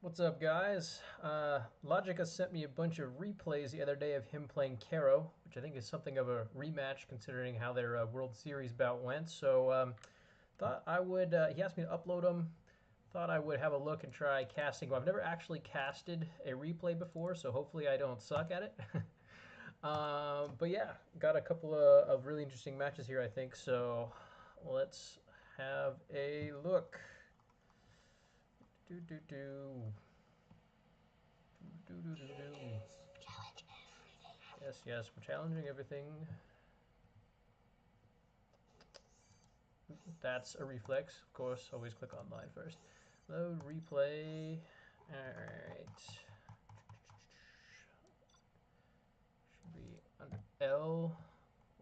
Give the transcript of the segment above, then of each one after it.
What's up, guys? Logica sent me a bunch of replays the other day of him playing Karro, which I think is something of a rematch considering how their World Series bout went. So, thought I would. He asked me to upload them. Thought I would have a look and try casting. Well, I've never actually casted a replay before, so hopefully I don't suck at it. But yeah, got a couple of really interesting matches here, I think. So, let's have a look. Do do do. Do, do, do, do. Yes, yes, we're challenging everything. That's a reflex, of course. Always click on live first. Load, replay. Alright. Should be under L.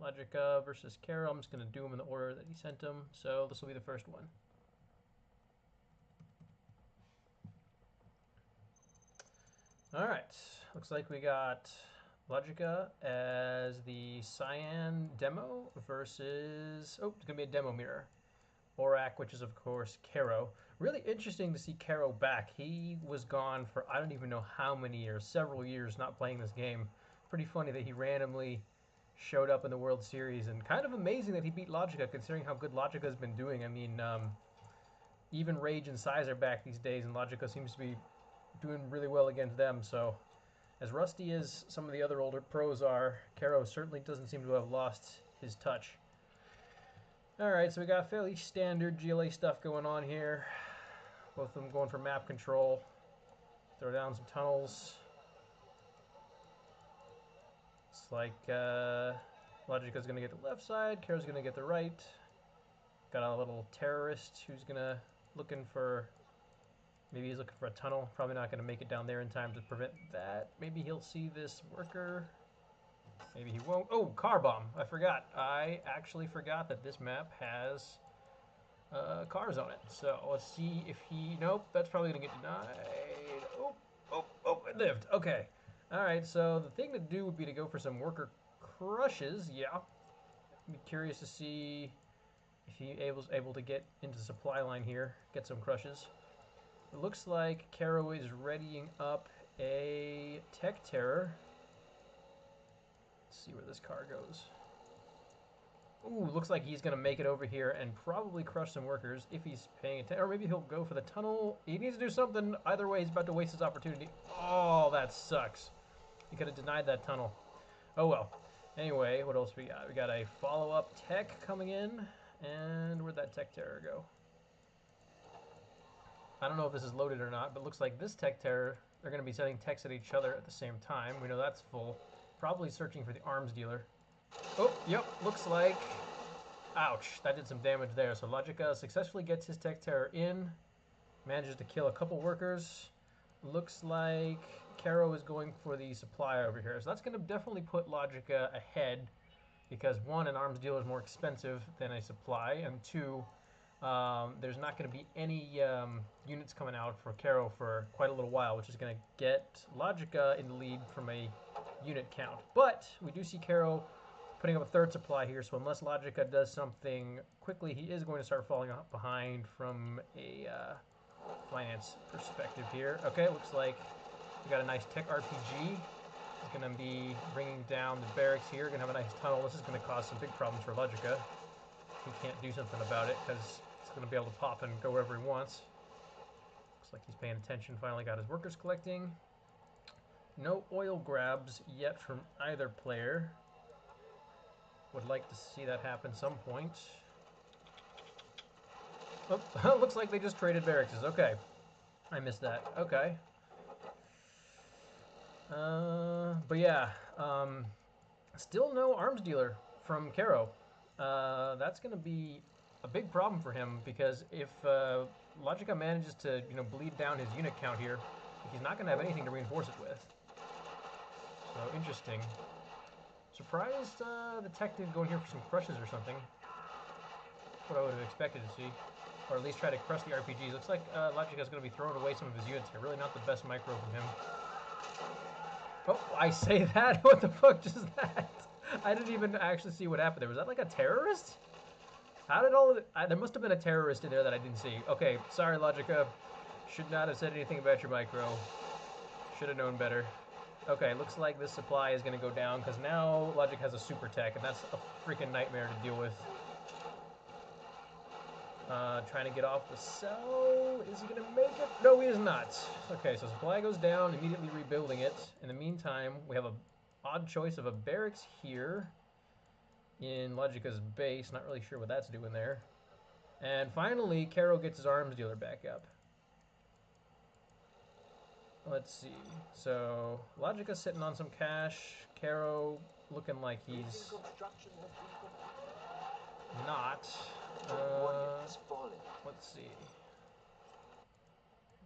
Logica versus Karro. I'm just going to do them in the order that he sent them. So this will be the first one. Alright. Looks like we got Logica as the Cyan demo versus... Oh, it's going to be a demo mirror. Aurak, which is, of course, Karro. Really interesting to see Karro back. He was gone for I don't even know how many years, several years not playing this game. Pretty funny that he randomly showed up in the World Series, and kind of amazing that he beat Logica, considering how good Logica's been doing. I mean, even Rage and Size are back these days, and Logica seems to be doing really well against them, so... As rusty as some of the other older pros are, Karro certainly doesn't seem to have lost his touch. Alright, so we got fairly standard GLA stuff going on here. Both of them going for map control. Throw down some tunnels. It's like Logica's going to get the left side, Karro's going to get the right. Got a little terrorist who's looking for... Maybe he's looking for a tunnel. Probably not going to make it down there in time to prevent that. Maybe he'll see this worker. Maybe he won't. Oh, car bomb. I forgot. I actually forgot that this map has cars on it. So let's see if he... Nope, that's probably going to get denied. Oh, it lived. Okay. All right, so the thing to do would be to go for some worker crushes. Yeah. I'd be curious to see if he was able to get into the supply line here, get some crushes. It looks like Karro is readying up a Tech Terror. Let's see where this car goes. Ooh, looks like he's going to make it over here and probably crush some workers if he's paying attention. Or maybe he'll go for the tunnel. He needs to do something. Either way, he's about to waste his opportunity. Oh, that sucks. He could have denied that tunnel. Oh, well. Anyway, what else we got? We got a follow-up tech coming in. And where'd that Tech Terror go? I don't know if this is loaded or not, but looks like this Tech Terror, they're going to be sending techs at each other at the same time. We know that's full. Probably searching for the arms dealer. Oh, yep, looks like... Ouch, that did some damage there. So Logica successfully gets his Tech Terror in. Manages to kill a couple workers. Looks like Karro is going for the supply over here. So that's going to definitely put Logica ahead. Because one, an arms dealer is more expensive than a supply. And two... there's not going to be any units coming out for Karro for quite a little while, which is going to get Logica in the lead from a unit count. But we do see Karro putting up a third supply here, so unless Logica does something quickly, he is going to start falling behind from a finance perspective here. Okay, looks like we got a nice tech RPG. He's going to be bringing down the barracks here. Going to have a nice tunnel. This is going to cause some big problems for Logica. He can't do something about it because he's going to be able to pop and go wherever he wants. Looks like he's paying attention. Finally got his workers collecting. No oil grabs yet from either player. Would like to see that happen some point. Oh, looks like they just traded barracks. Okay. I missed that. Okay. But yeah. Still no arms dealer from Karro. That's going to be a big problem for him because if Logica manages to bleed down his unit count here, he's not going to have anything to reinforce it with. So interesting. Surprised the tech didn't go in here for some crushes or something. What I would have expected to see. Or at least try to crush the RPGs. Looks like Logica's going to be throwing away some of his units here. Really not the best micro from him. Oh, I say that? What the fuck just that? I didn't even actually see what happened there. Was that like a terrorist? How did all of it... there must have been a terrorist in there that I didn't see. Okay, sorry, Logica. Should not have said anything about your micro. Should have known better. Okay, looks like this supply is going to go down because now Logic has a super tech, and that's a freaking nightmare to deal with. Trying to get off the cell. Is he going to make it? No, he is not. Okay, so supply goes down, immediately rebuilding it. In the meantime, we have an odd choice of a barracks here in Logica's base. Not really sure what that's doing there. And finally, Karro gets his arms dealer back up. Let's see. So, Logica's sitting on some cash. Karro looking like he's not. Let's see.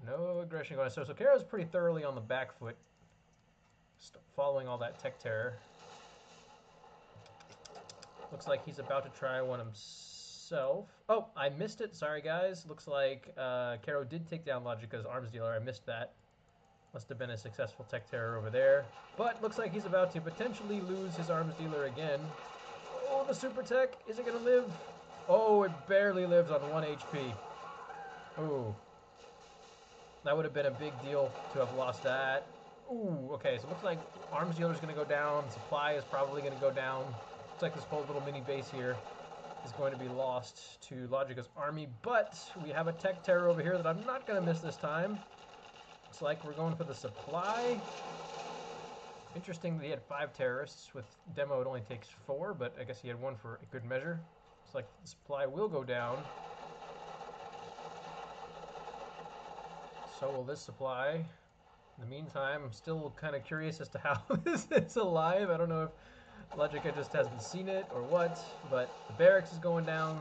No aggression going on. So Karro's pretty thoroughly on the back foot, following all that tech terror. Looks like he's about to try one himself. Oh, I missed it. Sorry, guys. Looks like Karro did take down Logica's arms dealer. I missed that. Must have been a successful tech terror over there. But looks like he's about to potentially lose his arms dealer again. Oh, the super tech. Is it going to live? Oh, it barely lives on 1 HP. Ooh. That would have been a big deal to have lost that. Ooh, okay, so it looks like arms dealer is going to go down. Supply is probably going to go down. Looks like this whole little mini base here is going to be lost to Logica's army. But we have a tech terror over here that I'm not going to miss this time. Looks like we're going for the supply. Interesting that he had 5 terrorists. With demo, it only takes 4, but I guess he had 1 for a good measure. Looks like the supply will go down. So will this supply. In the meantime, I'm still kind of curious as to how this is alive. I don't know if Logica just hasn't seen it or what, but the barracks is going down.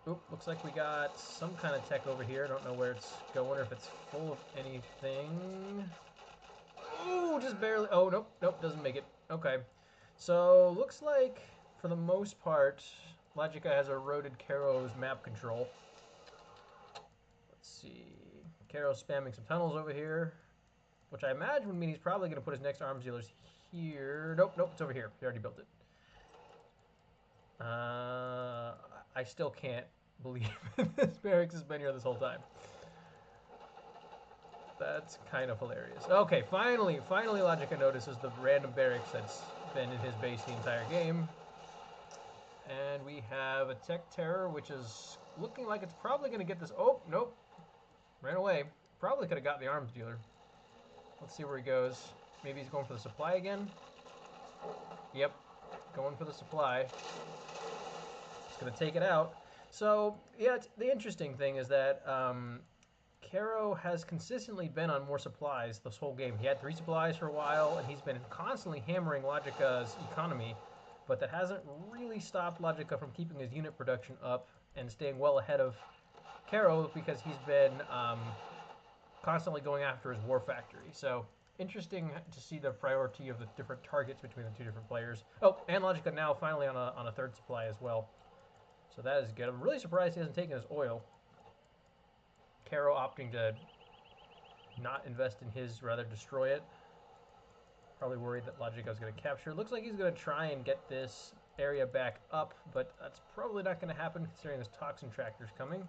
Oop, looks like we got some kind of tech over here. I don't know where it's going or if it's full of anything. Ooh, just barely. Oh, nope, nope, doesn't make it. Okay. So, looks like, for the most part, Logica has eroded Karro's map control. Let's see. Karro's spamming some tunnels over here, which I imagine would mean he's probably going to put his next arms dealers here. Nope, nope, it's over here. He already built it. I still can't believe this barracks has been here this whole time. That's kind of hilarious. Okay, finally Logica notices the random barracks that's been in his base the entire game. And we have a tech terror, which is looking like it's probably going to get this. Oh, nope. Ran away. Probably could have got the arms dealer. Let's see where he goes. Maybe he's going for the supply again. Yep, going for the supply. It's going to take it out. So, yeah, the interesting thing is that Karro has consistently been on more supplies this whole game. He had 3 supplies for a while, and he's been constantly hammering Logica's economy, but that hasn't really stopped Logica from keeping his unit production up and staying well ahead of Karro because he's been constantly going after his war factory. So, interesting to see the priority of the different targets between the 2 different players. Oh, and Logica now finally on a 3rd supply as well. So that is good. I'm really surprised he hasn't taken his oil. Karro opting to not invest in his, rather destroy it. Probably worried that Logica is going to capture. Looks like he's going to try and get this area back up, but that's probably not going to happen considering this toxin tractor's coming.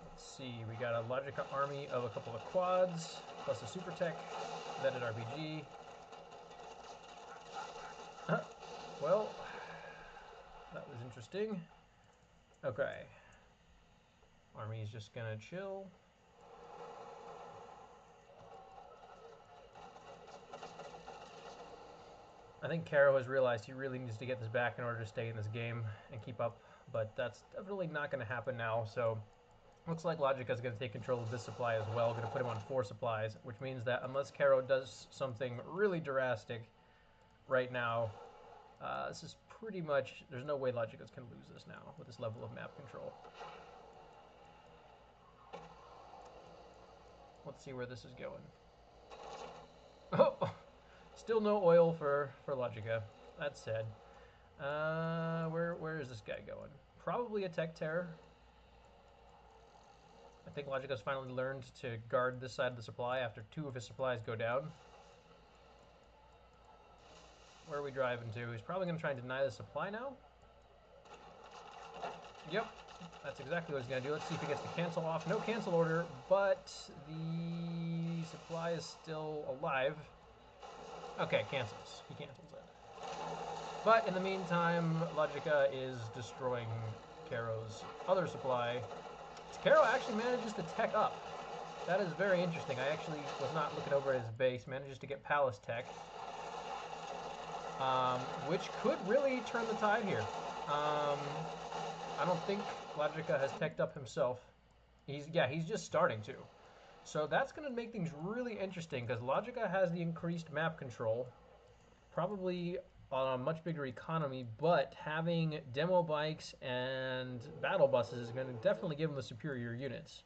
Let's see, we got a Logica army of a couple of quads, plus a super tech, vetted RPG. Well, that was interesting. Okay. Army's just gonna chill. I think Karro has realized he really needs to get this back in order to stay in this game and keep up, but that's definitely not going to happen now. So looks like Logica is going to take control of this supply as well. Going to put him on 4 supplies, which means that unless Karro does something really drastic right now, this is pretty much, there's no way Logica can lose this now with this level of map control. Let's see where this is going. Oh, still no oil for Logica. That's sad. Where is this guy going? Probably a tech terror. I think Logica's finally learned to guard this side of the supply after 2 of his supplies go down. Where are we driving to? He's probably going to try and deny the supply now. Yep, that's exactly what he's going to do. Let's see if he gets the cancel off. No cancel order, but the supply is still alive. Okay, cancels. He cancels it. But in the meantime, Logica is destroying Karro's other supply. Karro actually manages to tech up. That is very interesting. I actually was not looking over at his base. Manages to get Palace tech, which could really turn the tide here. I don't think Logica has teched up himself. He's just starting to. So that's going to make things really interesting because Logica has the increased map control, probably on a much bigger economy, but having demo bikes and battle buses is going to definitely give him the superior units.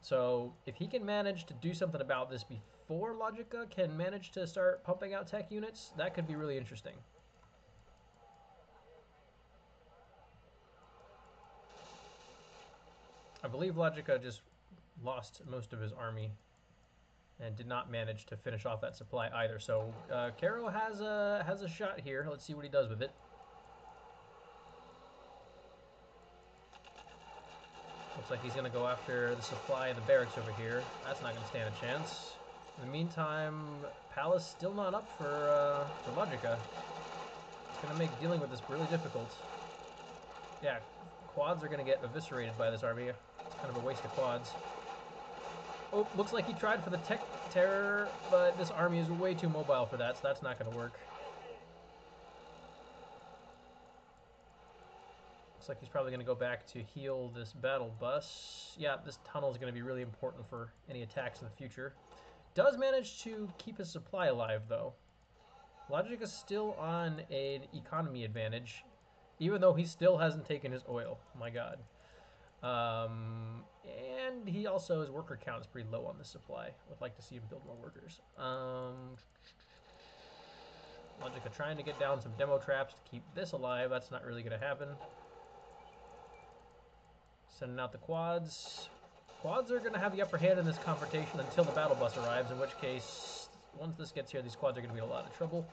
So if he can manage to do something about this before Logica can manage to start pumping out tech units, that could be really interesting. I believe Logica just lost most of his army and did not manage to finish off that supply either. So Karro has a shot here. Let's see what he does with it. Looks like he's going to go after the supply and the barracks over here. That's not going to stand a chance. In the meantime, Palace still not up for Logica. It's going to make dealing with this really difficult. Yeah, quads are going to get eviscerated by this army. It's kind of a waste of quads. Oh, looks like he tried for the tech terror, but this army is way too mobile for that, so that's not going to work. Looks like he's probably going to go back to heal this battle bus. Yeah, this tunnel is going to be really important for any attacks in the future. Does manage to keep his supply alive, though. Logic is still on an economy advantage, even though he still hasn't taken his oil. My God. And he also, his worker count is pretty low on this supply. Would like to see him build more workers. Logica trying to get down some demo traps to keep this alive. That's not really going to happen. Sending out the quads. Quads are going to have the upper hand in this confrontation until the battle bus arrives, in which case, once this gets here, these quads are going to be in a lot of trouble.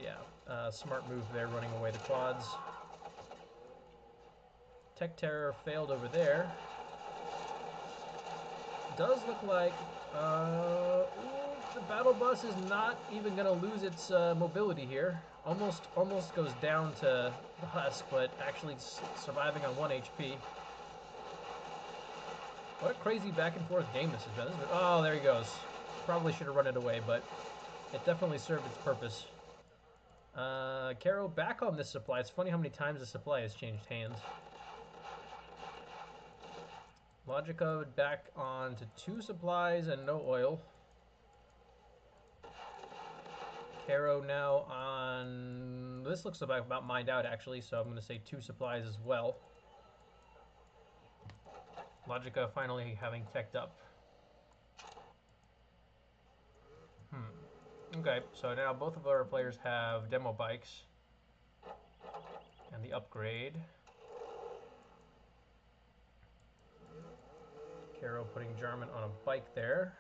Yeah, smart move there, running away the quads. Tech Terror failed over there. Does look like the battle bus is not even going to lose its mobility here. Almost goes down to the husk, but actually surviving on 1 HP. What a crazy back and forth game this has been. Oh, there he goes. Probably should have run it away, but it definitely served its purpose. Karro back on this supply. It's funny how many times the supply has changed hands. Logica back on to 2 supplies and no oil. Karro now on... This looks about mined out, actually, so I'm going to say 2 supplies as well. Logica finally having teched up. Okay, so now both of our players have demo bikes. And the upgrade. Karro putting Jarman on a bike there.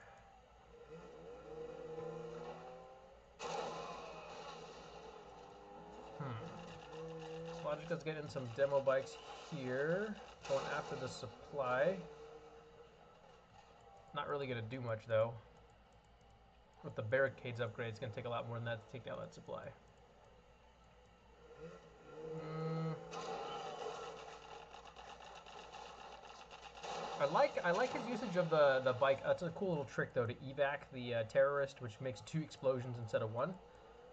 Logica's getting some demo bikes here. Going after the supply. Not really going to do much, though. With the barricades upgrade, it's going to take a lot more than that to take down that supply. I like his usage of the bike. That's a cool little trick, though, to evac the terrorist, which makes 2 explosions instead of 1.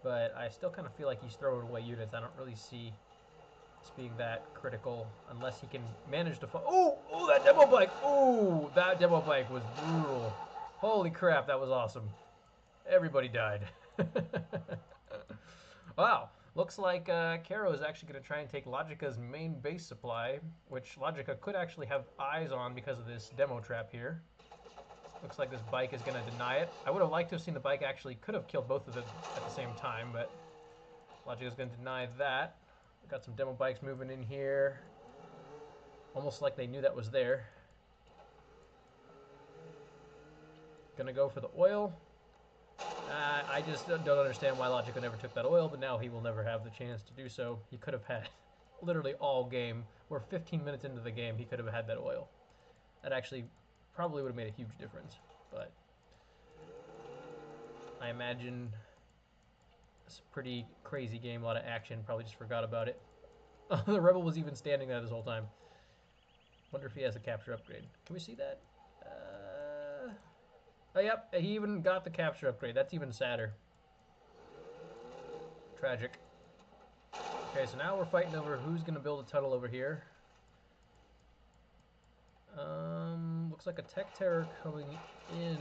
But I still kind of feel like he's throwing away units. I don't really see this being that critical unless he can manage to... Oh, that demo bike! Oh, that demo bike was brutal. Holy crap, that was awesome. Everybody died. Wow. Looks like Karro is actually going to try and take Logica's main base supply, which Logica could actually have eyes on because of this demo trap here. Looks like this bike is going to deny it. I would have liked to have seen the bike actually could have killed both of them at the same time, but Logica is going to deny that. We've got some demo bikes moving in here. Almost like they knew that was there. Gonna go for the oil. I just don't understand why Logica never took that oil, but now he will never have the chance to do so. He could have had literally all game. We're 15 minutes into the game. He could have had that oil. That actually probably would have made a huge difference. But I imagine it's a pretty crazy game, a lot of action. Probably just forgot about it. The Rebel was even standing there this whole time. Wonder if he has a capture upgrade. Can we see that? Oh, yep, he even got the capture upgrade. That's even sadder. Tragic. Okay, so now we're fighting over who's going to build a tunnel over here. Looks like a tech terror coming in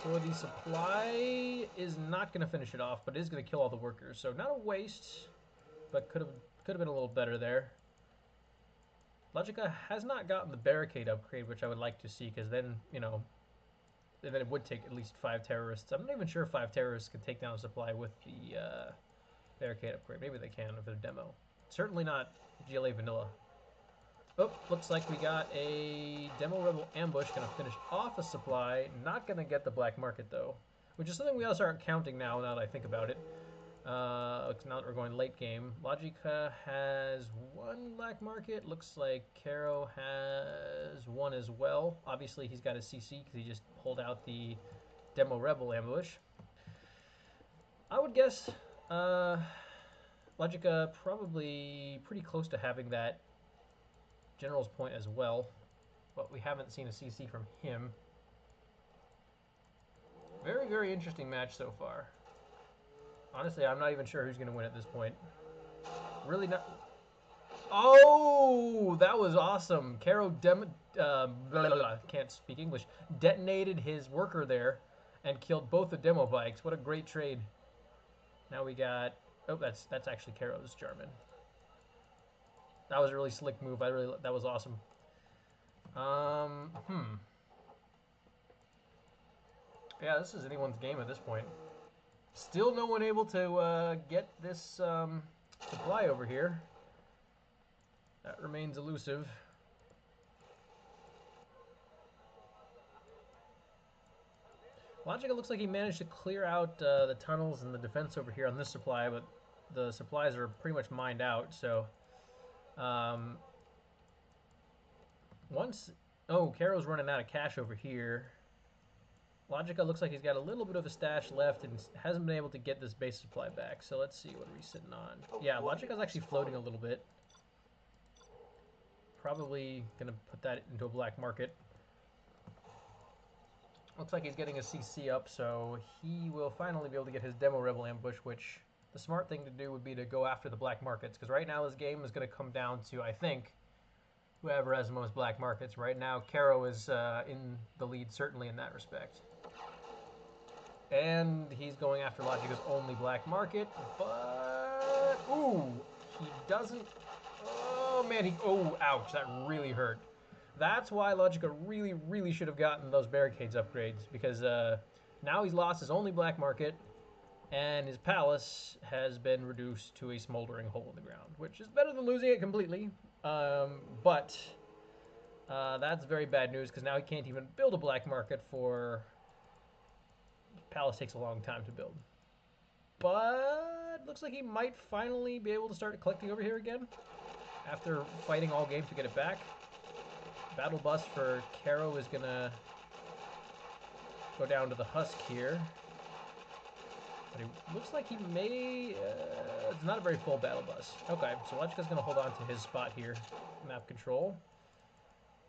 for the supply is not going to finish it off, but is going to kill all the workers. So not a waste, but could have been a little better there. Logica has not gotten the barricade upgrade, which I would like to see, because then, you know, then it would take at least 5 terrorists. I'm not even sure if 5 terrorists can take down a supply with the barricade upgrade. Maybe they can with a demo. Certainly not GLA vanilla. Oh, looks like we got a demo rebel ambush. Gonna finish off a supply. Not gonna get the black market though, which is something we gotta start counting now that I think about it. Now that we're going late game, Logica has 1 black market. Looks like Karro has 1 as well. Obviously, he's got a CC because he just pulled out the demo rebel ambush. I would guess Logica probably pretty close to having that general's point as well, but we haven't seen a CC from him. Very, very interesting match so far. Honestly, I'm not even sure who's going to win at this point. Really not. Oh, that was awesome. Karro can't speak English. Detonated his worker there and killed both the demo bikes. What a great trade. Now we got. Oh, that's actually Karro's German. That was a really slick move. That was awesome. Yeah, this is anyone's game at this point. Still no one able to get this supply over here. That remains elusive. Logica looks like he managed to clear out the tunnels and the defense over here on this supply, but the supplies are pretty much mined out, so... Karro's running out of cash over here. Logica looks like he's got a little bit of a stash left and hasn't been able to get this base supply back. So let's see, what are we sitting on? Yeah, Logica's actually floating a little bit. Probably going to put that into a black market. Looks like he's getting a CC up, so he will finally be able to get his demo rebel ambush, which the smart thing to do would be to go after the black markets, because right now this game is going to come down to, I think, whoever has the most black markets. Right now, Karro is in the lead, certainly in that respect. And he's going after Logica's only black market, but... Ooh! He doesn't... Oh, man, ouch, that really hurt. That's why Logica really, really should have gotten those barricades upgrades, because now he's lost his only black market, and his palace has been reduced to a smoldering hole in the ground, which is better than losing it completely, but that's very bad news, because now he can't even build a black market for... Palace takes a long time to build. But looks like he might finally be able to start collecting over here again after fighting all game to get it back. Battle bus for Karro is going to go down to the husk here. But it looks like he may... it's not a very full battle bus. Okay, so Logica's going to hold on to his spot here. Map control.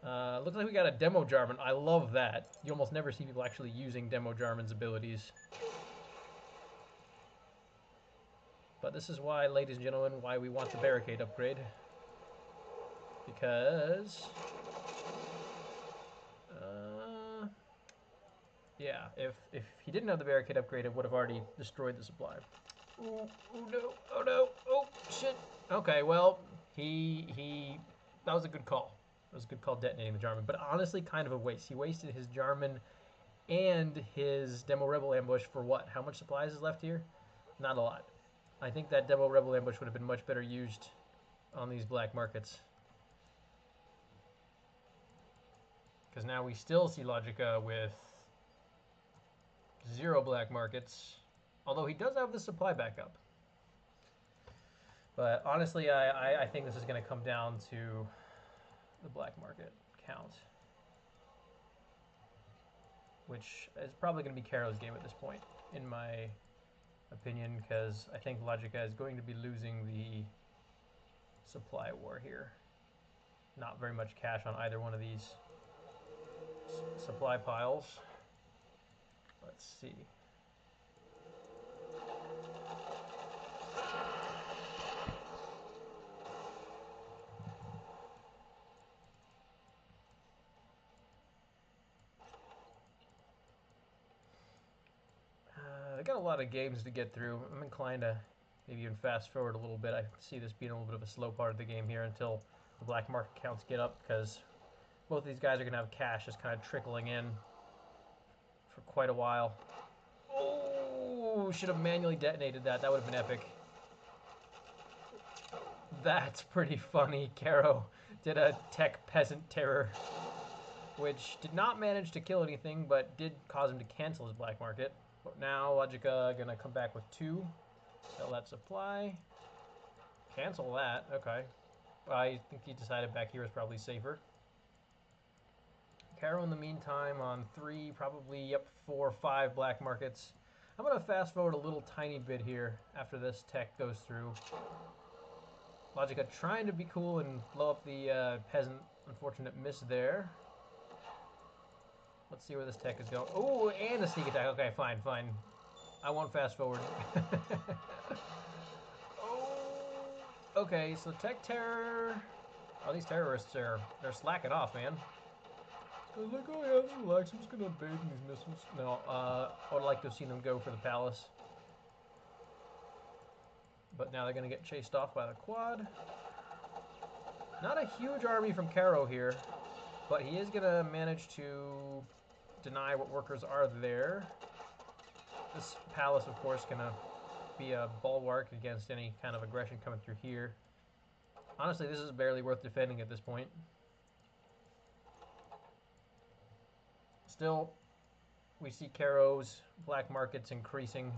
Looks like we got a Demo Jarman. I love that. You almost never see people actually using Demo Jarman's abilities. But this is why, ladies and gentlemen, why we want the barricade upgrade. Because... yeah, if he didn't have the barricade upgrade, it would have already destroyed the supply. Ooh, no, oh no, oh shit. Okay, well, that was a good call. It was a good call detonating the Jarman, but honestly, kind of a waste. He wasted his Jarman and his Demo Rebel ambush for what? How much supplies is left here? Not a lot. I think that Demo Rebel ambush would have been much better used on these black markets. Because now we still see Logica with 0 black markets. Although he does have the supply backup. But honestly, I think this is going to come down to the black market count. Which is probably going to be Karro's game at this point, in my opinion, because I think Logica is going to be losing the supply war here. Not very much cash on either one of these supply piles. Let's see. I got a lot of games to get through. I'm inclined to maybe even fast forward a little bit. I see this being a little bit of a slow part of the game here until the black market counts get up, because both of these guys are going to have cash just kind of trickling in for quite a while. Oh, should have manually detonated that. That would have been epic. That's pretty funny. Karro did a tech peasant terror, which did not manage to kill anything, but did cause him to cancel his black market. But now Logica gonna come back with 2. Sell that supply. Cancel that. Okay. I think he decided back here is probably safer. Karro in the meantime on 3, probably, yep, 4, 5 black markets. I'm gonna fast forward a little tiny bit here after this tech goes through. Logica trying to be cool and blow up the peasant. Unfortunate miss there. Let's see where this tech is going. Oh, and a sneak attack. Okay, fine, fine. I won't fast forward. Oh, okay, so tech terror. Oh, these terrorists they're slacking off, man. I was like, oh yeah, just relax. I'm just gonna bait these missiles. No, I would like to have seen them go for the palace. But now they're gonna get chased off by the quad. Not a huge army from Karro here, but he is gonna manage to deny what workers are there. This palace, of course, gonna be a bulwark against any kind of aggression coming through here. Honestly, this is barely worth defending at this point. Still, we see Karro's black markets increasing.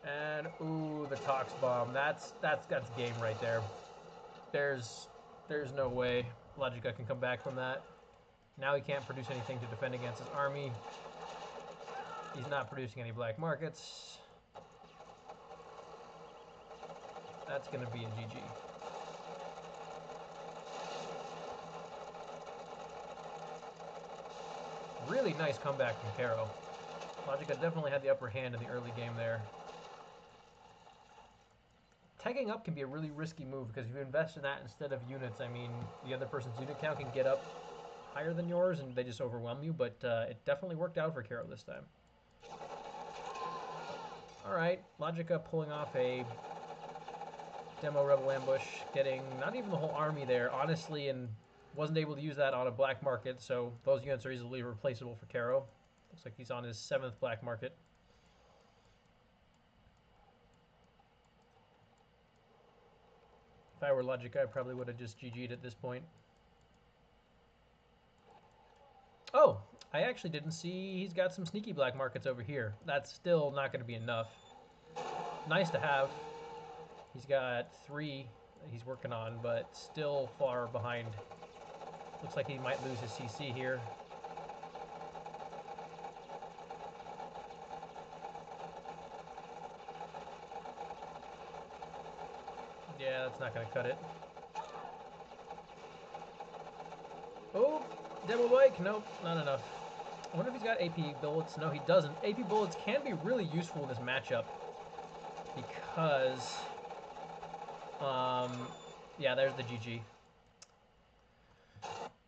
And ooh, the Tox bomb. That's game right there. There's no way Logica can come back from that. Now he can't produce anything to defend against his army. He's not producing any black markets. That's going to be a GG. Really nice comeback from Karro. Logica definitely had the upper hand in the early game there. Tagging up can be a really risky move because if you invest in that instead of units, I mean, the other person's unit count can get up higher than yours and they just overwhelm you, but it definitely worked out for Karro this time. Alright, Logica pulling off a demo rebel ambush, getting not even the whole army there, honestly, and wasn't able to use that on a black market, so those units are easily replaceable for Karro. Looks like he's on his 7th black market. If I were Logica, I probably would have just GG'd at this point. Oh, I actually didn't see he's got some sneaky black markets over here. That's still not going to be enough. Nice to have. He's got 3 that he's working on, but still far behind. Looks like he might lose his CC here. Yeah, that's not going to cut it. Oh, demo bike. Nope, not enough. I wonder if he's got AP bullets. No, he doesn't. AP bullets can be really useful in this matchup because, yeah, there's the GG.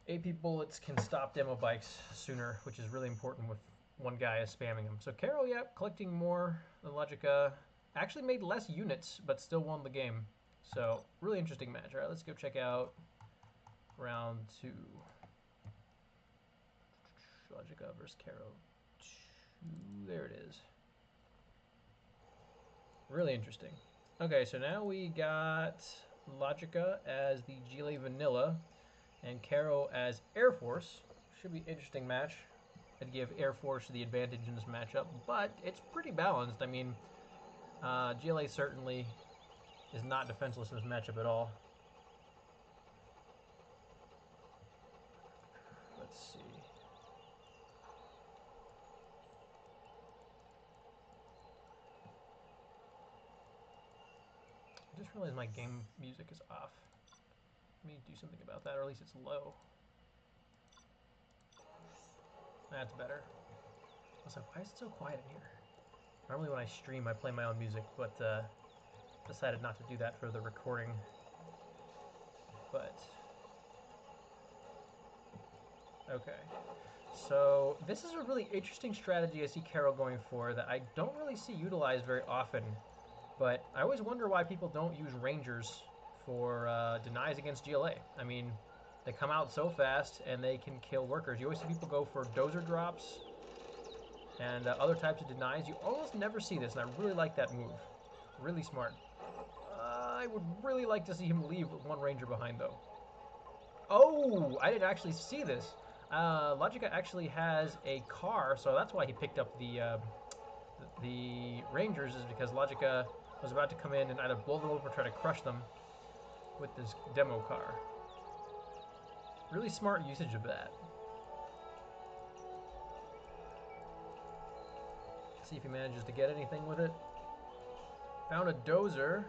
AP bullets can stop demo bikes sooner, which is really important with one guy is spamming them. So Karro, yeah, collecting more than Logica. Actually made less units, but still won the game. So, really interesting match. All right, let's go check out round 2. Logica versus Karro. There it is. Really interesting. Okay, so now we got Logica as the Gile Vanilla and Karro as Air Force. Should be an interesting match. I'd give Air Force the advantage in this matchup, but it's pretty balanced. I mean, GLA certainly is not defenseless in this matchup at all. Let's see. I just realized my game music is off. Let me do something about that, or at least it's low. That's better. I was like, why is it so quiet in here? Normally when I stream, I play my own music, but decided not to do that for the recording. But okay. So this is a really interesting strategy I see Karro going for that I don't really see utilized very often. But I always wonder why people don't use Rangers for denies against GLA. I mean, they come out so fast and they can kill workers. You always see people go for dozer drops and other types of denies. You almost never see this, and I really like that move. Really smart. I would really like to see him leave one Ranger behind, though. Oh, I didn't actually see this. Logica actually has a car, so that's why he picked up the Rangers, is because Logica was about to come in and either blow them up or try to crush them with this demo car. Really smart usage of that. See if he manages to get anything with it. Found a dozer.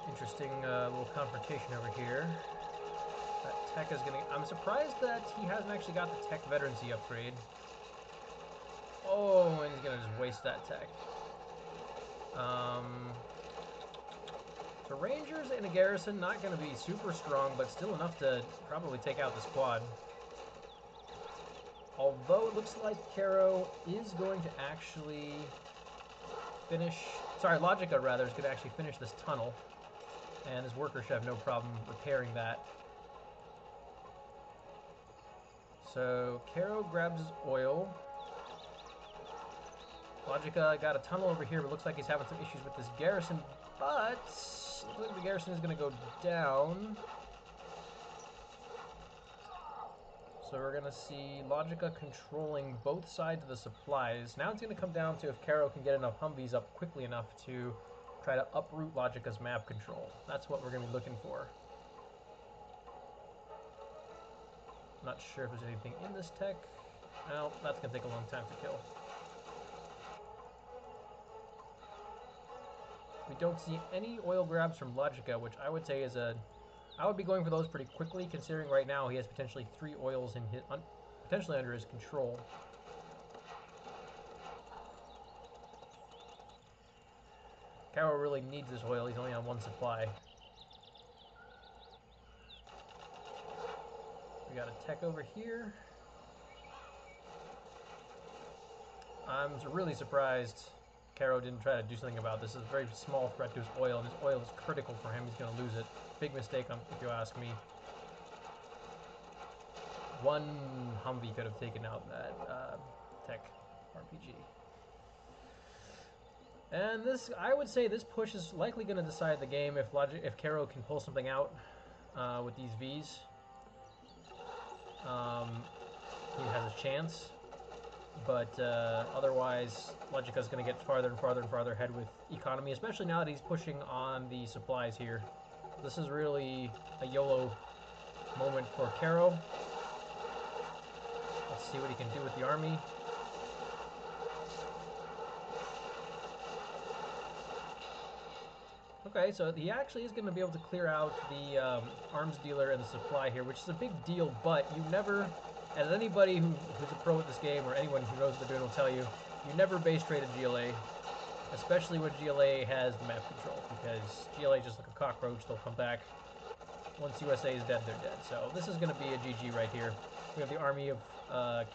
Interesting little confrontation over here. That tech is gonna... I'm surprised that he hasn't actually got the tech veterancy upgrade. Oh, and he's gonna just waste that tech. So Rangers in a garrison, not gonna be super strong, but still enough to probably take out the squad. Although it looks like Karro is going to actually finish... Sorry, Logica, rather, is going to actually finish this tunnel. And his workers should have no problem repairing that. So, Karro grabs his oil. Logica got a tunnel over here, but looks like he's having some issues with this garrison. But, looks like the garrison is going to go down. So we're going to see Logica controlling both sides of the supplies. Now it's going to come down to if Karro can get enough Humvees up quickly enough to try to uproot Logica's map control. That's what we're going to be looking for. Not sure if there's anything in this tech. Well, that's going to take a long time to kill. We don't see any oil grabs from Logica, which I would say is a... I would be going for those pretty quickly, considering right now he has potentially 3 oils in his, potentially under his control. Karro really needs this oil. He's only on 1 supply. We got a tech over here. I'm really surprised Karro didn't try to do something about this. It's a very small threat to his oil, and his oil is critical for him. He's going to lose it. Big mistake, if you ask me. 1 Humvee could have taken out that tech RPG. And this, I would say this push is likely going to decide the game if Karro can pull something out with these Vs. He has a chance. But otherwise, Logica's going to get farther and farther and farther ahead with economy, especially now that he's pushing on the supplies here. This is really a YOLO moment for Karro. Let's see what he can do with the army. Okay, so he actually is going to be able to clear out the arms dealer and the supply here, which is a big deal, but you never... As anybody who's a pro at this game, or anyone who knows what they're doing will tell you, you never base trade a GLA, especially when GLA has the map control, because GLA is just like a cockroach. They'll come back. Once USA is dead, they're dead. So this is going to be a GG right here. We have the army of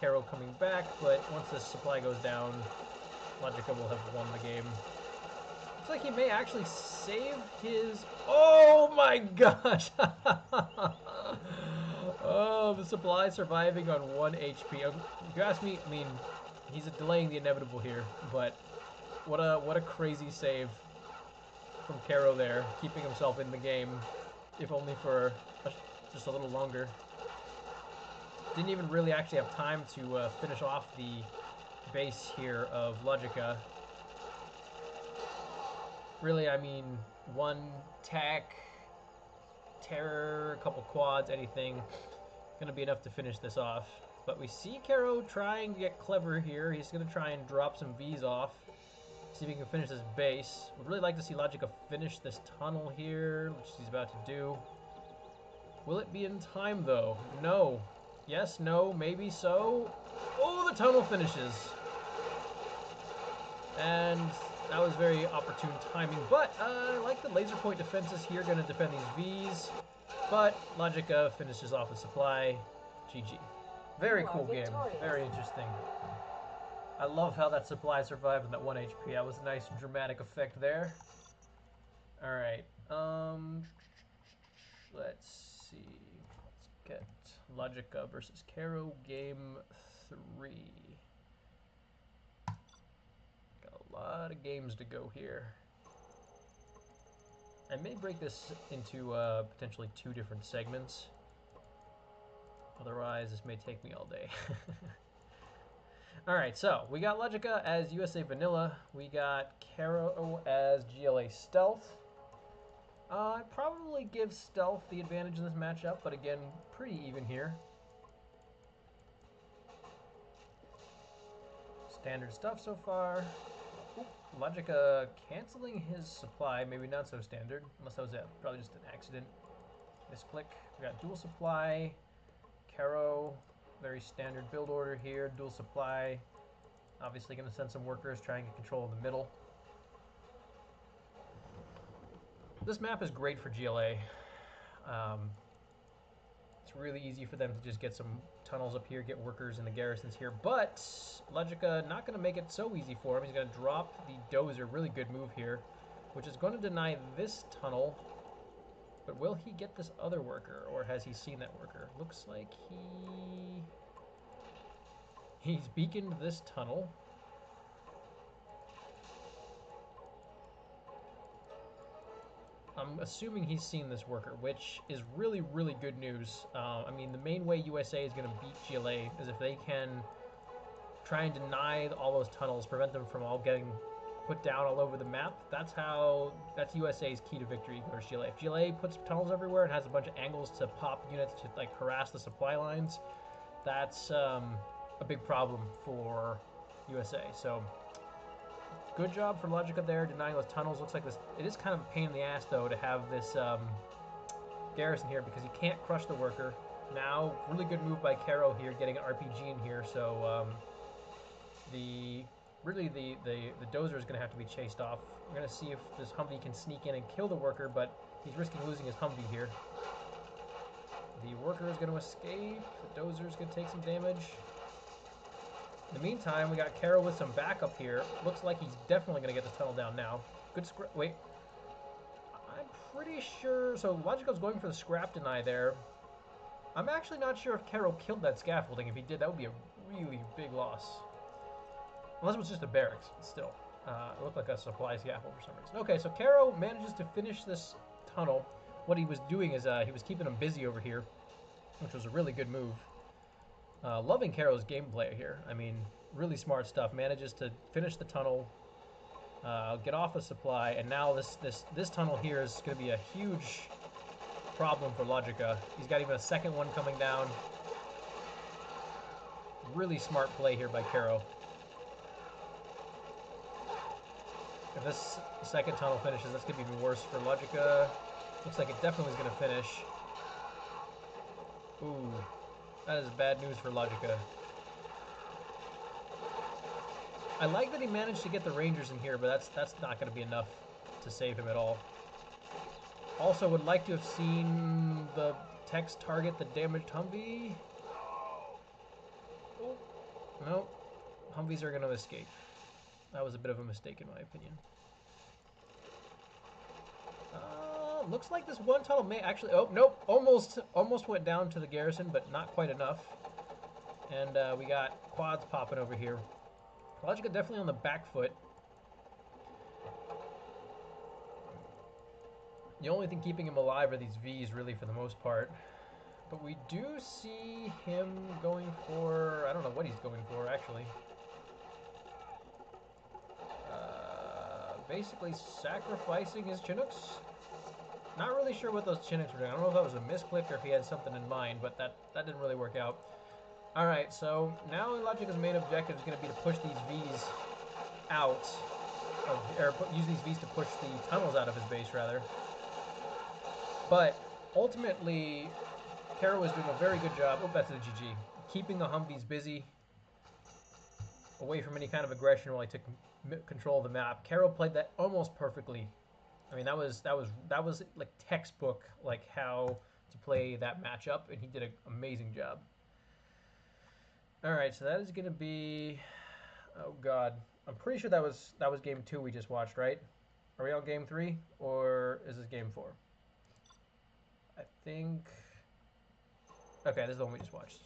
Karro coming back, but once this supply goes down, Logica will have won the game. Looks like he may actually save his... Oh my gosh! Oh, the supply surviving on 1 HP. If you ask me, I mean, he's delaying the inevitable here, but what a crazy save. from Karro there, keeping himself in the game, if only for just a little longer. Didn't even really actually have time to finish off the base here of Logica. Really, I mean, one tech, terror, a couple quads, anything, gonna be enough to finish this off. But we see Karro trying to get clever here. He's gonna try and drop some Vs off, see if he can finish this base. Would really like to see Logica finish this tunnel here, which he's about to do. Will it be in time, though? No. Yes, no, maybe so. Oh, the tunnel finishes. And that was very opportune timing. But I like the laser point defenses here, going to defend these Vs. But Logica finishes off the supply. GG. Very cool game. Very interesting. I love how that supply survived in that 1 HP. That was a nice dramatic effect there. Alright. Let's see. Let's get Logica versus Karro game 3. Got a lot of games to go here. I may break this into potentially 2 different segments. Otherwise, this may take me all day. Alright, so we got Logica as USA Vanilla. We got Karro as GLA Stealth. I'd probably give Stealth the advantage in this matchup, but again, pretty even here. Standard stuff so far. Oop, Logica canceling his supply, maybe not so standard, unless that was probably just an accident. Misclick. We got dual supply. Karro, very standard build order here, dual supply. Obviously going to send some workers trying to control the middle. This map is great for GLA. It's really easy for them to just get some tunnels up here, get workers in the garrisons here, but Logica not going to make it so easy for him. He's going to drop the dozer, really good move here, which is going to deny this tunnel. But will he get this other worker, or has he seen that worker? Looks like he's beaconed this tunnel. I'm assuming he's seen this worker, which is really, really good news. I mean, the main way USA is going to beat GLA is if they can try and deny all those tunnels, prevent them from all getting put down all over the map. That's USA's key to victory versus GLA. If GLA puts tunnels everywhere and has a bunch of angles to pop units to like harass the supply lines, that's a big problem for USA. So good job for Logica there, denying those tunnels. Looks like this. It is kind of a pain in the ass, though, to have this garrison here because you can't crush the worker. Now, really good move by Karro here, getting an RPG in here. So the dozer is going to have to be chased off. We're going to see if this Humvee can sneak in and kill the worker, but he's risking losing his Humvee here. The worker is going to escape. The dozer is going to take some damage. In the meantime, we got Karro with some backup here. Looks like he's definitely going to get this tunnel down now. Good scrap. Wait. I'm pretty sure. So Logica's going for the scrap deny there. I'm actually not sure if Karro killed that scaffolding. If he did, that would be a really big loss. Unless it was just a barracks, but still. It looked like a supply scaffold for some reason. Okay, so Karro manages to finish this tunnel. What he was doing is he was keeping him busy over here, which was a really good move. Loving Karro's gameplay here. I mean, really smart stuff. Manages to finish the tunnel, get off a supply, and now this tunnel here is going to be a huge problem for Logica. He's got even a second one coming down. Really smart play here by Karro. If this second tunnel finishes, that's going to be even worse for Logica. Looks like it definitely is going to finish. Ooh. That is bad news for Logica. I like that he managed to get the Rangers in here, but that's not going to be enough to save him at all. Also, would like to have seen the techs target the damaged Humvee. Oh, no. Humvees are going to escape. That was a bit of a mistake in my opinion. Looks like this one tunnel may actually... Oh, nope. Almost went down to the garrison, but not quite enough. And we got quads popping over here. Logica definitely on the back foot. The only thing keeping him alive are these Vs, really, for the most part. But we do see him going for... I don't know what he's going for, actually. Basically sacrificing his Chinooks. Not really sure what those Chinooks were doing. I don't know if that was a misclick or if he had something in mind, but that didn't really work out. Alright, so now Logica's main objective is going to be to push these Vs out. Or use these Vs to push the tunnels out of his base, rather. But ultimately, Karro is doing a very good job. Oh, that's a GG. Keeping the Humvees busy, away from any kind of aggression while he took control of the map. Karro played that almost perfectly. I mean, that was like textbook, like how to play that matchup, and he did an amazing job. All right, so that is going to be, oh god, I'm pretty sure that was game 2 we just watched, right? Are we on game 3 or is this game 4? I think. Okay, this is the one we just watched.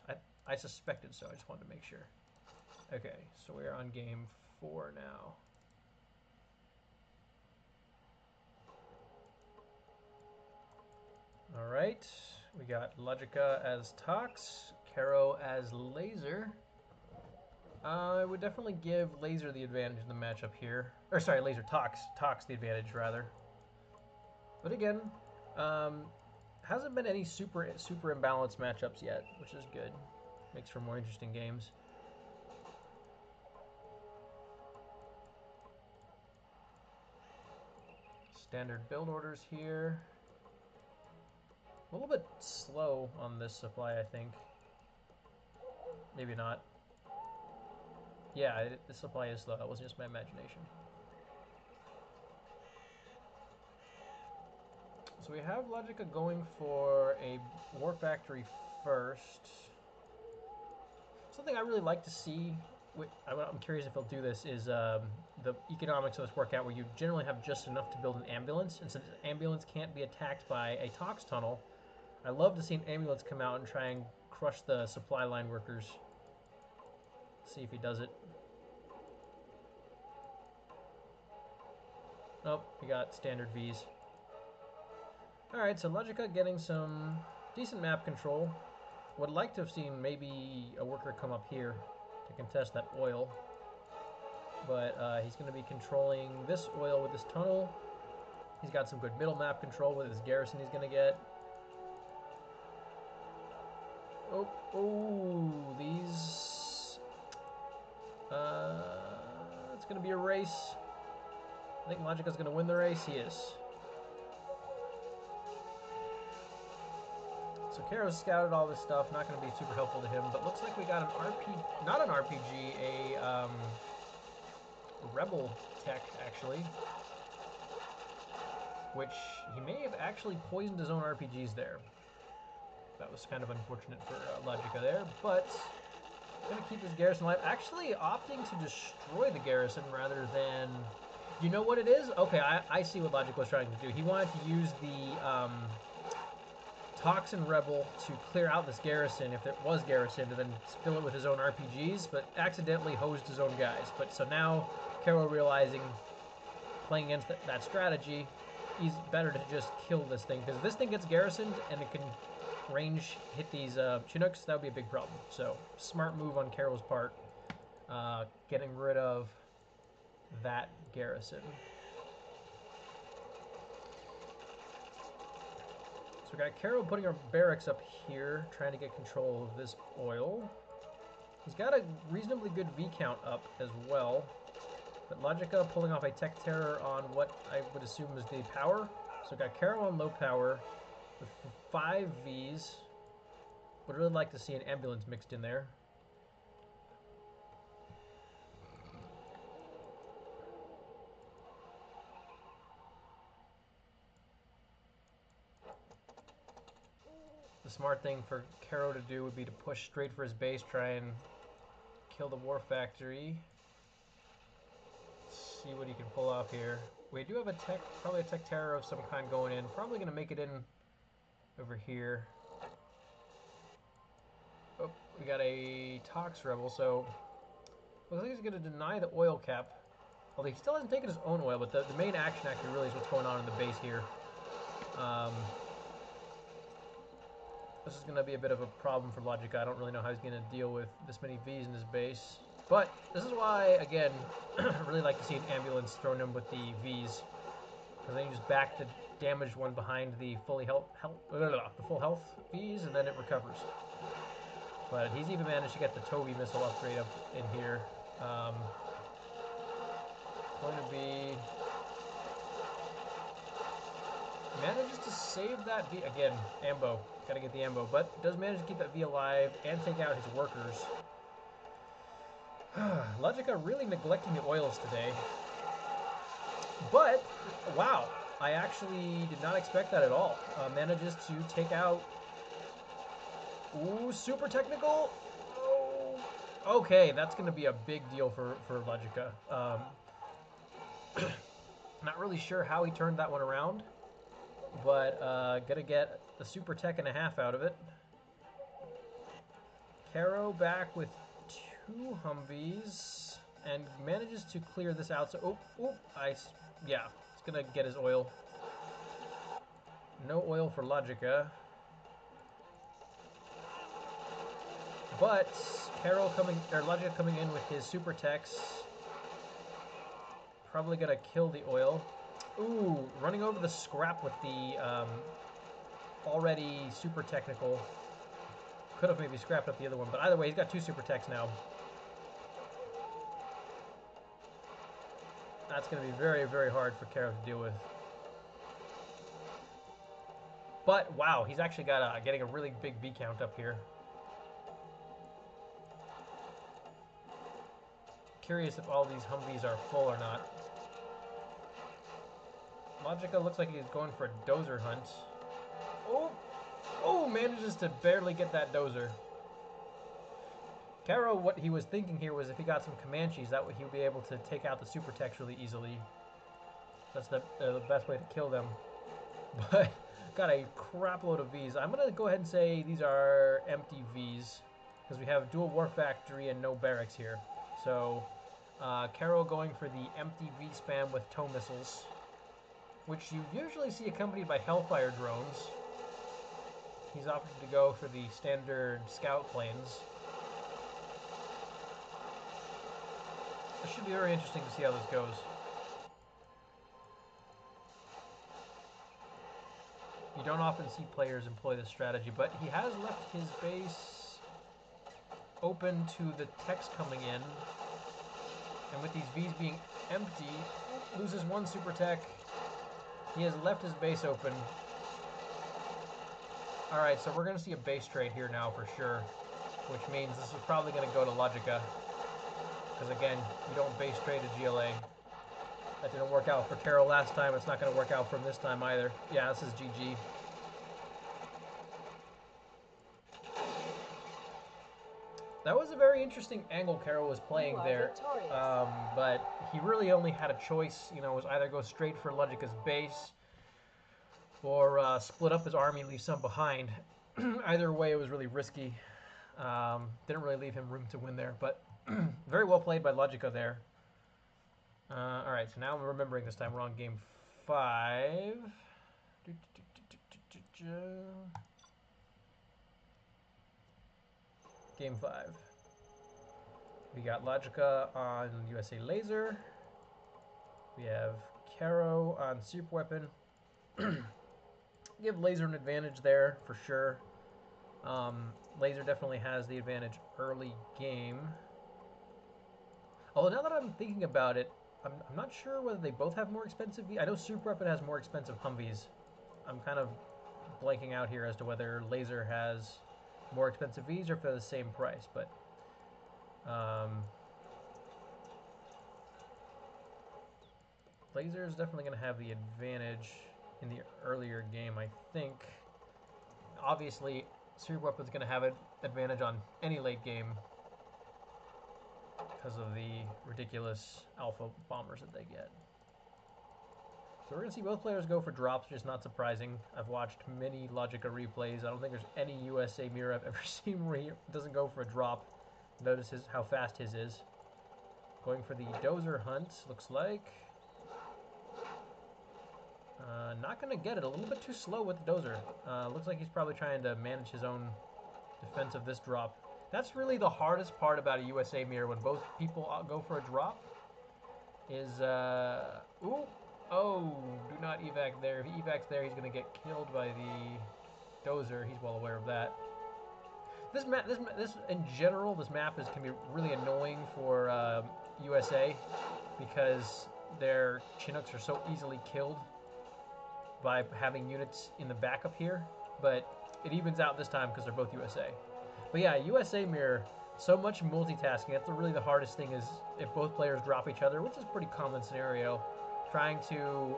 I suspected so. I just wanted to make sure. Okay, so we're on game 4 now. All right, we got Logica as Tox, Karro as Laser. I would definitely give Laser the advantage in the matchup here. Or sorry, Laser Tox the advantage rather. But again, hasn't been any super imbalanced matchups yet, which is good. Makes for more interesting games. Standard build orders here. A little bit slow on this supply, I think. Maybe not. Yeah, the supply is slow. That wasn't just my imagination. So we have Logica going for a War Factory first. Something I really like to see, I'm curious if he'll do this, is the economics of this work out where you generally have just enough to build an ambulance, and since an ambulance can't be attacked by a Tox tunnel, I love to see an ambulance come out and try and crush the supply line workers. See if he does it. Nope, we got standard Vs. Alright, so Logica getting some decent map control. Would like to have seen maybe a worker come up here to contest that oil. But he's going to be controlling this oil with this tunnel. He's got some good middle map control with his garrison he's going to get. Oh, these... it's going to be a race. I think Logica's going to win the race. He is. So Karro's scouted all this stuff. Not going to be super helpful to him, but looks like we got an RPG, not an RPG, a rebel tech, actually. Which he may have actually poisoned his own RPGs there. That was kind of unfortunate for Logica there, but going to keep his garrison alive. Actually opting to destroy the garrison rather than... You know what it is? Okay, I see what Logica was trying to do. He wanted to use the Toxin Rebel to clear out this garrison, if it was garrison, and then fill it with his own RPGs, but accidentally hosed his own guys. But so now, Karro realizing, playing against that strategy, he's better to just kill this thing, because if this thing gets garrisoned and it can range hit these Chinooks, that would be a big problem. So, smart move on Karro's part, getting rid of that garrison. So we got Karro putting our barracks up here, trying to get control of this oil. He's got a reasonably good V count up as well. But Logica pulling off a tech terror on what I would assume is the power. So we got Karro on low power with 5 Vs. Would really like to see an ambulance mixed in there. The smart thing for Karro to do would be to push straight for his base, try and kill the War Factory. Let's see what he can pull off here. We do have a tech, probably a tech terror of some kind going in. Probably going to make it in over here. Oh, we got a Tox Rebel, so looks like he's going to deny the oil cap. Although he still hasn't taken his own oil, but the main action actually really is what's going on in the base here. Um, this is going to be a bit of a problem for Logica. I don't really know how he's going to deal with this many Vs in his base. But this is why, again, I really like to see an ambulance thrown in with the Vs. Because then you just back the damaged one behind the the full health Vs, and then it recovers. But he's even managed to get the Toby missile upgrade up in here. Going to be... Manages to save that V. Again, ambo. Gotta get the ambo. But does manage to keep that V alive and take out his workers. Logica really neglecting the oils today. But, wow. I actually did not expect that at all. Manages to take out... Ooh, super technical. Oh. Okay, that's going to be a big deal for Logica. Not really sure how he turned that one around. But gonna get a super tech and a half out of it. Karro back with 2 Humvees and manages to clear this out. So, yeah, it's gonna get his oil. No oil for Logica. But Logica coming in with his super techs. Probably gonna kill the oil. Ooh, running over the scrap with the already super technical. Could have maybe scrapped up the other one, but either way, he's got 2 super techs now. That's going to be very, very hard for Karro to deal with. But, wow, he's actually got getting a really big V count up here. Curious if all these Humvees are full or not. Logica looks like he's going for a dozer hunt. Oh, manages to barely get that dozer. Karro, what he was thinking here was if he got some Comanches, that way he would be able to take out the super techs really easily. That's the best way to kill them. But got a crap load of Vs. I'm going to go ahead and say these are empty Vs because we have dual war factory and no barracks here. So Karro going for the empty V spam with tow missiles, which you usually see accompanied by Hellfire drones. He's opted to go for the standard scout planes. It should be very interesting to see how this goes. You don't often see players employ this strategy, but he has left his base open to the techs coming in. And with these Vs being empty, loses 1 super tech. He has left his base open. Alright, so we're going to see a base trade here now for sure, which means this is probably going to go to Logica. Because again, you don't base trade a GLA. That didn't work out for Karro last time. It's not going to work out for him this time either. Yeah, this is GG. That was a very interesting angle Karro was playing there. But he really only had a choice. You know, it was either go straight for Logica's base or split up his army, leave some behind. Either way, it was really risky. Didn't really leave him room to win there, but very well played by Logica there. Alright, so now I'm remembering this time we're on game 5. Game 5. We got Logica on USA Laser. We have Karro on Super Weapon. Give Laser an advantage there for sure. Laser definitely has the advantage early game. Although now that I'm thinking about it, I'm not sure whether they both have more expensive Vs. I know Super Weapon has more expensive Humvees. I'm kind of blanking out here as to whether Laser has more expensive Vs or if they're the same price, but Laser is definitely going to have the advantage in the earlier game, I think. Obviously, Super Weapon's going to have an advantage on any late game because of the ridiculous alpha bombers that they get. So we're going to see both players go for drops, which is not surprising. I've watched many Logica replays. I don't think there's any USA mirror I've ever seen where he doesn't go for a drop. Notice how fast his is. Going for the dozer hunt, looks like. Not going to get it. A little bit too slow with the dozer. Looks like he's probably trying to manage his own defense of this drop. That's really the hardest part about a USA mirror when both people go for a drop. Is, ooh, oh, do not evac there. If he evacs there, he's going to get killed by the dozer. He's well aware of that. This map, this in general, this map can be really annoying for USA because their Chinooks are so easily killed by having units in the backup here. But it evens out this time because they're both USA. But yeah, USA mirror, so much multitasking. That's really the hardest thing is if both players drop each other, which is a pretty common scenario, trying to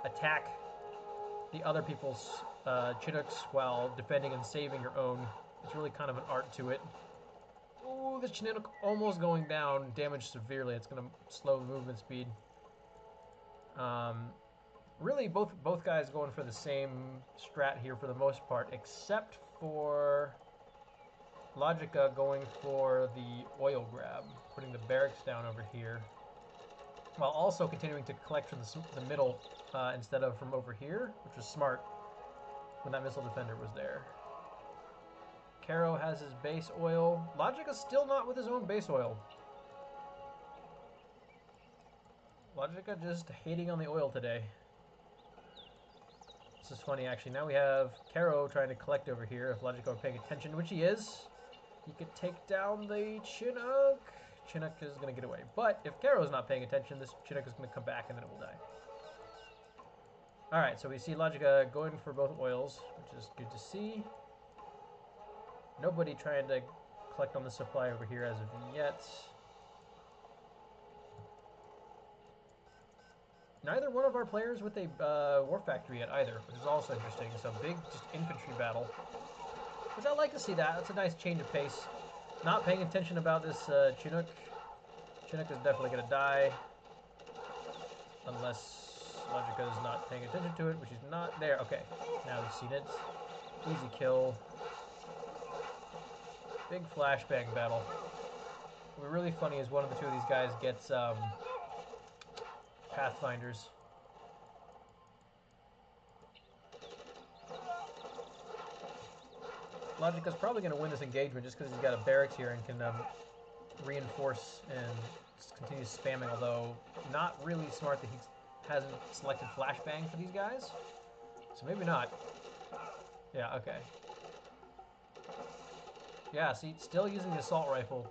attack the other people's Chinooks while defending and saving your own. It's really kind of an art to it. Ooh, this Chinook almost going down, damaged severely. It's going to slow movement speed. Really, both guys going for the same strat here for the most part, except for Logica going for the oil grab, putting the barracks down over here, while also continuing to collect from the middle instead of from over here, which was smart when that missile defender was there. Karro has his base oil. Logica's still not with his own base oil. Logica just hating on the oil today. This is funny, actually. Now we have Karro trying to collect over here. If Logica were paying attention, which he is, he could take down the Chinook. Chinook is going to get away. But if Karro's not paying attention, this Chinook is going to come back and then it will die. Alright, so we see Logica going for both oils, which is good to see. Nobody trying to collect on the supply over here as of yet. Neither one of our players with a war factory yet either, which is also interesting. So big just infantry battle, which I like to see that. That's a nice change of pace. Not paying attention about this Chinook. Chinook is definitely going to die. Unless Logica is not paying attention to it, which is not there. Okay, now we've seen it. Easy kill. Big flashbang battle. What's really funny is one of the two of these guys gets Pathfinders. Logica's probably going to win this engagement just because he's got a barracks here and can reinforce and just continue spamming, although not really smart that he hasn't selected flashbang for these guys. So maybe not. Yeah, okay. Yeah, see, still using the assault rifle.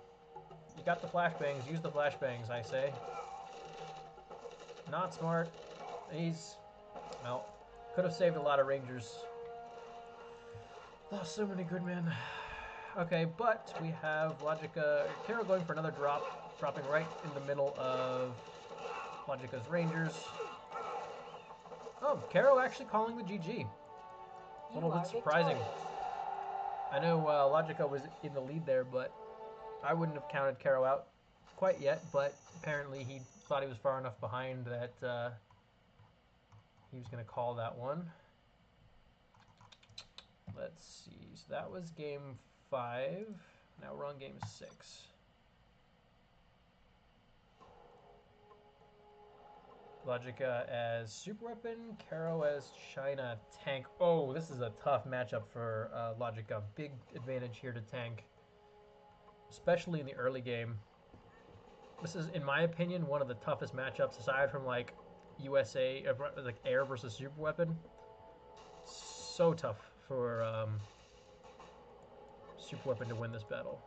You got the flashbangs, use the flashbangs, I say. Not smart. He's, well, could have saved a lot of Rangers. Lost so many good men. Okay, but we have Logica, Karro going for another drop, dropping right in the middle of Logica's Rangers. Oh, Karro actually calling the GG. A little bit surprising. I know Logica was in the lead there, but I wouldn't have counted Karro out quite yet, but apparently he thought he was far enough behind that he was going to call that one. Let's see. So that was game 5. Now we're on game 6. Logica as super weapon, Karro as China tank. Oh, this is a tough matchup for Logica. Big advantage here to tank, especially in the early game. This is, in my opinion, one of the toughest matchups aside from like USA, like air versus super weapon. So tough for super weapon to win this battle.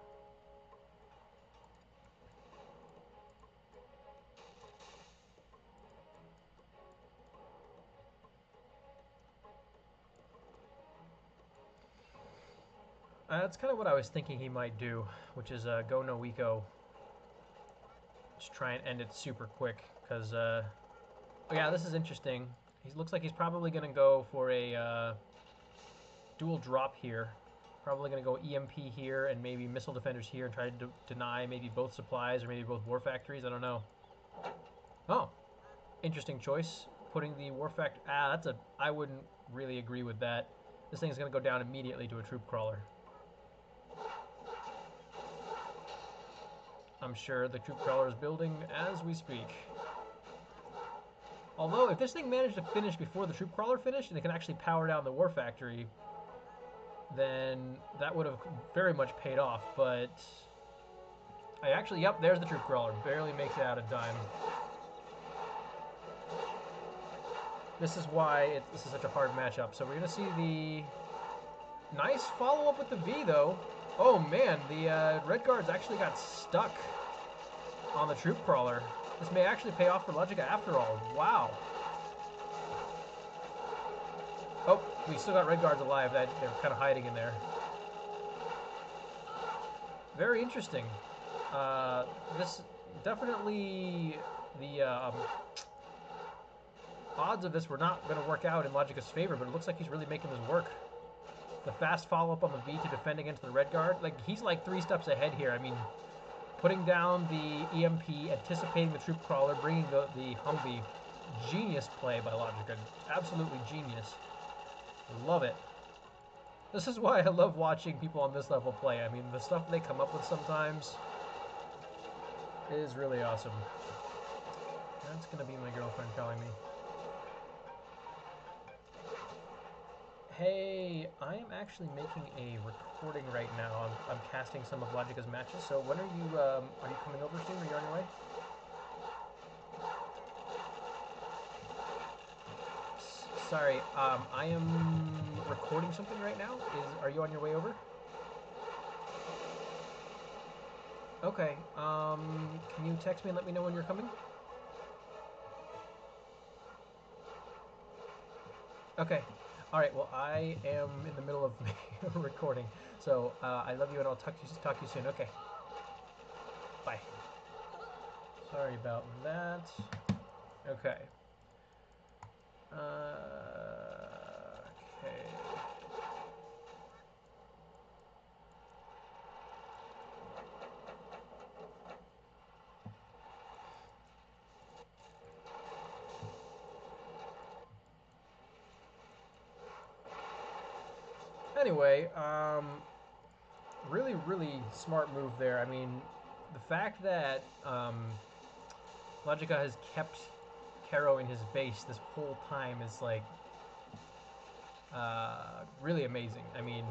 That's kind of what I was thinking he might do, which is go no eco. Just try and end it super quick, because, oh yeah, this is interesting. He looks like he's probably going to go for a dual drop here. Probably going to go EMP here and maybe missile defenders here and try to deny maybe both supplies or maybe both war factories. I don't know. Oh, interesting choice. Putting the war factory... that's a... I wouldn't really agree with that. This thing is going to go down immediately to a troop crawler. I'm sure the troop crawler is building as we speak. Although, if this thing managed to finish before the troop crawler finished, and it can actually power down the war factory, then that would have very much paid off. But I actually, yep, there's the troop crawler. Barely makes it out of dime. This is why this is such a hard matchup. So we're going to see the nice follow-up with the V, though. Oh, man, the red guards actually got stuck on the troop crawler. This may actually pay off for Logica after all. Wow. Oh, we still got red guards alive. They're kind of hiding in there. Very interesting. This definitely the odds of this were not going to work out in Logica's favor, but it looks like he's really making this work. The fast follow-up on the V to defend against the red guard. Like, he's like 3 steps ahead here. I mean, putting down the EMP, anticipating the troop crawler, bringing the Humvee. Genius play by Logica. Absolutely genius. Love it. This is why I love watching people on this level play. I mean, the stuff they come up with sometimes is really awesome. That's going to be my girlfriend calling me. Hey, I am actually making a recording right now. I'm casting some of Logica's matches. So when are you coming over soon? Are you on your way? Sorry, I am recording something right now. Are you on your way over? Okay. Can you text me and let me know when you're coming? Okay. All right. Well, I am in the middle of recording, so I love you, and I'll talk to you soon. Okay. Bye. Sorry about that. Okay. Okay. Anyway, really, really smart move there. I mean, the fact that Logica has kept Karro in his base this whole time is like really amazing. I mean,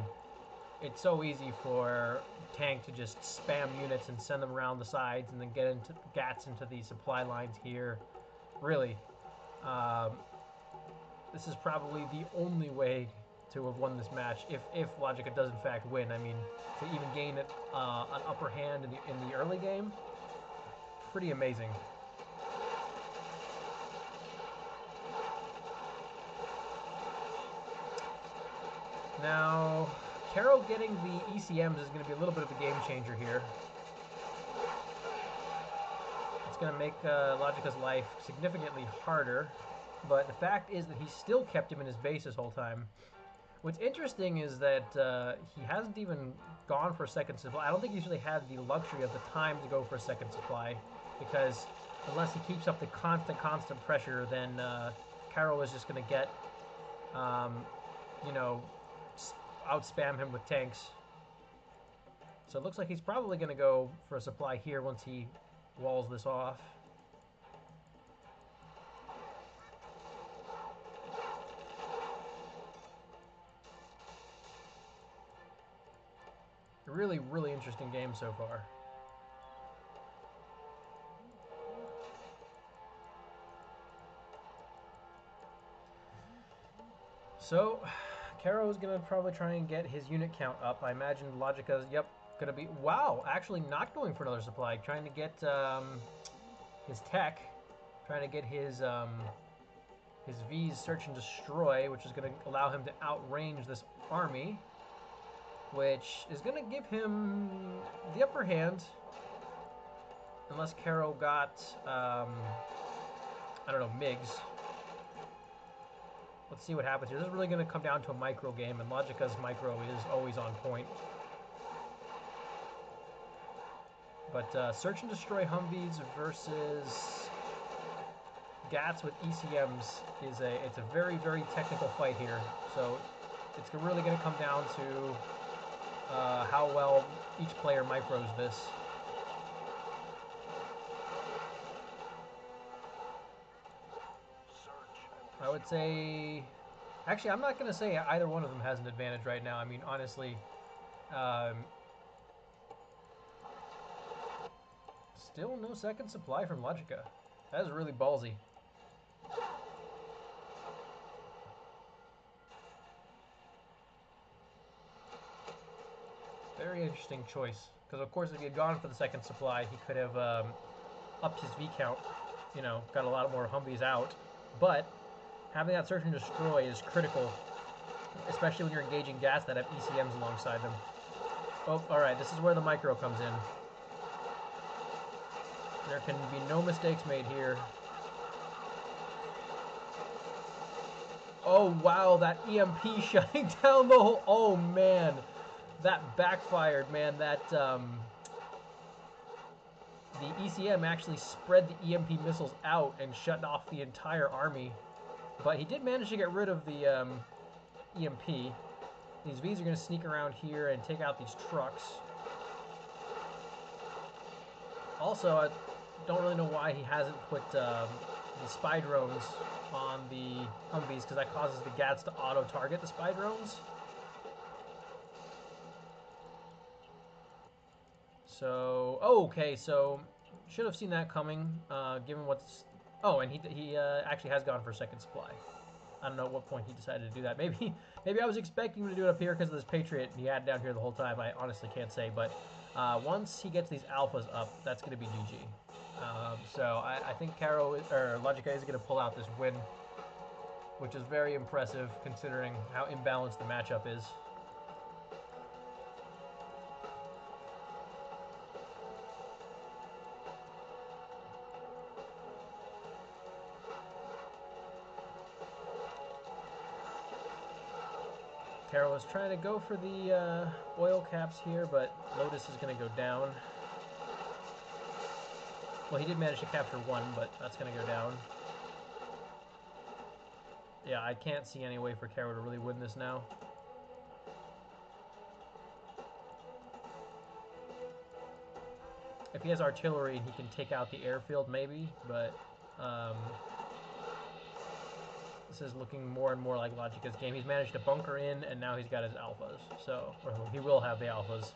it's so easy for tank to just spam units and send them around the sides and then get gats into the supply lines here. Really, this is probably the only way to have won this match if Logica does in fact win. I mean, to even gain an upper hand in the early game, pretty amazing. Now, Karro getting the ECMs is going to be a little bit of a game changer here. It's going to make Logica's life significantly harder, but the fact is that he still kept him in his base this whole time. What's interesting is that he hasn't even gone for a second supply. I don't think he's really had the luxury of the time to go for a second supply, because unless he keeps up the constant pressure, then Karro is just going to get, you know, outspam him with tanks. So it looks like he's probably going to go for a supply here once he walls this off. Really, really interesting game so far. So, Karro is going to probably try and get his unit count up. I imagine Logica's, yep, going to be, wow, actually not going for another supply. Trying to get his tech, trying to get his V's search and destroy, which is going to allow him to outrange this army, which is going to give him the upper hand, unless Karro got, I don't know, MiGs. Let's see what happens here. This is really going to come down to a micro game, and Logica's micro is always on point. But search and destroy Humvees versus Gats with ECMs it's a very, very technical fight here. So it's really going to come down to how well each player micros this. would say... Actually, I'm not going to say either one of them has an advantage right now. I mean, honestly, still no second supply from Logica. That is really ballsy. Very interesting choice. Because, of course, if he had gone for the second supply, he could have upped his V count, you know, got a lot more Humvees out. But having that search and destroy is critical, especially when you're engaging gas that have ECMs alongside them. Oh, alright, this is where the micro comes in. There can be no mistakes made here. Oh, wow, that EMP shutting down the whole... Oh, man. That backfired, man. That, the ECM actually spread the EMP missiles out and shut off the entire army. But he did manage to get rid of the EMP. These Vs are going to sneak around here and take out these trucks. Also, I don't really know why he hasn't put the spy drones on the Humvees, because that causes the Gats to auto-target the spy drones. So, oh, okay, so should have seen that coming, given what's... Oh, and he actually has gone for a second supply. I don't know at what point he decided to do that. Maybe I was expecting him to do it up here because of this Patriot he had down here the whole time. I honestly can't say, but once he gets these alphas up, that's going to be GG. So I think Logica is going to pull out this win, which is very impressive considering how imbalanced the matchup is. Karro is trying to go for the oil caps here, but Lotus is going to go down. Well, he did manage to capture one, but that's going to go down. Yeah, I can't see any way for Karro to really win this now. If he has artillery, he can take out the airfield maybe, but this is looking more and more like Logica's game. He's managed to bunker in, and now he's got his alphas. So, or he will have the alphas.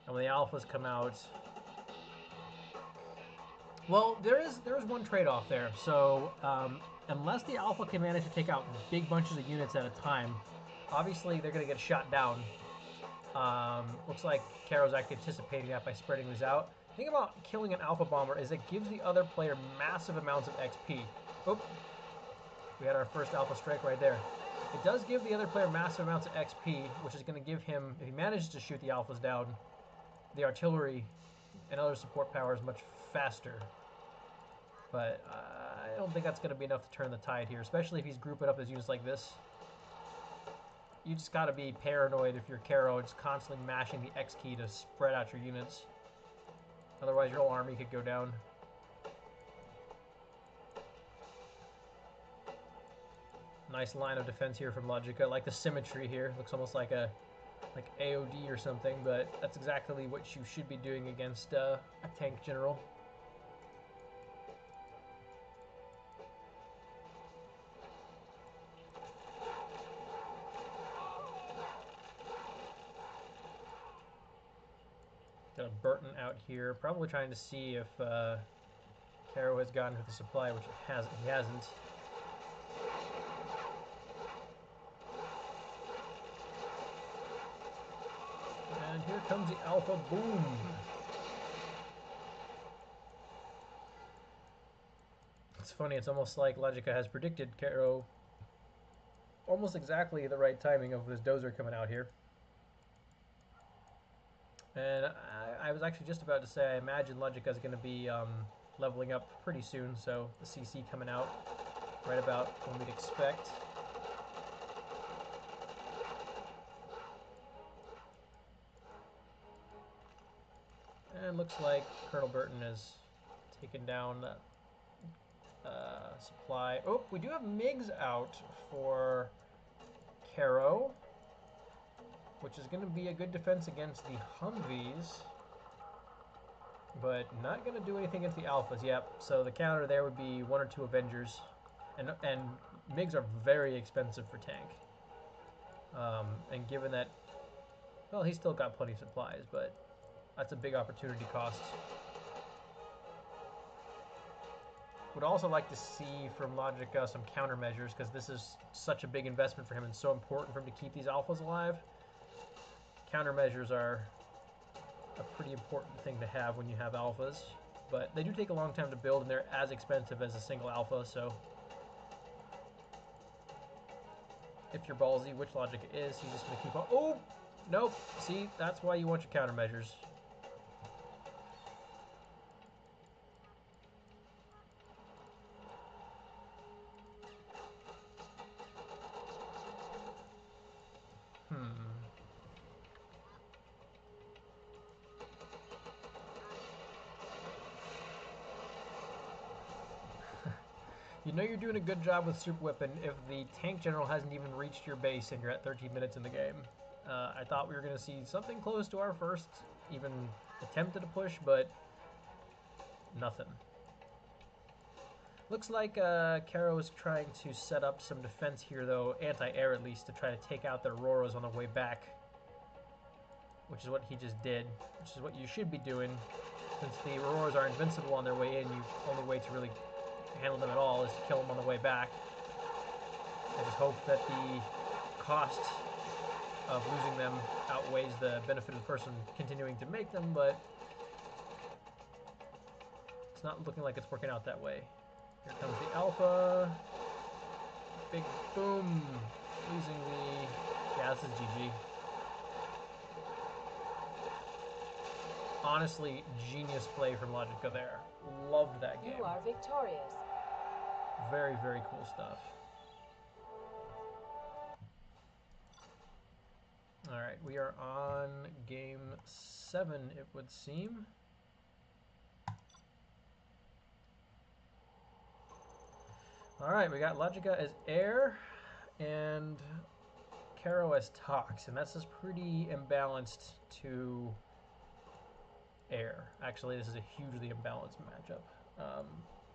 And when the alphas come out... Well, there is one trade-off there. So, unless the alpha can manage to take out big bunches of units at a time, obviously they're going to get shot down. Looks like Karro's actually anticipating that by spreading these out. The thing about killing an alpha bomber is it gives the other player massive amounts of XP. Oop. We had our first alpha strike right there. It does give the other player massive amounts of XP, which is going to give him, if he manages to shoot the alphas down, the artillery and other support powers much faster. But I don't think that's going to be enough to turn the tide here, especially if he's grouping up his units like this. You just got to be paranoid if you're Karro, just constantly mashing the X key to spread out your units. Otherwise, your whole army could go down. Nice line of defense here from Logica. I like the symmetry here. Looks almost like a AOD or something, but that's exactly what you should be doing against a tank general. Got a Burton out here, probably trying to see if Karro has gotten to the supply, which he hasn't. And here comes the Alpha Boom. It's funny, it's almost like Logica has predicted Karro almost exactly the right timing of this dozer coming out here. And I was actually just about to say I imagine Logica is going to be leveling up pretty soon, so the CC coming out right about when we'd expect. And looks like Colonel Burton has taken down that supply. Oh, we do have MiGs out for Karro, which is going to be a good defense against the Humvees, but not going to do anything against the Alphas. Yep, so the counter there would be 1 or 2 Avengers, and MiGs are very expensive for tank. And given that, well, he's still got plenty of supplies, but that's a big opportunity cost. Would also like to see from Logica some countermeasures, because this is such a big investment for him and so important for him to keep these alphas alive. Countermeasures are a pretty important thing to have when you have alphas, but they do take a long time to build, and they're as expensive as a single alpha, so if you're ballsy, which Logica is, he's just going to keep on. Oh! Nope. See, that's why you want your countermeasures. You know you're doing a good job with Super Weapon if the tank general hasn't even reached your base and you're at 13 minutes in the game. I thought we were going to see something close to our first even attempt at a push, but nothing. Looks like Karro is trying to set up some defense here, though, anti-air at least, to try to take out the Auroras on the way back, which is what he just did, which is what you should be doing. Since the Auroras are invincible on their way in, the only way to really handle them at all is to kill them on the way back. I just hope that the cost of losing them outweighs the benefit of the person continuing to make them, but it's not looking like it's working out that way. Here comes the Alpha. Big boom. Losing the... Yeah, this is GG. Honestly, genius play from Logica there. Loved that game. You are victorious. Very, very cool stuff. Alright, we are on game 7, it would seem. Alright, we got Logica as air and Karro as tox, and that's just pretty imbalanced to air. Actually, this is a hugely imbalanced matchup.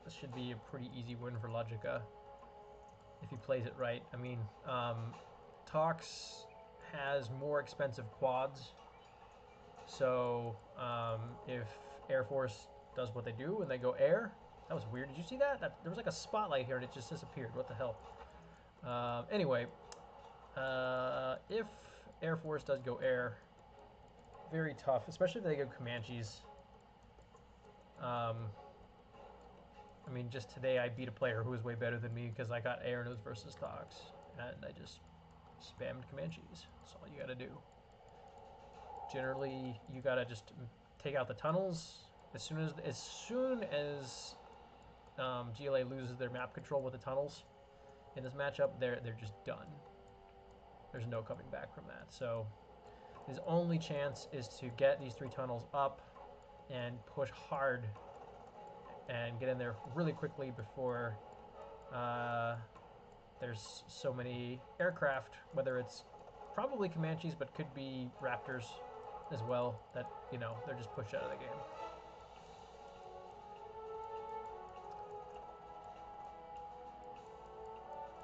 This should be a pretty easy win for Logica if he plays it right. I mean, Tox has more expensive quads, so if Air Force does what they do and they go air, that was weird. Did you see that? There was like a spotlight here and it just disappeared. What the hell? Anyway, if Air Force does go air, very tough, especially if they go Comanches. I mean, just today I beat a player who was way better than me because I got air and it was versus Tox, and I just spammed Comanches. That's all you gotta do. Generally, you gotta just take out the tunnels. As soon as GLA loses their map control with the tunnels in this matchup, they're just done. There's no coming back from that. So his only chance is to get these 3 tunnels up and push hard and get in there really quickly before there's so many aircraft, whether it's probably Comanches, but could be Raptors as well, that, you know, they're just pushed out of the game.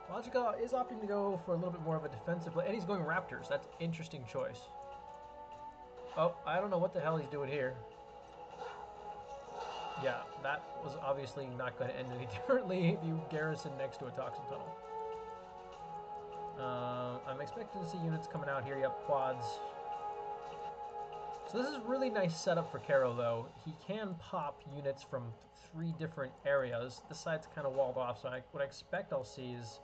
Logica is opting to go for a little bit more of a defensive play, and he's going Raptors. That's an interesting choice. Oh, I don't know what the hell he's doing here. Yeah, that was obviously not going to end any differently if you garrison next to a toxin tunnel. I'm expecting to see units coming out here. Yep, quads. So this is really nice setup for Karro, though. He can pop units from 3 different areas. This side's kind of walled off, so what I expect I'll see is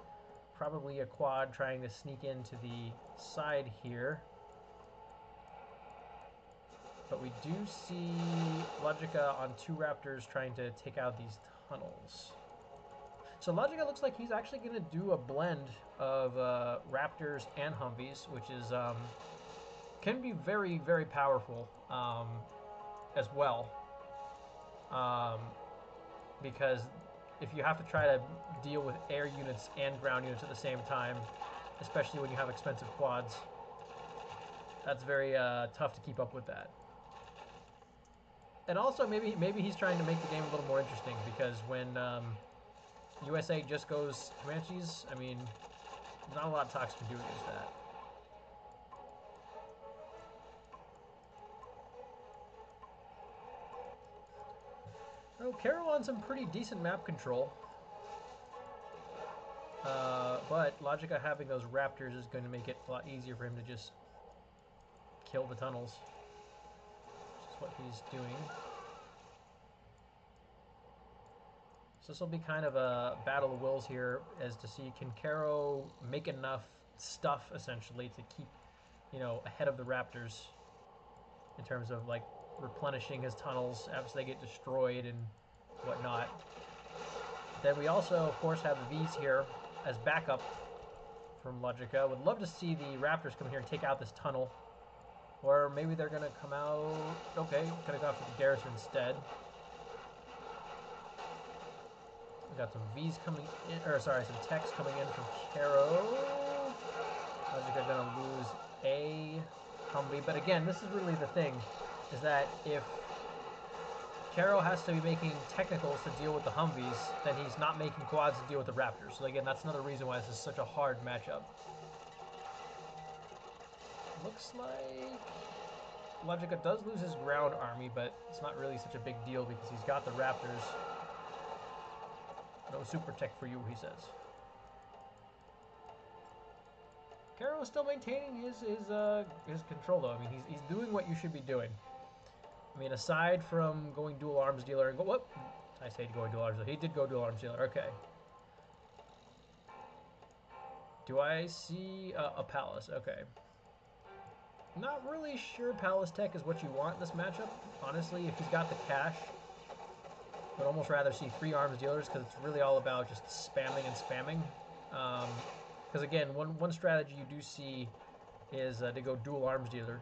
probably a quad trying to sneak into the side here. But we do see Logica on 2 Raptors trying to take out these tunnels. So Logica looks like he's actually going to do a blend of Raptors and Humvees, which is can be very, very powerful as well. Because if you have to try to deal with air units and ground units at the same time, especially when you have expensive quads, that's very tough to keep up with that. And also, maybe he's trying to make the game a little more interesting, because when USA just goes Comanches. I mean, not a lot of Tox can do against that. Oh, Karro on some pretty decent map control. But Logica having those raptors is going to make it a lot easier for him to just kill the tunnels. Which is what he's doing. So this will be kind of a battle of wills here, as to see can Karro make enough stuff essentially to keep, you know, ahead of the raptors in terms of like replenishing his tunnels after they get destroyed and whatnot. Then we also, of course, have the V's here as backup from Logica. Would love to see the Raptors come here and take out this tunnel. Or maybe they're going to come out... Okay, could have gone for the Garrison instead. We got some V's coming in, or sorry, some techs coming in from Karro. Logica going to lose a Humvee. But again, this is really the thing, is that if Karro has to be making technicals to deal with the Humvees, then he's not making quads to deal with the Raptors. So again, that's another reason why this is such a hard matchup. Looks like Logica does lose his ground army, but it's not really such a big deal because he's got the Raptors. No super tech for you, he says. Karro is still maintaining his control, though. I mean, he's doing what you should be doing. I mean, aside from going dual arms dealer and go, what? I say going dual arms dealer. He did go dual arms dealer. Okay. Do I see a palace? Okay. Not really sure palace tech is what you want in this matchup. Honestly, if he's got the cash, I'd almost rather see 3 arms dealers because it's really all about just spamming and spamming. Because again, one strategy you do see is to go dual arms dealer.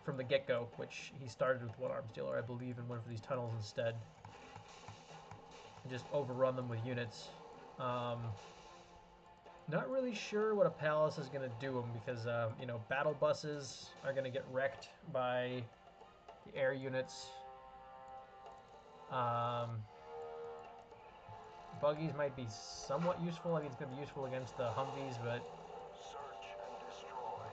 From the get-go, which he started with 1 arms dealer, I believe, and went for these tunnels instead. And just overrun them with units. Not really sure what a palace is going to do him because, you know, battle buses are going to get wrecked by the air units. Buggies might be somewhat useful. I mean, it's going to be useful against the Humvees, but... Search and destroy.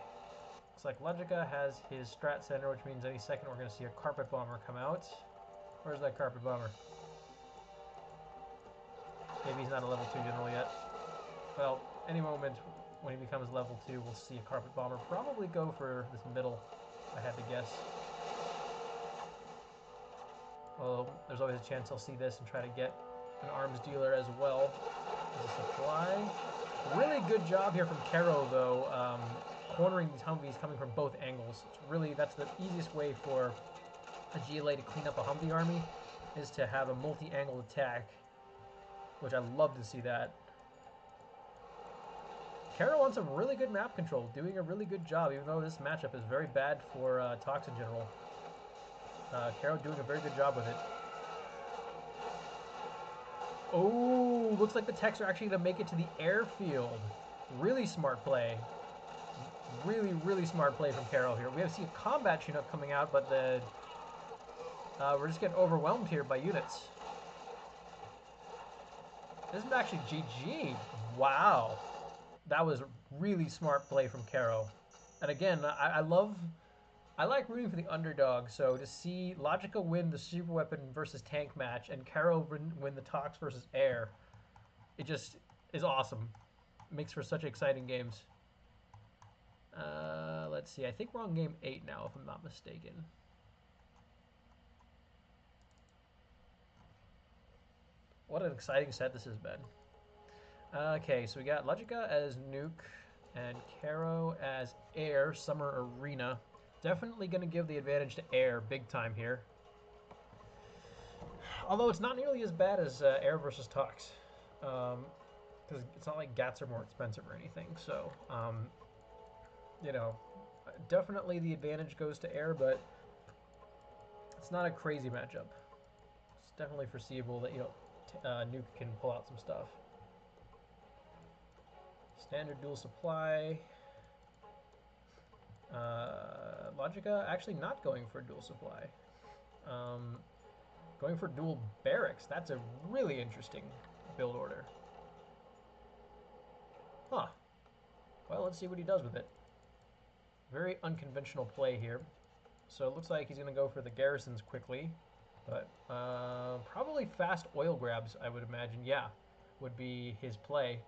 Looks like Logica has his strat center, which means any second we're going to see a carpet bomber come out. Where's that carpet bomber? Maybe he's not a level 2 general yet. Well, any moment when he becomes level 2, we'll see a carpet bomber probably go for this middle, I had to guess. Although there's always a chance he'll see this and try to get an arms dealer as well as a supply. Really good job here from Karro, though, cornering these Humvees coming from both angles. It's really, that's the easiest way for a GLA to clean up a Humvee army, is to have a multi-angle attack, which I love to see that. Karro on some really good map control, doing a really good job, even though this matchup is very bad for Tox in general. Karro doing a very good job with it. Oh, looks like the techs are actually going to make it to the airfield. Really smart play. Really, really smart play from Karro here. We have to see a combat Chinook coming out, but the we're just getting overwhelmed here by units. This is actually GG. Wow. That was really smart play from Karro. And again, I like rooting for the underdog, so to see Logica win the super weapon versus tank match and Karro win the Tox versus air, it just is awesome. Makes for such exciting games. Let's see, I think we're on game 8 now, if I'm not mistaken. What an exciting set this has been. Okay, so we got Logica as Nuke and Karro as Air, Summer Arena. Definitely going to give the advantage to Air big time here. Although it's not nearly as bad as Air versus Tox. Because it's not like GATs are more expensive or anything. So, you know, definitely the advantage goes to Air, but it's not a crazy matchup. It's definitely foreseeable that, you know, Nuke can pull out some stuff. Standard dual supply. Logica actually not going for dual supply. Going for dual barracks. That's a really interesting build order. Huh. Well, let's see what he does with it. Very unconventional play here. So it looks like he's going to go for the garrisons quickly. But probably fast oil grabs, I would imagine. Yeah, would be his play.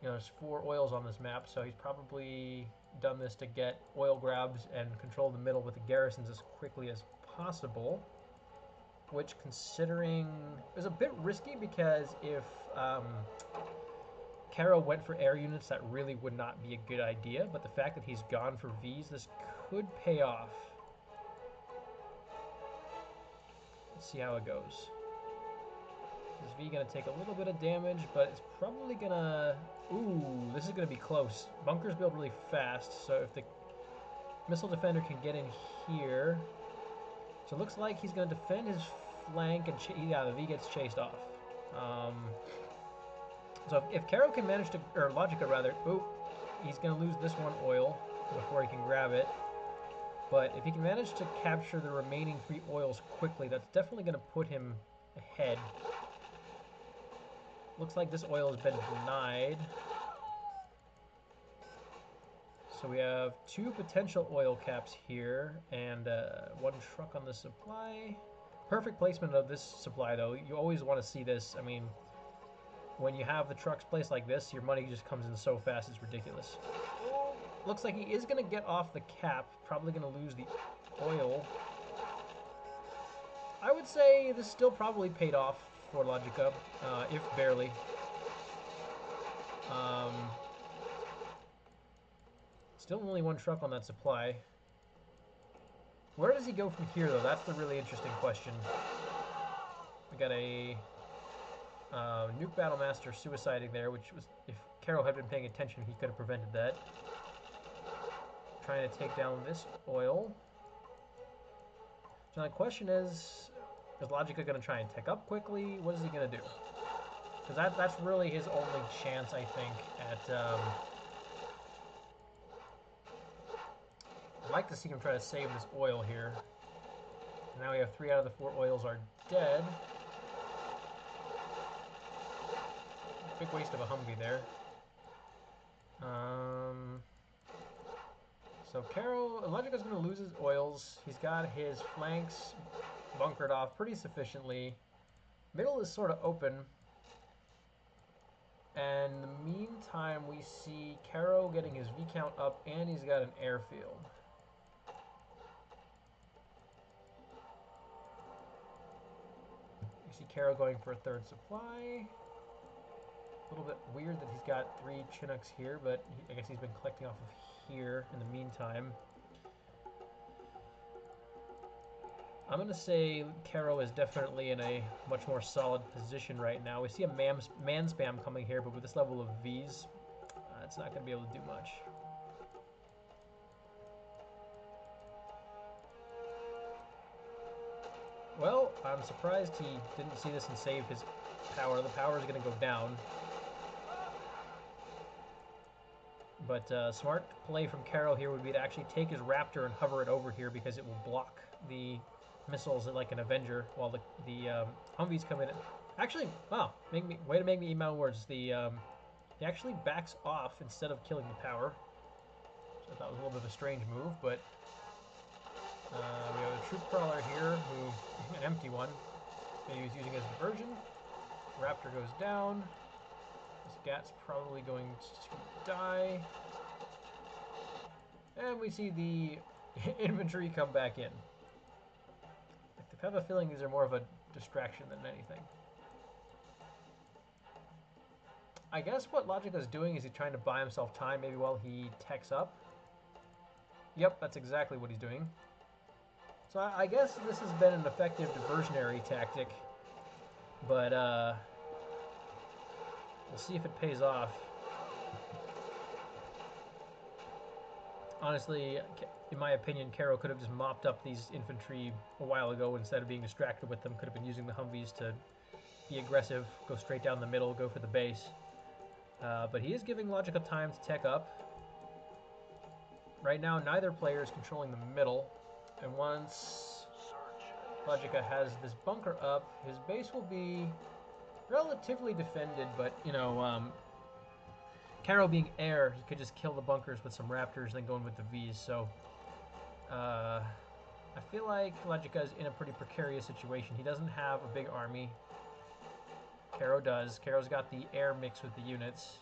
You know, there's 4 oils on this map, so he's probably done this to get oil grabs and control the middle with the garrisons as quickly as possible. Which, considering, is a bit risky because if Karro went for air units, that really would not be a good idea. But the fact that he's gone for Vs, this could pay off. Let's see how it goes. Is V going to take a little bit of damage, but it's probably going to... Ooh, this is going to be close. Bunkers build really fast, so if the missile defender can get in here... So it looks like he's going to defend his flank, and yeah, the V gets chased off. So if Karro can manage to... Or Logica, rather. Ooh, he's going to lose this one oil before he can grab it. But if he can manage to capture the remaining 3 oils quickly, that's definitely going to put him ahead. Looks like this oil has been denied. So we have 2 potential oil caps here and 1 truck on the supply. Perfect placement of this supply, though. You always want to see this. I mean, when you have the trucks placed like this, your money just comes in so fast, it's ridiculous. Looks like he is going to get off the cap. Probably going to lose the oil. I would say this still probably paid off for Logica, if barely. Still only 1 truck on that supply. Where does he go from here, though? That's the really interesting question. We got a nuke battlemaster suiciding there, which was, if Karro had been paying attention, he could have prevented that. Trying to take down this oil. So the question is Logica going to try and tech up quickly? What is he going to do? Because that's really his only chance, I think, at... I'd like to see him try to save this oil here. Now we have 3 out of the 4 oils are dead. Big waste of a Humvee there. So Logica's going to lose his oils. He's got his flanks bunkered off pretty sufficiently. Middle is sort of open. And in the meantime, we see Karro getting his V count up, and he's got an airfield. You see Karro going for a 3rd supply. A little bit weird that he's got 3 Chinooks here, but I guess he's been collecting off of here in the meantime. I'm going to say Karro is definitely in a much more solid position right now. We see a man spam coming here, but with this level of Vs, it's not going to be able to do much. Well, I'm surprised he didn't see this and save his power. The power is going to go down. But smart play from Karro here would be to actually take his Raptor and hover it over here because it will block the missiles like an Avenger while the Humvees come in. Actually, wow, way to make me eat my words. He actually backs off instead of killing the power. So I thought it was a little bit of a strange move, but we have a troop crawler here, an empty one. Maybe he's using it as a diversion. Raptor goes down. This Gat's probably going to die. And we see the infantry come back in. I have a feeling these are more of a distraction than anything. I guess what Logica's doing is he's trying to buy himself time, maybe while he techs up. Yep, that's exactly what he's doing. So I guess this has been an effective diversionary tactic, but we'll see if it pays off. Honestly, in my opinion, Karro could have just mopped up these infantry a while ago instead of being distracted with them. Could have been using the Humvees to be aggressive, go straight down the middle, go for the base. But he is giving Logica time to tech up. Right now, neither player is controlling the middle. And once Logica has this bunker up. His base will be relatively defended, but, you know, Karro being air, he could just kill the bunkers with some raptors and then go in with the Vs, so I feel like Logica is in a pretty precarious situation. He doesn't have a big army. Karro does. Karro's got the air mix with the units.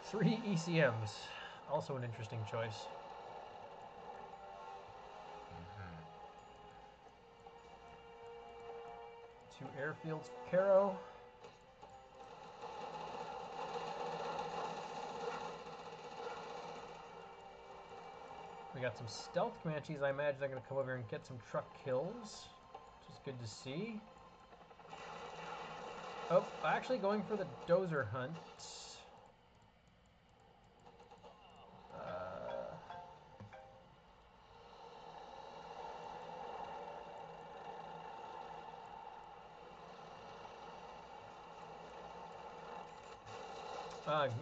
3 ECMs, also an interesting choice. Two airfields for Karro. We got some stealth Comanches. I imagine they're going to come over here and get some truck kills, which is good to see. Oh, actually going for the dozer hunt.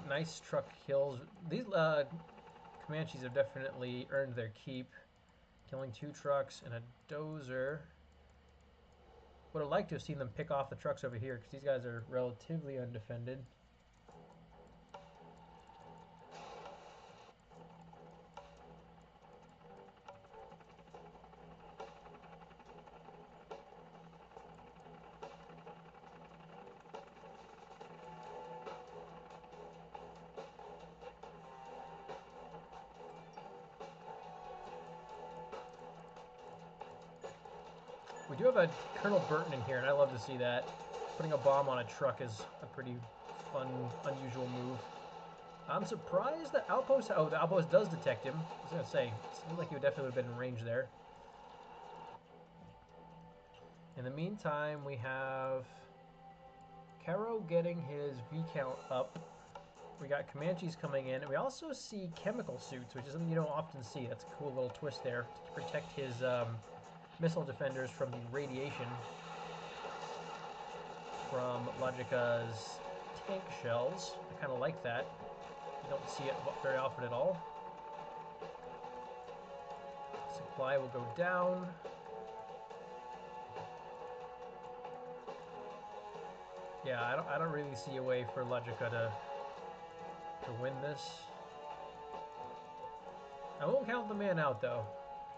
Nice truck kills. These Comanches have definitely earned their keep. Killing 2 trucks and a dozer. Would have liked to have seen them pick off the trucks over here because these guys are relatively undefended. We do have a Colonel Burton in here, and I love to see that. Putting a bomb on a truck is a pretty fun, unusual move. I'm surprised that Outpost... Oh, the Outpost does detect him. I was going to say, it seemed like he would definitely have been in range there. In the meantime, we have Karro getting his V count up. We got Comanches coming in, and we also see chemical suits, which is something you don't often see. That's a cool little twist there to protect his missile defenders from the radiation from Logica's tank shells. I kind of like that. You don't see it very often at all. Supply will go down. Yeah, I don't really see a way for Logica to win this. I won't count the man out though.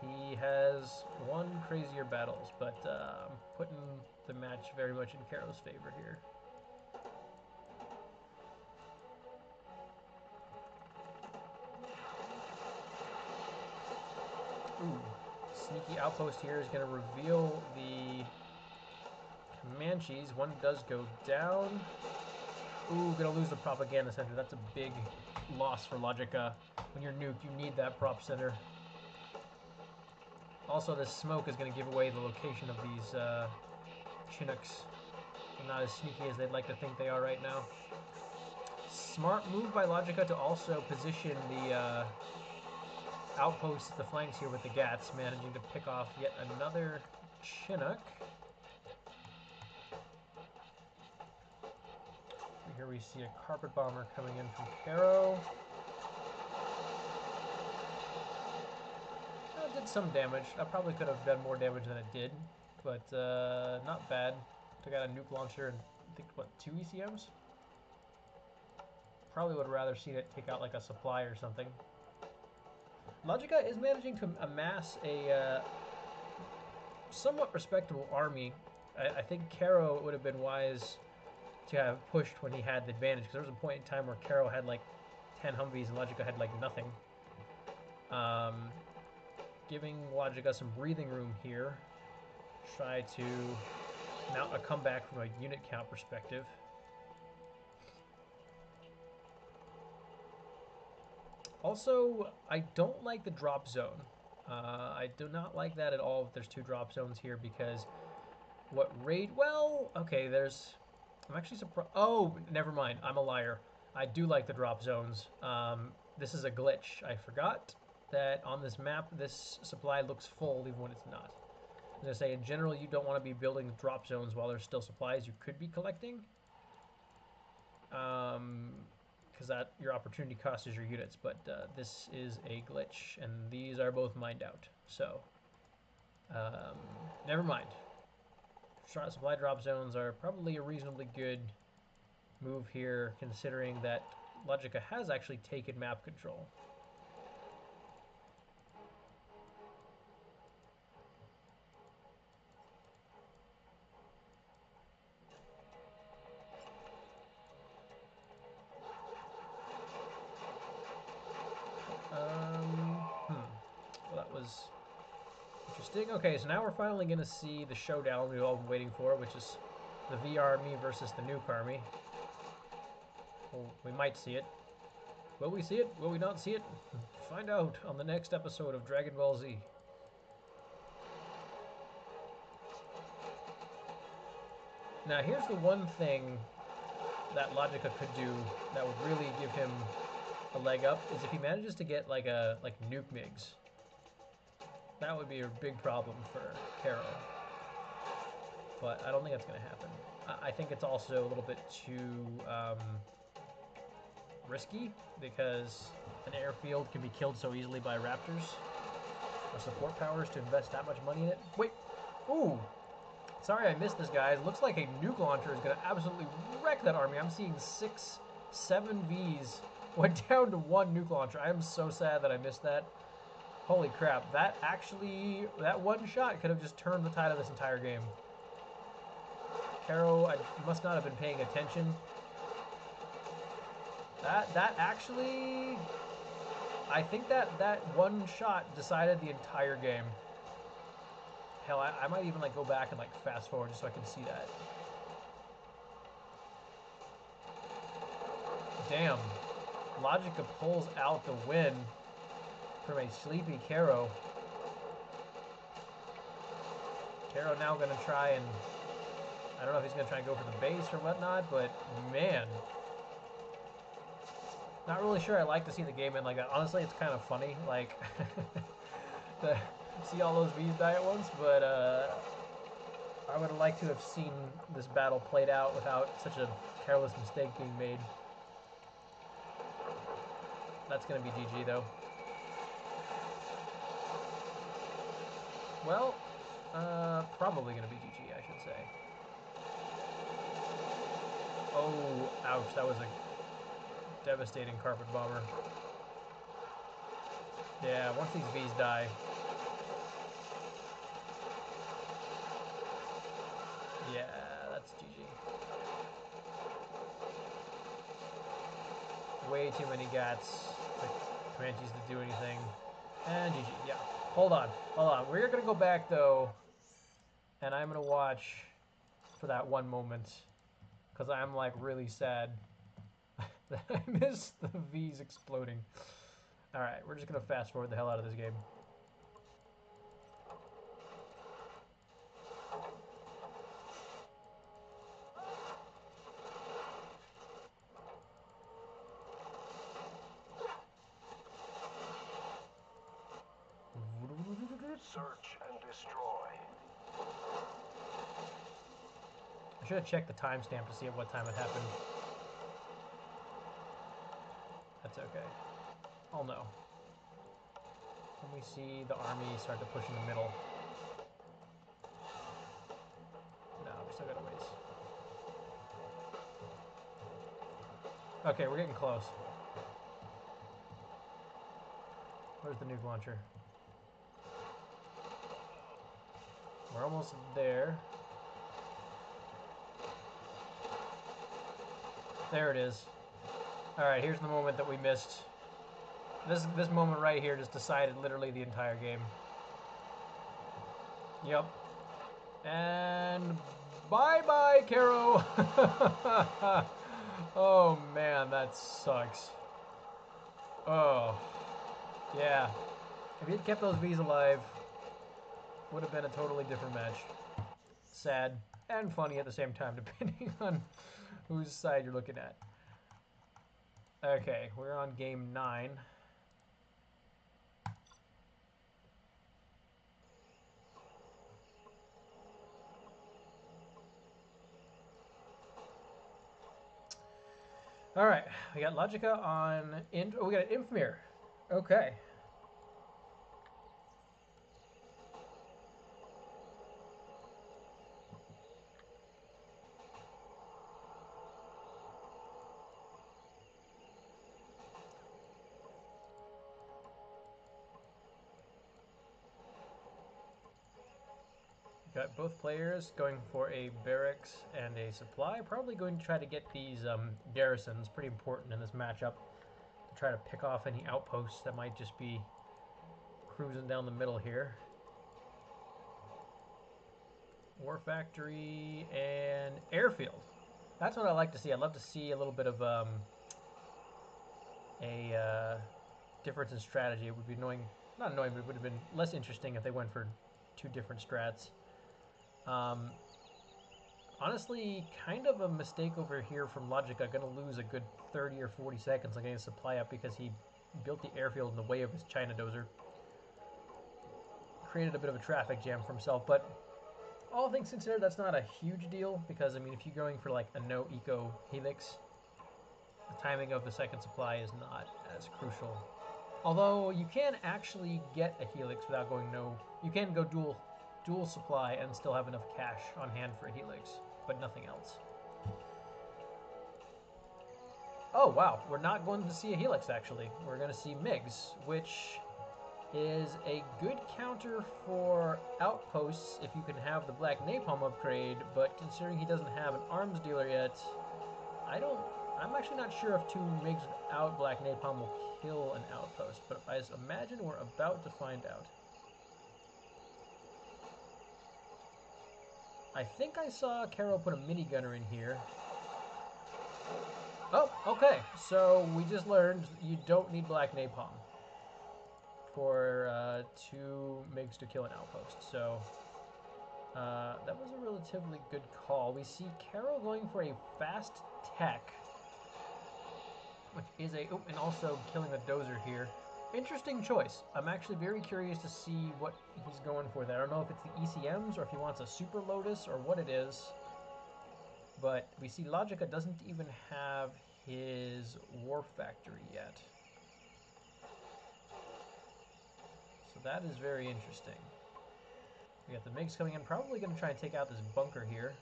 He has won crazier battles, but I'm putting the match very much in Karro's favor here. Ooh, sneaky outpost here is going to reveal the Comanches. One does go down. Ooh, going to lose the propaganda center. That's a big loss for Logica. When you're nuked, you need that prop center. Also, this smoke is going to give away the location of these Chinooks. They're not as sneaky as they'd like to think they are right now. Smart move by Logica to also position the outposts at the flanks here with the Gats, managing to pick off yet another Chinook. Here we see a carpet bomber coming in from Karro. Did some damage. I probably could have done more damage than it did, but not bad. Took out a nuke launcher and I think, what, 2 ECMs? Probably would have rather seen it take out like a supply or something. Logica is managing to amass a somewhat respectable army. I think Karro would have been wise to have pushed when he had the advantage, because there was a point in time where Karro had like 10 Humvees and Logica had like nothing. Giving Logica some breathing room here. Try to mount a comeback from a unit count perspective. Also, I don't like the drop zone. I do not like that at all if there's 2 drop zones here, because what raid... Well, okay, there's... I'm actually surprised... Oh, never mind. I'm a liar. I do like the drop zones. This is a glitch. I forgot that on this map, this supply looks full even when it's not. As I say, in general, you don't want to be building drop zones while there's still supplies you could be collecting. Because that your opportunity cost is your units, but this is a glitch, and these are both mined out. So Never mind. Supply drop zones are probably a reasonably good move here, considering that Logica has actually taken map control. Well, that was interesting. Okay, so now we're finally going to see the showdown we've all been waiting for, which is the V Army versus the Nuke Army. Well, we might see it. Will we see it? Will we not see it? Find out on the next episode of Dragon Ball Z. Now, here's the one thing that Logica could do that would really give him a leg up, is if he manages to get like nuke MiGs. That would be a big problem for Karro. But I don't think that's going to happen. I think it's also a little bit too risky, because an airfield can be killed so easily by raptors or support powers to invest that much money in it. Wait! Ooh! Sorry I missed this, guys. Looks like a nuke launcher is going to absolutely wreck that army. I'm seeing 6, 7 Vs went down to 1 nuke launcher. I am so sad that I missed that. Holy crap. That one shot could have just turned the tide of this entire game. Karro, you must not have been paying attention. That actually, I think that one shot decided the entire game. Hell, I might even like go back and like fast forward just so I can see that. Damn. Logica pulls out the win from a sleepy Karro. Karro now going to try and, I don't know if he's going to try and go for the base or whatnot, but man. Not really sure I like to see the game end like that. Honestly, it's kind of funny, like, to see all those Vs die at once, but I would have liked to have seen this battle played out without such a careless mistake being made. That's going to be GG, though. Well, probably going to be GG, I should say. Oh, ouch, that was a devastating carpet bomber. Yeah, once these Vs die. Yeah, that's GG. Way too many gats for Comanches to do anything. And GG, yeah. Hold on. We're going to go back, though, and I'm going to watch for that one moment, because I'm, like, really sad that I missed the Vs exploding. Alright, we're just going to fast forward the hell out of this game. Search and destroy. I should have checked the timestamp to see at what time it happened. That's okay. I'll know. When we see the army start to push in the middle. No, we still got a ways. Okay, we're getting close. Where's the nuke launcher? We're almost there. There it is. Alright, here's the moment that we missed. This moment right here just decided literally the entire game. Yep. And bye-bye, Karro! Oh, man, that sucks. Oh. Yeah. If he had kept those Vs alive, would have been a totally different match. Sad and funny at the same time, depending on whose side you're looking at. Okay, we're on game 9. All right, we got Logica on. Oh, we got an Infmir. Okay. got both players going for a barracks and a supply. Probably going to try to get these garrisons. Pretty important in this matchup. To try to pick off any outposts that might just be cruising down the middle here. War factory and airfield. That's what I like to see. I'd love to see a little bit of a difference in strategy. It would be annoying, not annoying, but it would have been less interesting if they went for two different strats. Honestly, kind of a mistake over here from Logica. Going to lose a good 30 or 40 seconds on getting a supply up because he built the airfield in the way of his China dozer. Created a bit of a traffic jam for himself, but all things considered, that's not a huge deal because, I mean, if you're going for like a no-eco helix, the timing of the second supply is not as crucial. Although you can actually get a helix without going no. You can go dual supply and still have enough cash on hand for a helix, but nothing else. Oh wow, we're not going to see a helix actually. We're going to see MiGs, which is a good counter for outposts if you can have the black napalm upgrade, but considering he doesn't have an arms dealer yet, I'm actually not sure if two MiGs without black napalm will kill an outpost, but I imagine we're about to find out. I think I saw Karro put a minigunner in here. Oh, okay. So we just learned you don't need black napalm for two MiGs to kill an outpost. So that was a relatively good call. We see Karro going for a fast tech, which is and also killing the dozer here. Interesting choice. I'm actually very curious to see what he's going for there. I don't know if it's the ECMs or if he wants a Super Lotus or what it is. But we see Logica doesn't even have his War Factory yet. So that is very interesting. We got the MiGs coming in, probably going to try and take out this bunker here.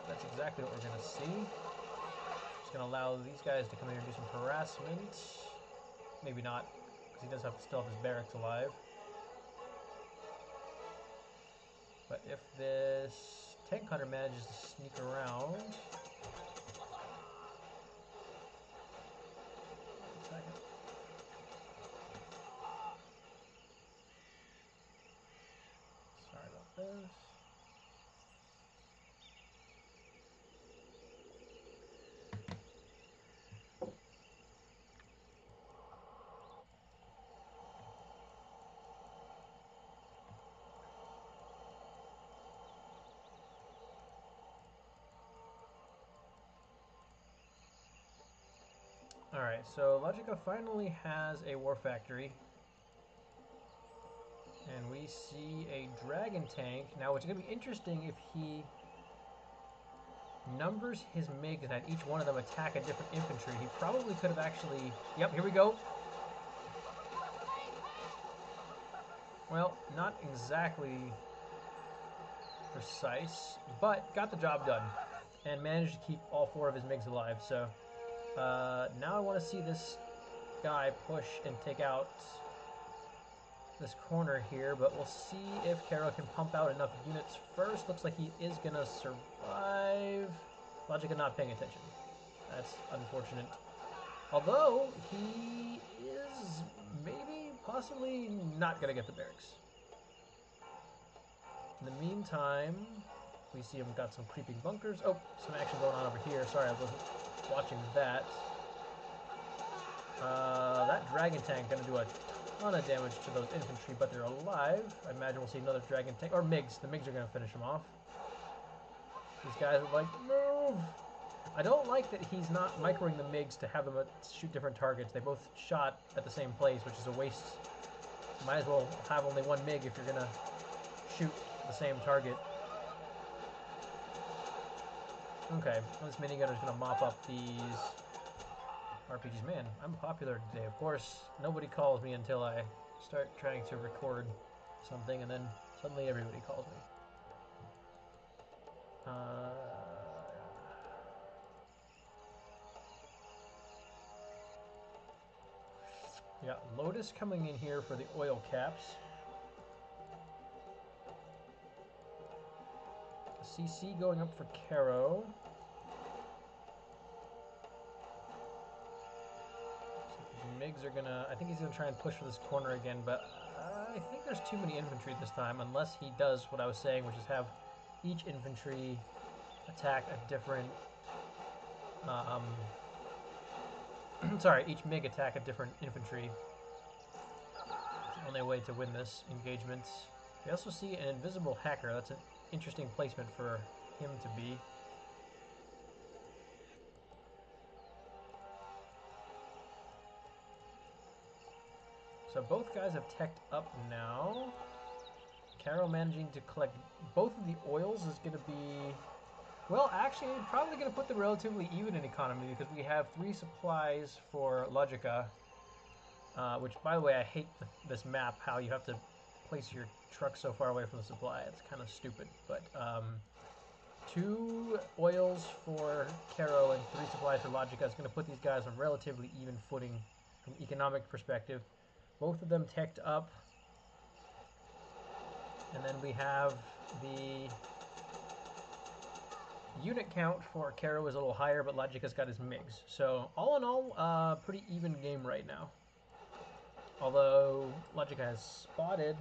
That's exactly what we're going to see. Just going to allow these guys to come in and do some harassment. Maybe not, because he does still have his barracks alive. But if this tank hunter manages to sneak around... One second. Sorry about this. Alright, so Logica finally has a war factory. And we see a dragon tank. Now, it's going to be interesting if he numbers his MiGs and had each one of them attack a different infantry. He probably could have actually... Yep, here we go. Well, not exactly precise, but got the job done. And managed to keep all four of his MiGs alive, so... now I want to see this guy push and take out this corner here, but we'll see if Karro can pump out enough units first. Looks like he is going to survive. Logica not paying attention. That's unfortunate. Although, he is maybe, possibly not going to get the barracks. In the meantime, we see him got some creeping bunkers. Oh, some action going on over here. Sorry, I wasn't watching that. That dragon tank going to do a ton of damage to those infantry, but they're alive. I imagine we'll see another dragon tank. Or MiGs. The MiGs are going to finish them off. These guys are like, move! I don't like that he's not microing the MiGs to have them shoot different targets. They both shot at the same place, which is a waste. Might as well have only one MiG if you're going to shoot the same target. Okay, this minigunner is going to mop up these RPGs. Man, I'm popular today. Of course, nobody calls me until I start trying to record something, and then suddenly everybody calls me. We got Lotus coming in here for the oil caps. CC going up for Karro. MiGs are gonna, I think he's gonna try and push for this corner again, but I think there's too many infantry this time, unless he does what I was saying, which is have each infantry attack a different, sorry, each MiG attack a different infantry. It's the only way to win this engagement. We also see an invisible hacker. That's an interesting placement for him to be. So both guys have teched up now. Karro managing to collect both of the oils is going to be... Well, actually, probably going to put them relatively even in economy because we have 3 supplies for Logica. Which, by the way, I hate this map, how you have to place your truck so far away from the supply. It's kind of stupid. But 2 oils for Karro and 3 supplies for Logica is going to put these guys on relatively even footing from an economic perspective. Both of them teched up. And then we have the unit count for Karro is a little higher, but Logica's got his MiGs. So all in all, pretty even game right now. Although Logica has spotted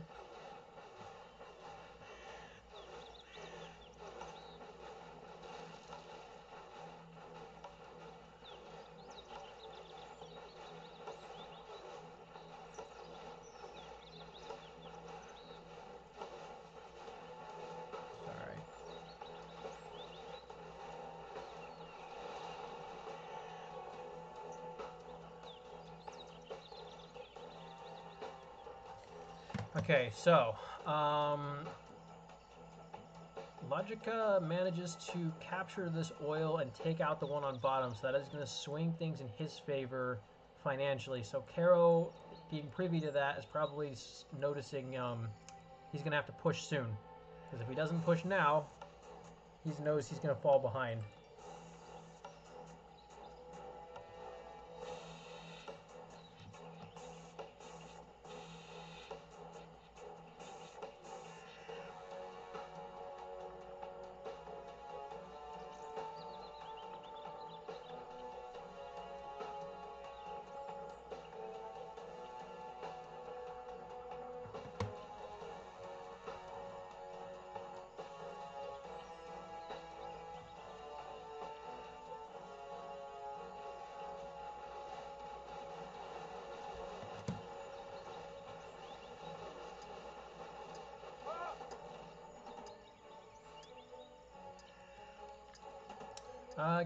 okay, so Logica manages to capture this oil and take out the one on bottom, so that is going to swing things in his favor financially. So Karro, being privy to that, is probably noticing he's going to have to push soon. Because if he doesn't push now, he knows he's going to fall behind.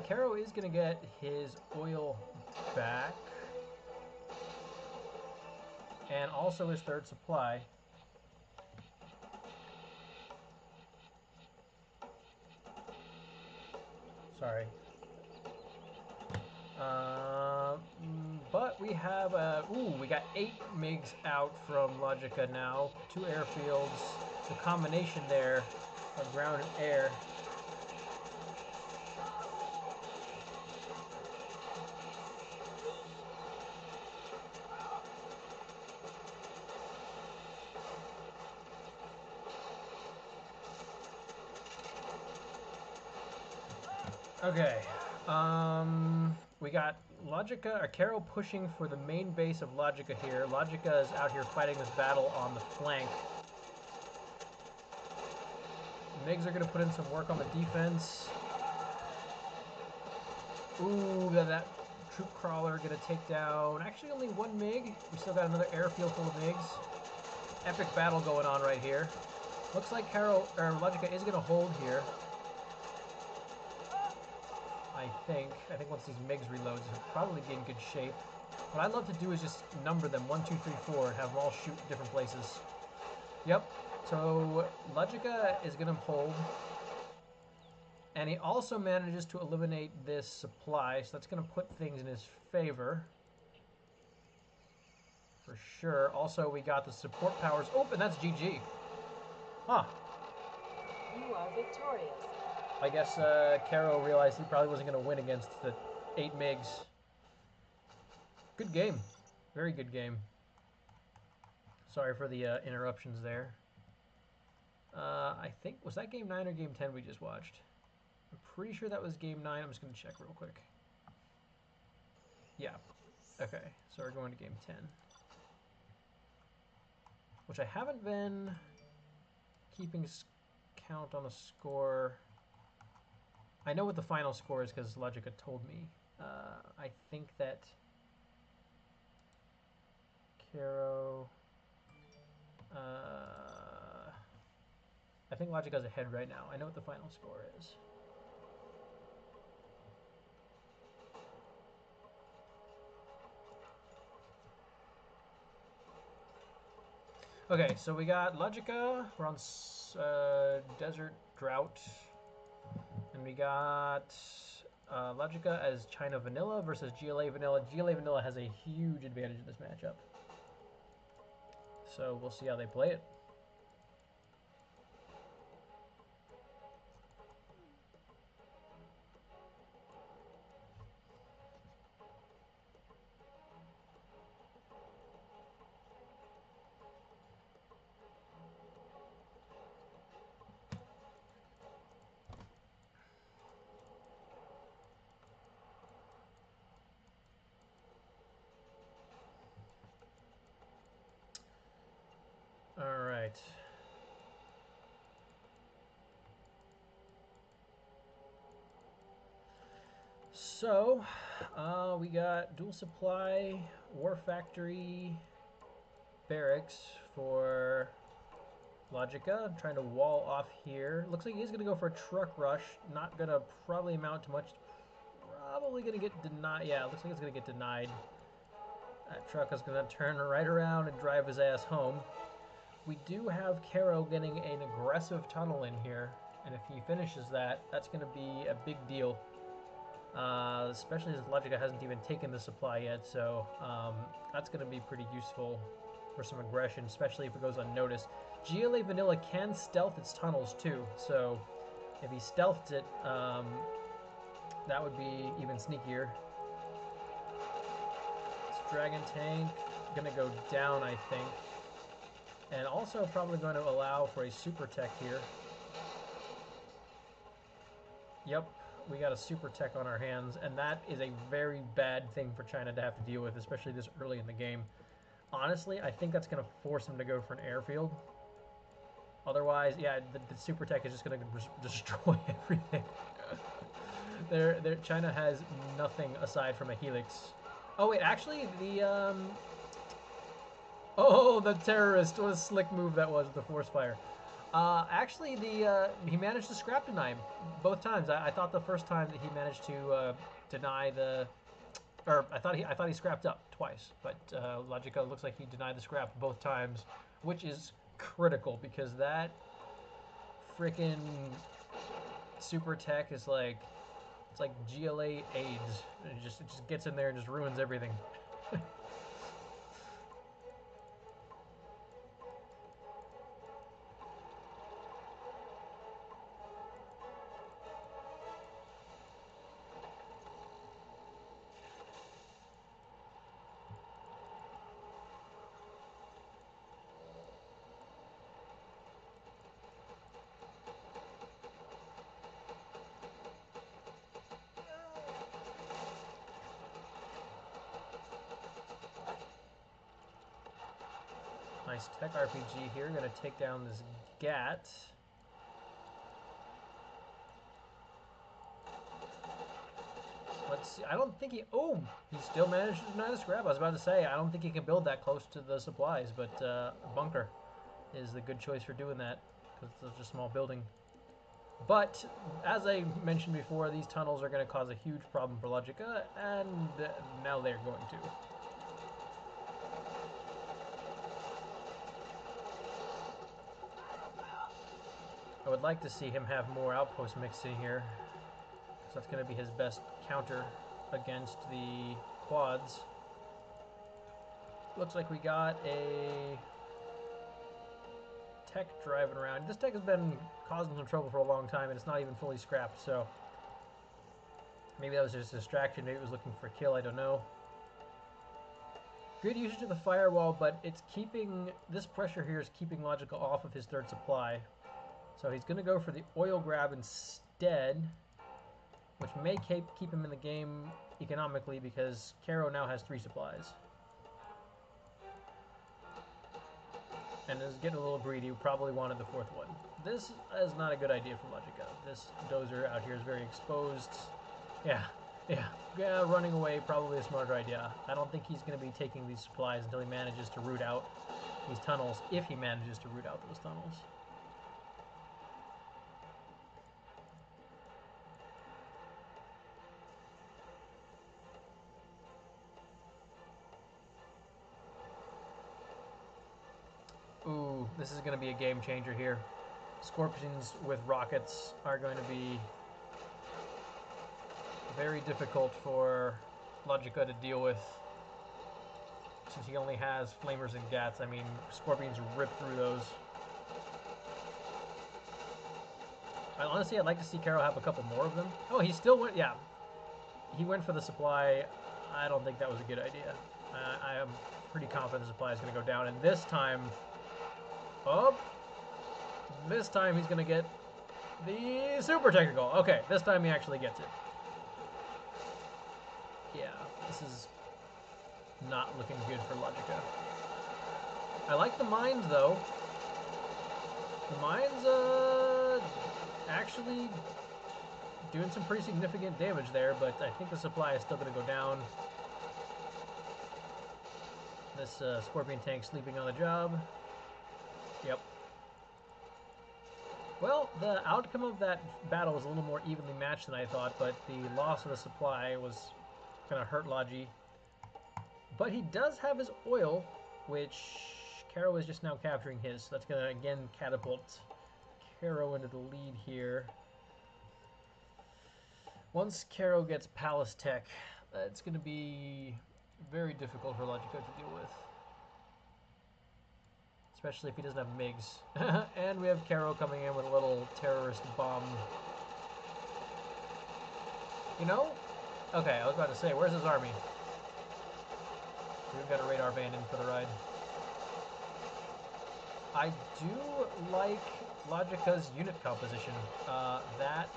Karro is going to get his oil back. And also his 3rd supply. Sorry. But we have we got 8 MiGs out from Logica now. 2 airfields. The combination there of ground and air. Okay, we got Logica, or Karro pushing for the main base of Logica here. Logica is out here fighting this battle on the flank. MiGs are going to put in some work on the defense. Ooh, that troop crawler going to take down, actually only 1 MiG. We still got another airfield full of MiGs. Epic battle going on right here. Looks like Logica is going to hold here. I think once these MiGs reloads, it'll probably be in good shape. What I'd love to do is just number them 1, 2, 3, 4 and have them all shoot different places. Yep. So Logica is going to hold. And he also manages to eliminate this supply, so that's going to put things in his favor. For sure. Also, we got the support powers. Oh, and that's GG. Huh. You are victorious. I guess Karro realized he probably wasn't going to win against the 8 MiGs. Good game. Very good game. Sorry for the interruptions there. I think, was that game 9 or game 10 we just watched? I'm pretty sure that was game 9. I'm just going to check real quick. Yeah. Okay, so we're going to game 10. Which I haven't been keeping count on a score. I know what the final score is because Logica told me. I think that Karro... I think Logica's ahead right now. I know what the final score is. Okay, so we got Logica. We're on Desert Drought. And we got Logica as China Vanilla versus GLA Vanilla. GLA Vanilla has a huge advantage in this matchup. So we'll see how they play it. All right. So, we got dual supply, war factory, barracks for Logica. I'm trying to wall off here. Looks like he's going to go for a truck rush. Not going to probably amount to much. Probably going to get denied. Yeah, looks like it's going to get denied. That truck is going to turn right around and drive his ass home. We do have Karro getting an aggressive tunnel in here. And if he finishes that, that's going to be a big deal. Especially as Logica hasn't even taken the supply yet, so that's going to be pretty useful for some aggression, especially if it goes unnoticed. GLA Vanilla can stealth its tunnels too, so if he stealths it, that would be even sneakier. This Dragon Tank going to go down, I think, and also probably going to allow for a super tech here. Yep. We got a super tech on our hands, and that is a very bad thing for China to have to deal with, especially this early in the game. Honestly, I think that's going to force them to go for an airfield. Otherwise, yeah, the super tech is just going to destroy everything. China has nothing aside from a helix. Oh wait, actually, oh, the terrorist! What a slick move that was with the force fire. Actually, he managed to scrap deny him both times. I thought the first time that he managed to deny the, or I thought he scrapped up twice, but Logica looks like he denied the scrap both times, which is critical because that freaking super tech is like, it's like GLA AIDS. It just gets in there and just ruins everything. Nice tech RPG here. Gonna take down this GAT. Let's see. I don't think he... Oh! He still managed to deny the scrap. I was about to say, I don't think he can build that close to the supplies, but bunker is the good choice for doing that because it's such a small building. But, as I mentioned before, these tunnels are going to cause a huge problem for Logica, and now they're going to. I would like to see him have more outpost mixing here, because that's going to be his best counter against the quads. Looks like we got a tech driving around. This tech has been causing some trouble for a long time, and it's not even fully scrapped, so maybe that was just a distraction. Maybe it was looking for a kill, I don't know. Good usage of the firewall, but it's keeping, this pressure here is keeping Logica off of his third supply. So he's going to go for the oil grab instead, which may keep him in the game economically because Karro now has 3 supplies. And is getting a little greedy, probably wanted the 4th one. This is not a good idea for Logica. This dozer out here is very exposed. Yeah, running away, probably a smarter idea. I don't think he's going to be taking these supplies until he manages to root out these tunnels, if he manages to root out those tunnels. Ooh, this is going to be a game changer here. Scorpions with rockets are going to be very difficult for Logica to deal with. Since he only has flamers and gats, I mean, Scorpions rip through those. Honestly, I'd like to see Karro have a couple more of them. Oh, he still went, yeah. He went for the supply. I don't think that was a good idea. I am pretty confident the supply is going to go down. And this time, this time he's going to get the super technical. Okay, this time he actually gets it. Yeah, this is not looking good for Logica. I like the mines, though. The mines, actually doing some pretty significant damage there, but I think the supply is still going to go down. This Scorpion tank sleeping on the job. Yep. Well, the outcome of that battle was a little more evenly matched than I thought, but the loss of the supply was going to hurt Logi. But he does have his oil, which Karro is just now capturing his. So that's going to, again, catapult Karro into the lead here. Once Karro gets Palace Tech, it's going to be very difficult for Logica to deal with. Especially if he doesn't have MiGs. And we have Karro coming in with a little terrorist bomb. You know? Okay, I was about to say, where's his army? We've got a radar band in for the ride. I do like Logica's unit composition. That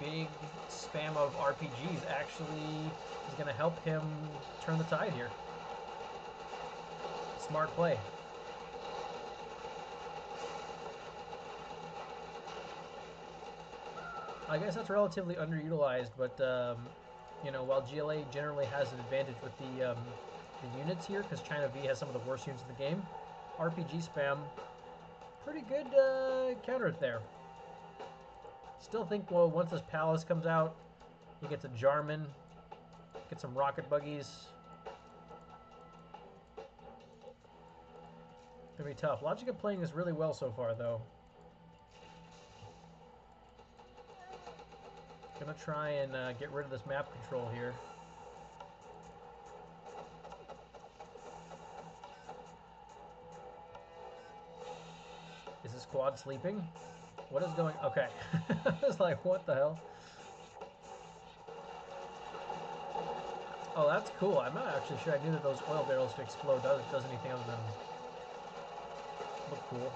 big spam of RPGs actually is going to help him turn the tide here. Smart play. I guess that's relatively underutilized, but you know, while GLA generally has an advantage with the units here, because China V has some of the worst units in the game, RPG spam, pretty good counter there. Still think, well, once this Palace comes out, he gets a Jarman, get some rocket buggies. Gonna be tough. Logica playing this really well so far, though. Gonna try and get rid of this map control here. Is this squad sleeping? What is going... Okay. I was like, what the hell? Oh, that's cool. I'm not actually sure I knew that those oil barrels could explode. That does anything other than look cool.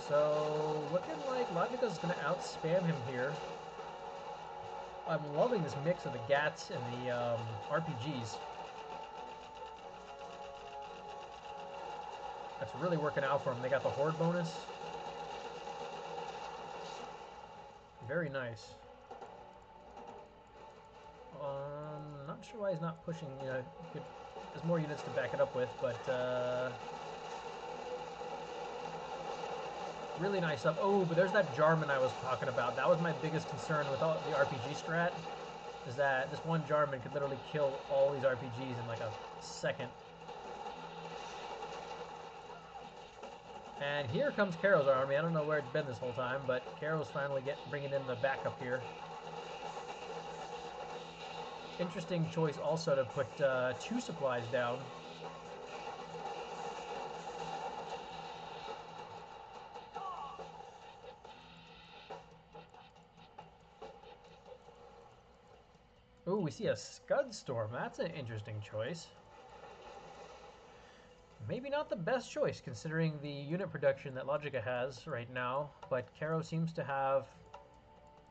So, looking like Logica's going to out-spam him here. I'm loving this mix of the GATs and the RPGs. That's really working out for him. They got the Horde bonus. Very nice. Not sure why he's not pushing. There's more units to back it up with, but really nice stuff. Oh, but there's that Jarman I was talking about. That was my biggest concern with all the RPG strat, is that this one Jarman could literally kill all these RPGs in like a second. And here comes Karro's army. I don't know where it's been this whole time, but Karro's finally bringing in the backup here. Interesting choice also to put 2 supplies down. Ooh, we see a Scud Storm. That's an interesting choice. Maybe not the best choice considering the unit production that Logica has right now, but Karro seems to have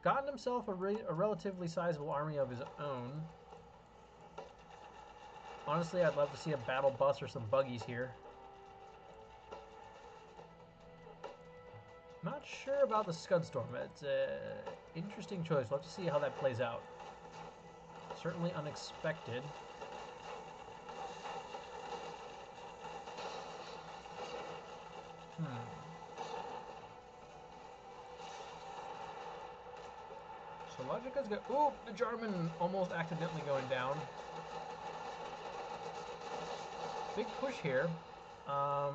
gotten himself a relatively sizable army of his own. Honestly, I'd love to see a battle bus or some buggies here. Not sure about the Scudstorm. It's an interesting choice. We'll have to see how that plays out. Certainly unexpected. So Logica's got... Ooh, the Jarman almost accidentally going down. Big push here. I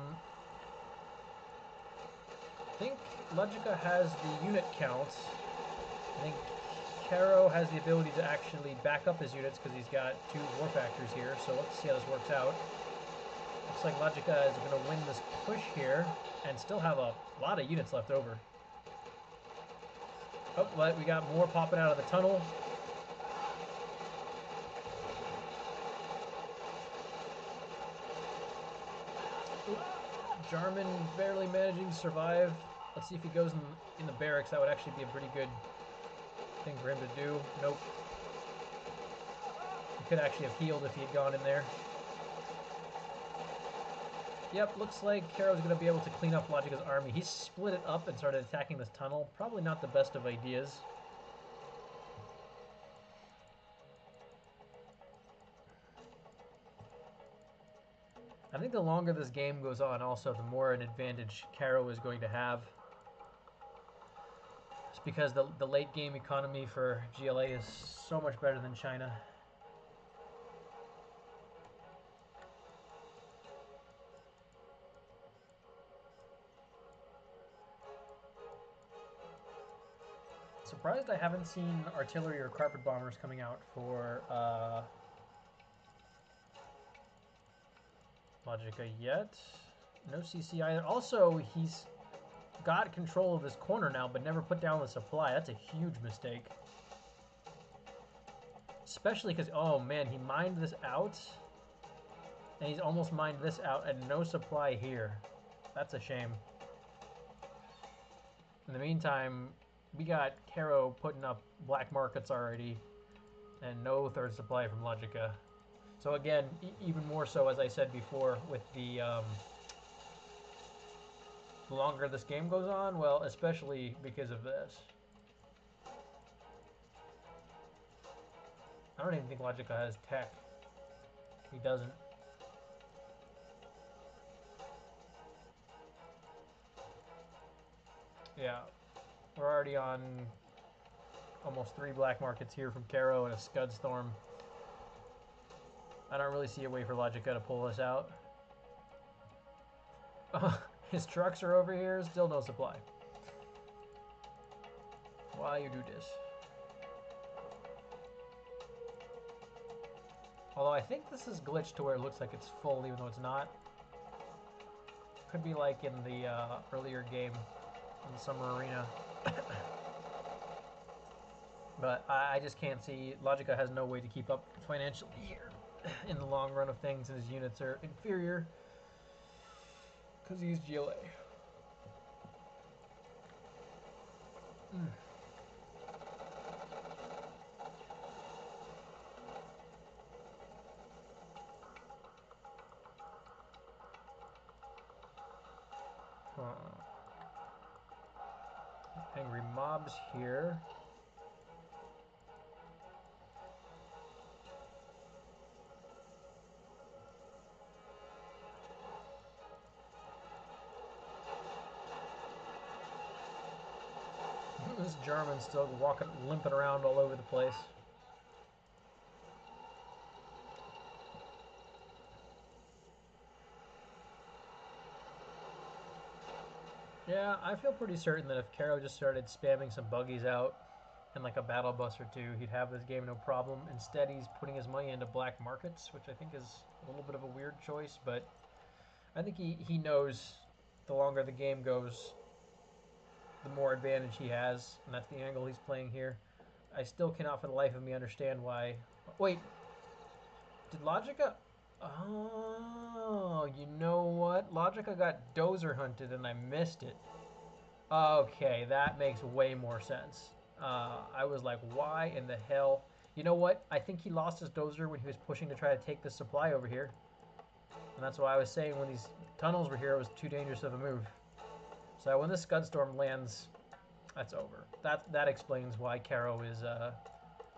think Logica has the unit count. I think Karro has the ability to actually back up his units because he's got 2 war factors here. So let's see how this works out. Looks like Logica is going to win this push here and still have a lot of units left over. Oh, but we got more popping out of the tunnel. Oop. Jarman barely managing to survive. Let's see if he goes in the barracks. That would actually be a pretty good thing for him to do. Nope. He could actually have healed if he had gone in there. Yep, looks like Karro's going to be able to clean up Logica's army. He split it up and started attacking this tunnel. Probably not the best of ideas. I think the longer this game goes on, also, the more an advantage Karro is going to have. It's because the late game economy for GLA is so much better than China. Surprised I haven't seen artillery or carpet bombers coming out for Logica yet. No CC either. Also, he's got control of this corner now, but never put down the supply. That's a huge mistake. Especially because, oh man, he mined this out. And he's almost mined this out and no supply here. That's a shame. In the meantime, we got Karro putting up black markets already. And no third supply from Logica. So again, even more so, as I said before, with the longer this game goes on, well, especially because of this. I don't even think Logica has tech. He doesn't. Yeah, we're already on almost 3 black markets here from Karro and a Scudstorm. I don't really see a way for Logica to pull this out. His trucks are over here, still no supply. Why you do this? Although I think this is glitched to where it looks like it's full even though it's not. Could be like in the earlier game in the Summer Arena. But I just can't see. Logica has no way to keep up financially here in the long run of things, and his units are inferior because he's GLA. Angry mobs here. This German's still walking, limping around all over the place. Yeah, I feel pretty certain that if Karro just started spamming some buggies out and like a battle bus or two, he'd have this game no problem. Instead, he's putting his money into black markets, which I think is a little bit of a weird choice, but I think he knows the longer the game goes, the more advantage he has, and that's the angle he's playing here. I still cannot for the life of me understand why... Wait, did Logica... Oh, you know what? Logica got dozer hunted and I missed it. Okay, that makes way more sense. I was like, why in the hell? You know what? I think he lost his dozer when he was pushing to try to take the supply over here. And that's why I was saying when these tunnels were here, it was too dangerous of a move. So when this Scud Storm lands, that's over. That explains why Karro is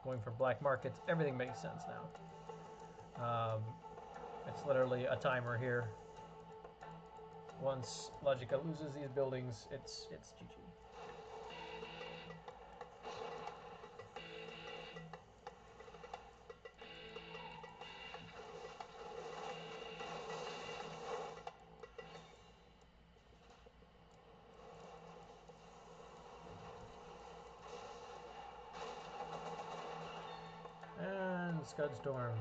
going for black markets. Everything makes sense now. It's literally a timer here. Once Logica loses these buildings, it's GG. And Scud Storm.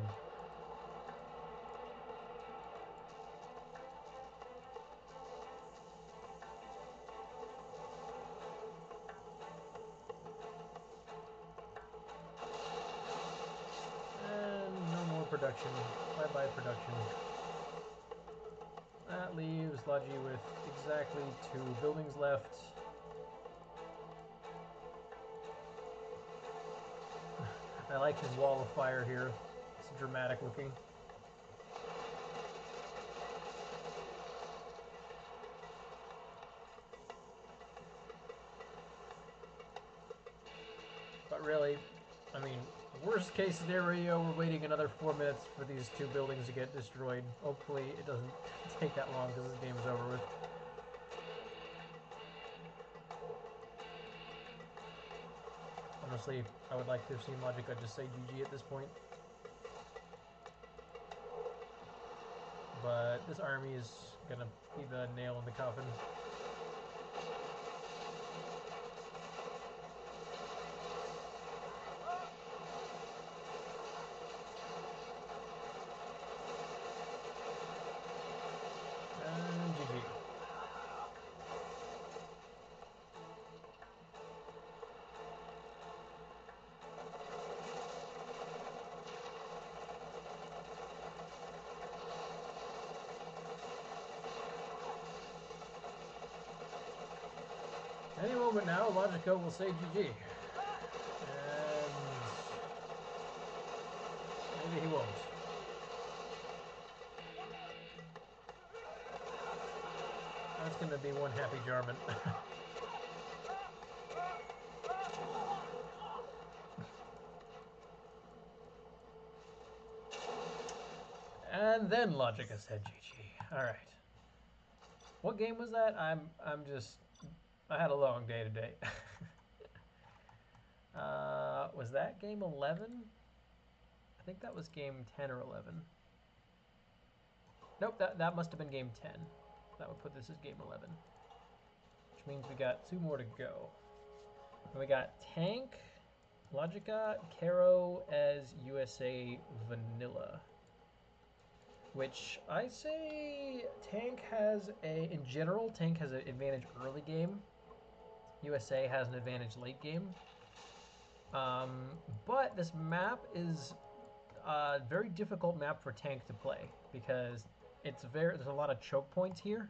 And no more production. Bye-bye production. That leaves Logi with exactly 2 buildings left. I like his wall of fire here. It's dramatic looking. But really, I mean, worst case scenario, we're waiting another 4 minutes for these 2 buildings to get destroyed. Hopefully it doesn't take that long because this game is over with. Honestly, I would like to have seen Logica just say GG at this point. But this army is gonna be the nail in the coffin. And GG. Any moment now, Logica will say GG. And maybe he won't. That's going to be one happy Jarman. And then Logica said GG. All right. What game was that? I had a long day today. Was that game 11? I think that was game 10 or 11. Nope, that must have been game 10. That would put this as game 11. Which means we got 2 more to go. And we got Tank, Logica, Karro as USA Vanilla. Which I say Tank has in general, Tank has an advantage early game. USA has an advantage late game. But this map is a very difficult map for Tank to play because there's a lot of choke points here.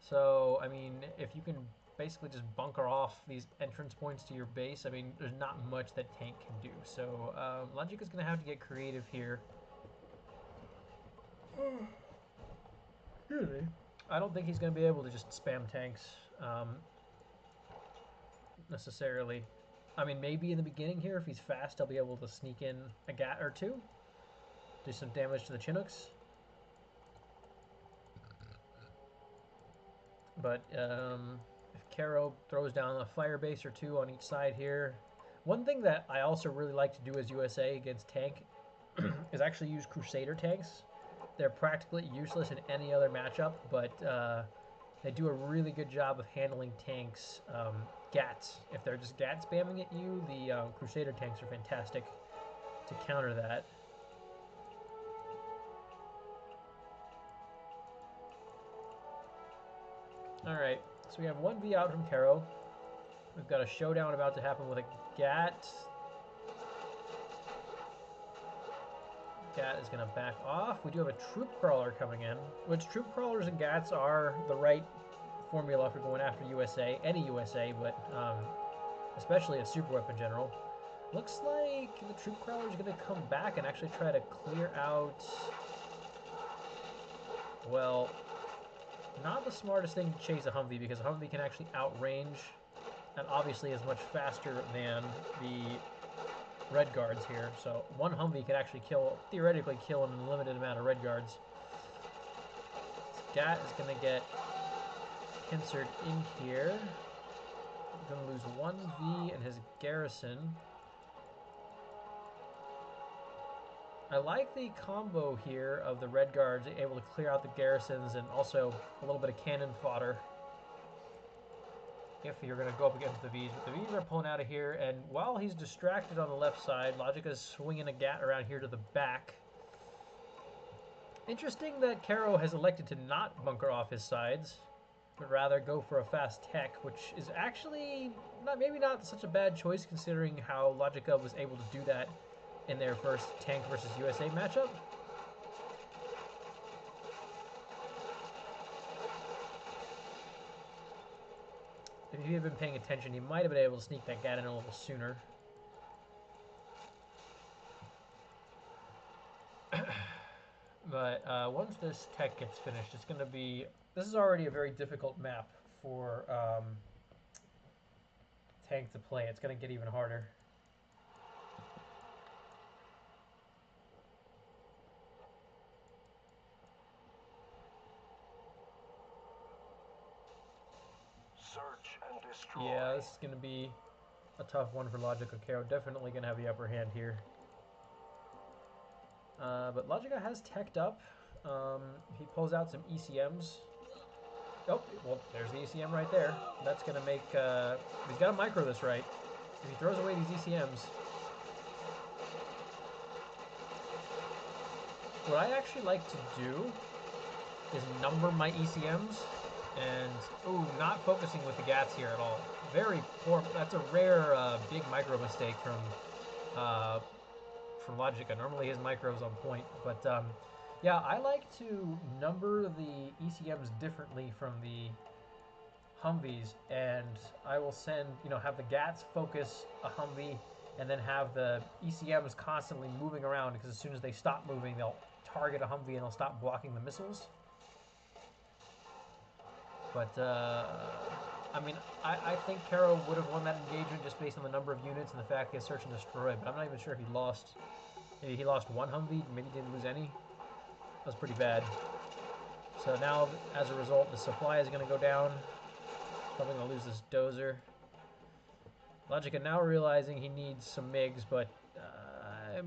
So, I mean, if you can basically just bunker off these entrance points to your base, I mean, there's not much that Tank can do. So, Logic is going to have to get creative here. Really? I don't think he's going to be able to just spam tanks necessarily. I mean, maybe in the beginning here, if he's fast, he'll be able to sneak in a gat or 2. Do some damage to the Chinooks. But if Karro throws down a fire base or 2 on each side here. One thing that I also really like to do as USA against tank is actually use Crusader tanks. They're practically useless in any other matchup, but they do a really good job of handling tanks' gats. If they're just gat spamming at you, the Crusader tanks are fantastic to counter that. Alright, so we have 1v out from Karro. We've got a showdown about to happen with a gat. Gat is going to back off. We do have a troop crawler coming in, which troop crawlers and Gats are the right formula for going after USA, any USA, but especially a super weapon general. Looks like the troop crawler is going to come back and actually try to clear out. Well, not the smartest thing to chase a Humvee because a Humvee can actually outrange and obviously is much faster than the Red Guards here. So one Humvee could actually theoretically kill an unlimited amount of Red Guards. Gat is going to get pincered in here. Going to lose 1V in his garrison. I like the combo here of the Red Guards able to clear out the garrisons and also a little bit of cannon fodder if you're going to go up against the Vs. But the Vs are pulling out of here, and while he's distracted on the left side, Logica is swinging a Gat around here to the back. Interesting that Karro has elected to not bunker off his sides, but rather go for a fast tech, which is actually maybe not such a bad choice considering how Logica was able to do that in their first Tank versus USA matchup. If he had been paying attention, he might have been able to sneak that Gat in a little sooner. But once this tech gets finished, it's going to be... This is already a very difficult map for Tank to play. It's going to get even harder. Search and destroy. Yeah, this is going to be a tough one for Logica. Karro definitely going to have the upper hand here. But Logica has teched up. He pulls out some ECMs. Oh, well, there's the ECM right there. That's going to make... he's got to micro this right. If he throws away these ECMs... What I actually like to do is number my ECMs and, not focusing with the Gats here at all. Very poor. That's a rare big micro mistake from Logica. Normally his micro is on point, but yeah, I like to number the ECMs differently from the Humvees, and I will have the Gats focus a Humvee and then have the ECMs constantly moving around because as soon as they stop moving, they'll target a Humvee and they'll stop blocking the missiles. But, I mean, I think Karro would have won that engagement just based on the number of units and the fact he has search and destroy, but I'm not even sure if he lost. Maybe he lost one Humvee, maybe he didn't lose any. That was pretty bad. So now, as a result, the supply is going to go down. Probably going to lose this dozer. Logica now realizing he needs some MiGs, but I'd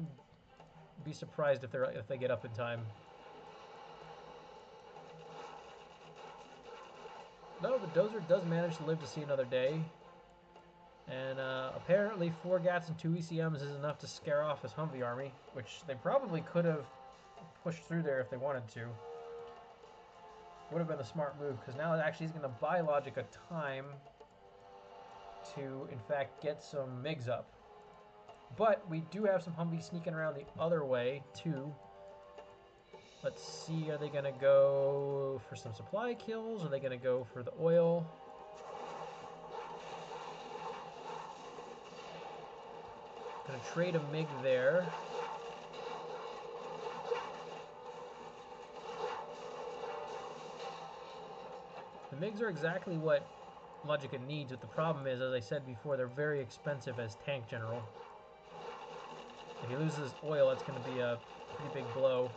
be surprised if they get up in time. No, the dozer does manage to live to see another day. And apparently 4 Gats and 2 ECMs is enough to scare off his Humvee army, which they probably could have pushed through there if they wanted to. Would have been a smart move, because now actually he's going to buy Logica time to, in fact, get some MiGs up. But we do have some Humvees sneaking around the other way, too. Let's see, are they going to go for some supply kills? Are they going to go for the oil? Going to trade a MiG there. The MiGs are exactly what Logica needs, but the problem is, as I said before, they're very expensive as tank general. If he loses oil, that's going to be a pretty big blow.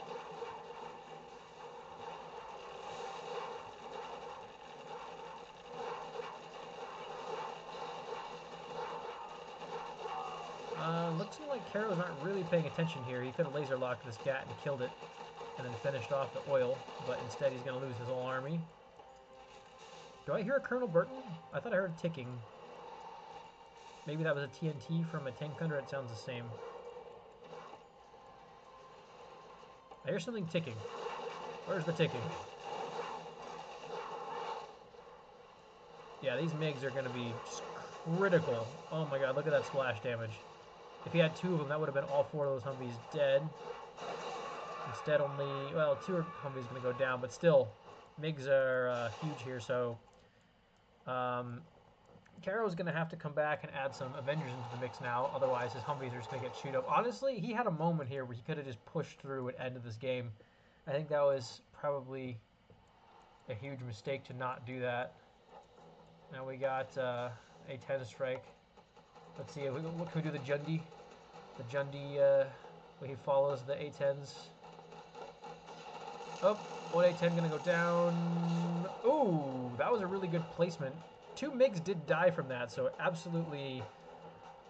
Looks like Karro's not really paying attention here. He could have laser locked this Gat and killed it, and then finished off the oil, but instead he's going to lose his whole army. Do I hear a Colonel Burton? I thought I heard ticking. Maybe that was a TNT from a tank gunner. It sounds the same. I hear something ticking. Where's the ticking? Yeah, these MiGs are going to be critical. Oh my god, look at that splash damage. If he had 2 of them, that would have been all 4 of those Humvees dead. Instead, only, well, 2 Humvees going to go down, but still, MiGs are huge here, so Karro's going to have to come back and add some Avengers into the mix now, otherwise his Humvees are just going to get chewed up. Honestly, he had a moment here where he could have just pushed through at end of this game. I think that was probably a huge mistake to not do that. Now we got a 10 strike. Let's see, what can we do? The Jundi. The Jundi, where he follows the A10s. Oh, one A10 going to go down. Ooh, that was a really good placement. 2 MiGs did die from that, so it absolutely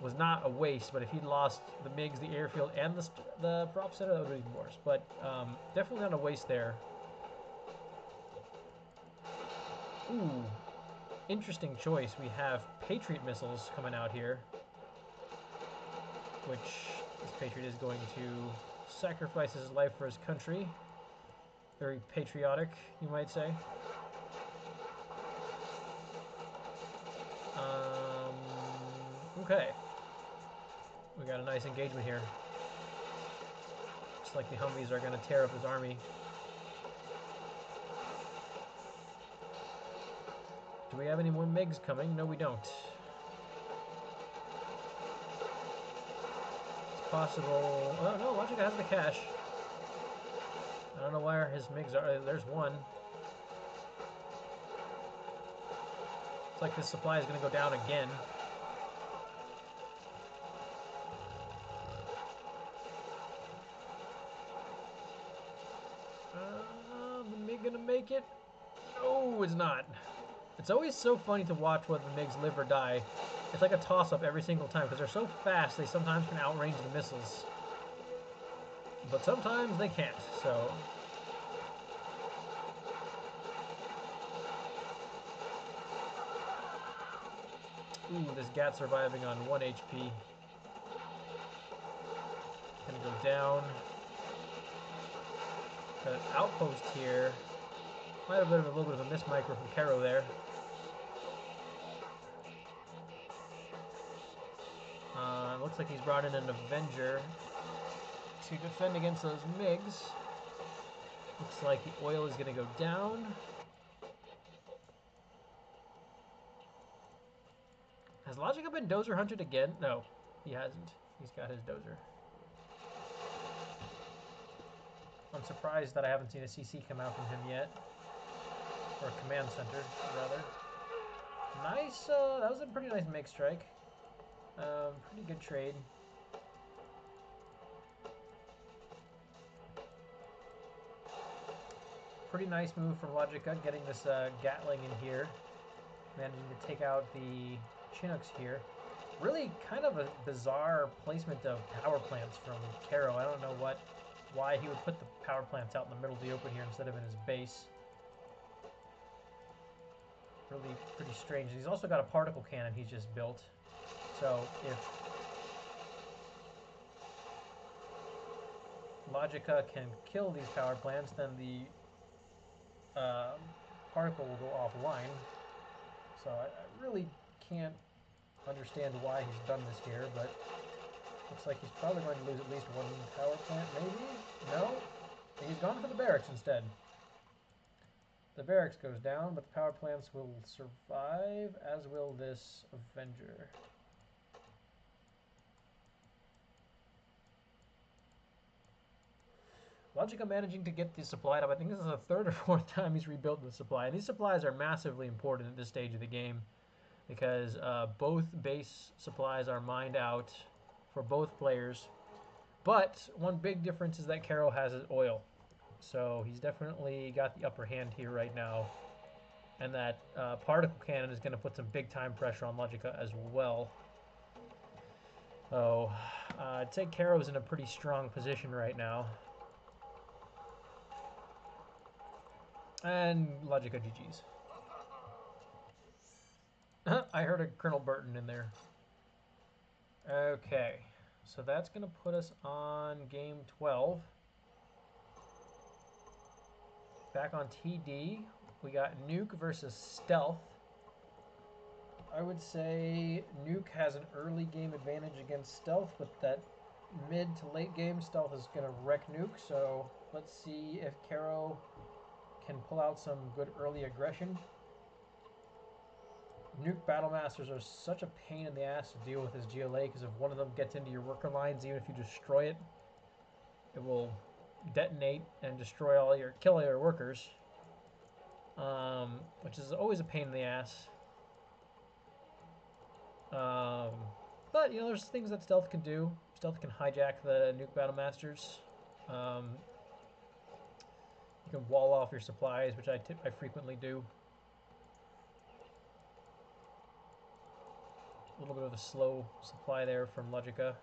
was not a waste. But if he'd lost the MiGs, the airfield, and the prop center, that would have been worse. But definitely not a waste there. Ooh, interesting choice. We have Patriot missiles coming out here, which this Patriot is going to sacrifice his life for his country. Very patriotic, you might say. Okay. We got a nice engagement here. Looks like the Humvees are going to tear up his army. Do we have any more MiGs coming? No, we don't. It's possible... Oh, no, Logica has the cash. I don't know where his MiGs are. There's one. It's like this supply is going to go down again. The MiG going to make it? No, it's not. It's always so funny to watch whether the MiGs live or die. It's like a toss-up every single time because they're so fast they sometimes can outrange the missiles. But sometimes they can't, so... Ooh, this GAT surviving on 1 HP. Gonna go down. Got an outpost here. Might have been a little bit of a miss micro from Karro there. Looks like he's brought in an Avenger to defend against those MiGs. Looks like the oil is going to go down. Has Logica been dozer hunted again? No, he hasn't. He's got his dozer. I'm surprised that I haven't seen a CC come out from him yet. Or a command center, rather. Nice, that was a pretty nice MiG strike. Pretty good trade. Pretty nice move from Logica, getting this Gatling in here. Managing to take out the Chinooks here. Really kind of a bizarre placement of power plants from Karro. I don't know why he would put the power plants out in the middle of the open here instead of in his base. Really pretty strange. He's also got a particle cannon he's just built. So if Logica can kill these power plants, then the particle will go offline. So I really can't understand why he's done this here, but looks like he's probably going to lose at least one power plant, maybe? No? He's gone for the barracks instead. The barracks goes down, but the power plants will survive, as will this Avenger. Logica managing to get the supply up. I think this is the 3rd or 4th time he's rebuilt the supply. And these supplies are massively important at this stage of the game because both base supplies are mined out for both players. But one big difference is that Karro has his oil. So he's definitely got the upper hand here right now. And that particle cannon is going to put some big time pressure on Logica as well. So I'd say Karro's in a pretty strong position right now. And Logica GG's. I heard a Colonel Burton in there. Okay, so that's going to put us on game 12. Back on TD, we got Nuke versus Stealth. I would say Nuke has an early game advantage against Stealth, but that mid to late game, Stealth is going to wreck Nuke, so let's see if Karro can pull out some good early aggression. Nuke Battle Masters are such a pain in the ass to deal with as GLA, because if one of them gets into your worker lines, even if you destroy it, it will detonate and destroy kill all your workers, which is always a pain in the ass. But, you know, there's things that Stealth can do. Stealth can hijack the Nuke Battle Masters. You can wall off your supplies, which I frequently do. A little bit of a slow supply there from Logica.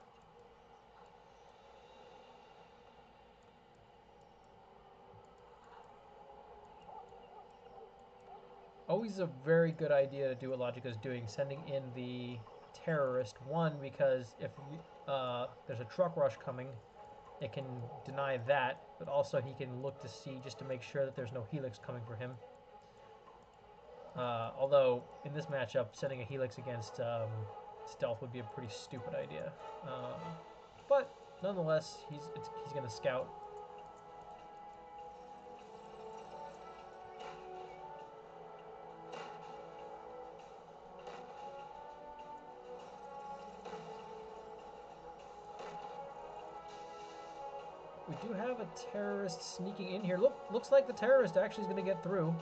Always a very good idea to do what Logica is doing, sending in the terrorist. One, because if there's a truck rush coming, it can deny that, but also he can look to see just to make sure that there's no helix coming for him. Although in this matchup, sending a helix against Stealth would be a pretty stupid idea. But nonetheless, he's going to scout. We do have a terrorist sneaking in here. Looks like the terrorist actually is going to get through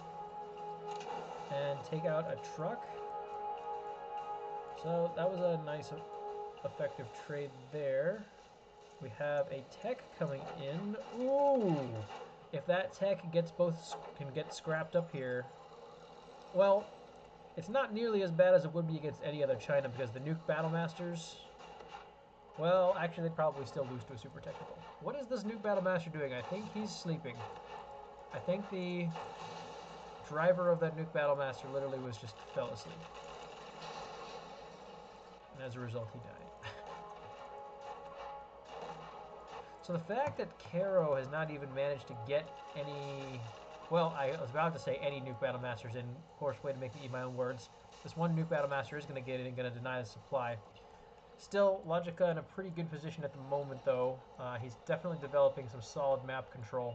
and take out a truck. So that was a nice, effective trade there. We have a tech coming in. Ooh! If that tech can get scrapped up here, well, it's not nearly as bad as it would be against any other China, because the Nuke Battle Masters, well, actually, they'd probably still lose to a Super Technical. What is this Nuke Battle Master doing? I think he's sleeping. I think the driver of that Nuke Battle Master literally just fell asleep. And as a result, he died. So the fact that Karro has not even managed to get any... Well, I was about to say any Nuke Battle Masters in. Of course, way to make me eat my own words. This one Nuke Battle Master is going to get it and going to deny the supply. Still, Logica in a pretty good position at the moment, though. He's definitely developing some solid map control,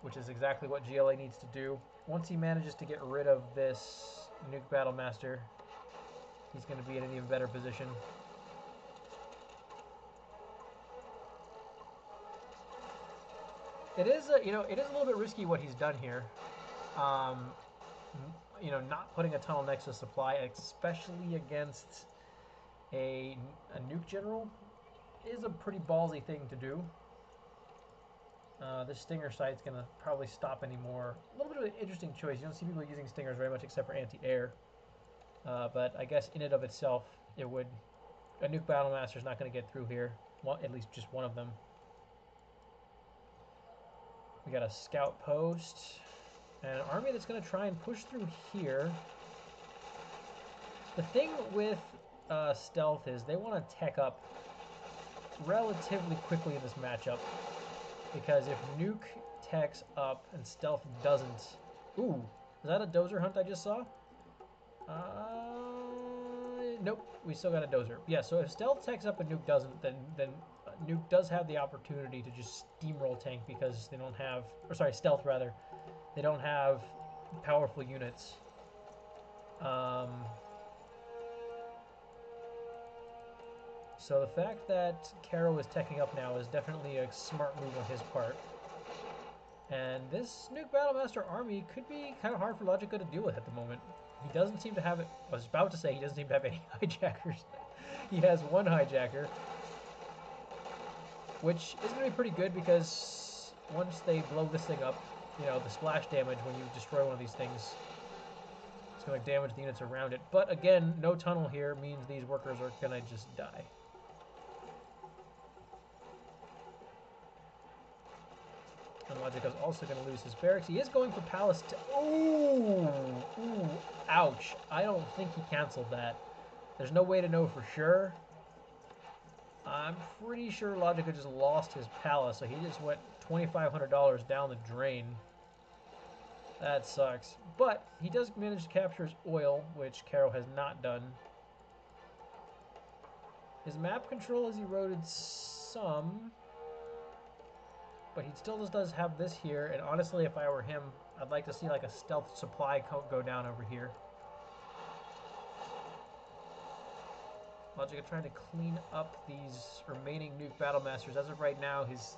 which is exactly what GLA needs to do. Once he manages to get rid of this Nuke Battle Master, he's going to be in an even better position. It is, it is a little bit risky what he's done here. Not putting a tunnel next to supply, especially against a nuke general, is a pretty ballsy thing to do. This Stinger site's going to probably stop anymore. A little bit of an interesting choice. You don't see people using Stingers very much except for anti-air. But I guess in and of itself, it would... A Nuke Battle Master is not going to get through here. Well, at least just one of them. We got a scout post. And an army that's going to try and push through here. The thing with Stealth is they want to tech up relatively quickly in this matchup. Because if Nuke techs up and Stealth doesn't... Ooh, is that a dozer hunt I just saw? Nope, we still got a dozer. Yeah, so if Stealth techs up and Nuke doesn't, then Nuke does have the opportunity to just steamroll tank, because they don't have... Or sorry, Stealth rather. They don't have powerful units. So the fact that Karro is teching up now is definitely a smart move on his part. And this Nuke Battlemaster army could be kind of hard for Logica to deal with at the moment. He doesn't seem to have it. I was about to say he doesn't seem to have any hijackers. He has one hijacker, which is going to be pretty good, because once they blow this thing up, the splash damage when you destroy one of these things, it's going to damage the units around it. But again, no tunnel here means these workers are going to just die. And Logica's also going to lose his barracks. He is going for Palace to... Ooh, ouch. I don't think he canceled that. There's no way to know for sure. I'm pretty sure Logica just lost his Palace, so he just went $2,500 down the drain. That sucks. But he does manage to capture his oil, which Karro has not done. His map control is eroded some, but he still just does have this here. And honestly, if I were him, I'd like to see like a stealth supply go down over here. Logica trying to clean up these remaining nuke battle masters. As of right now, his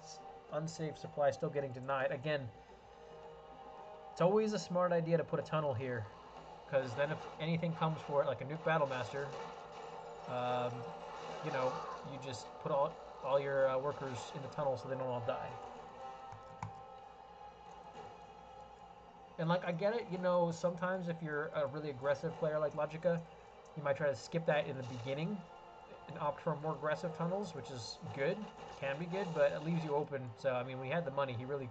unsafe supply is still getting denied. Again, it's always a smart idea to put a tunnel here, because then if anything comes for it, like a nuke battle master, you know, you just put all your workers in the tunnel so they don't all die. And like, I get it, you know, sometimes if you're a really aggressive player like Logica, you might try to skip that in the beginning and opt for more aggressive tunnels, which is good, can be good, but it leaves you open. So, I mean, when he had the money, he really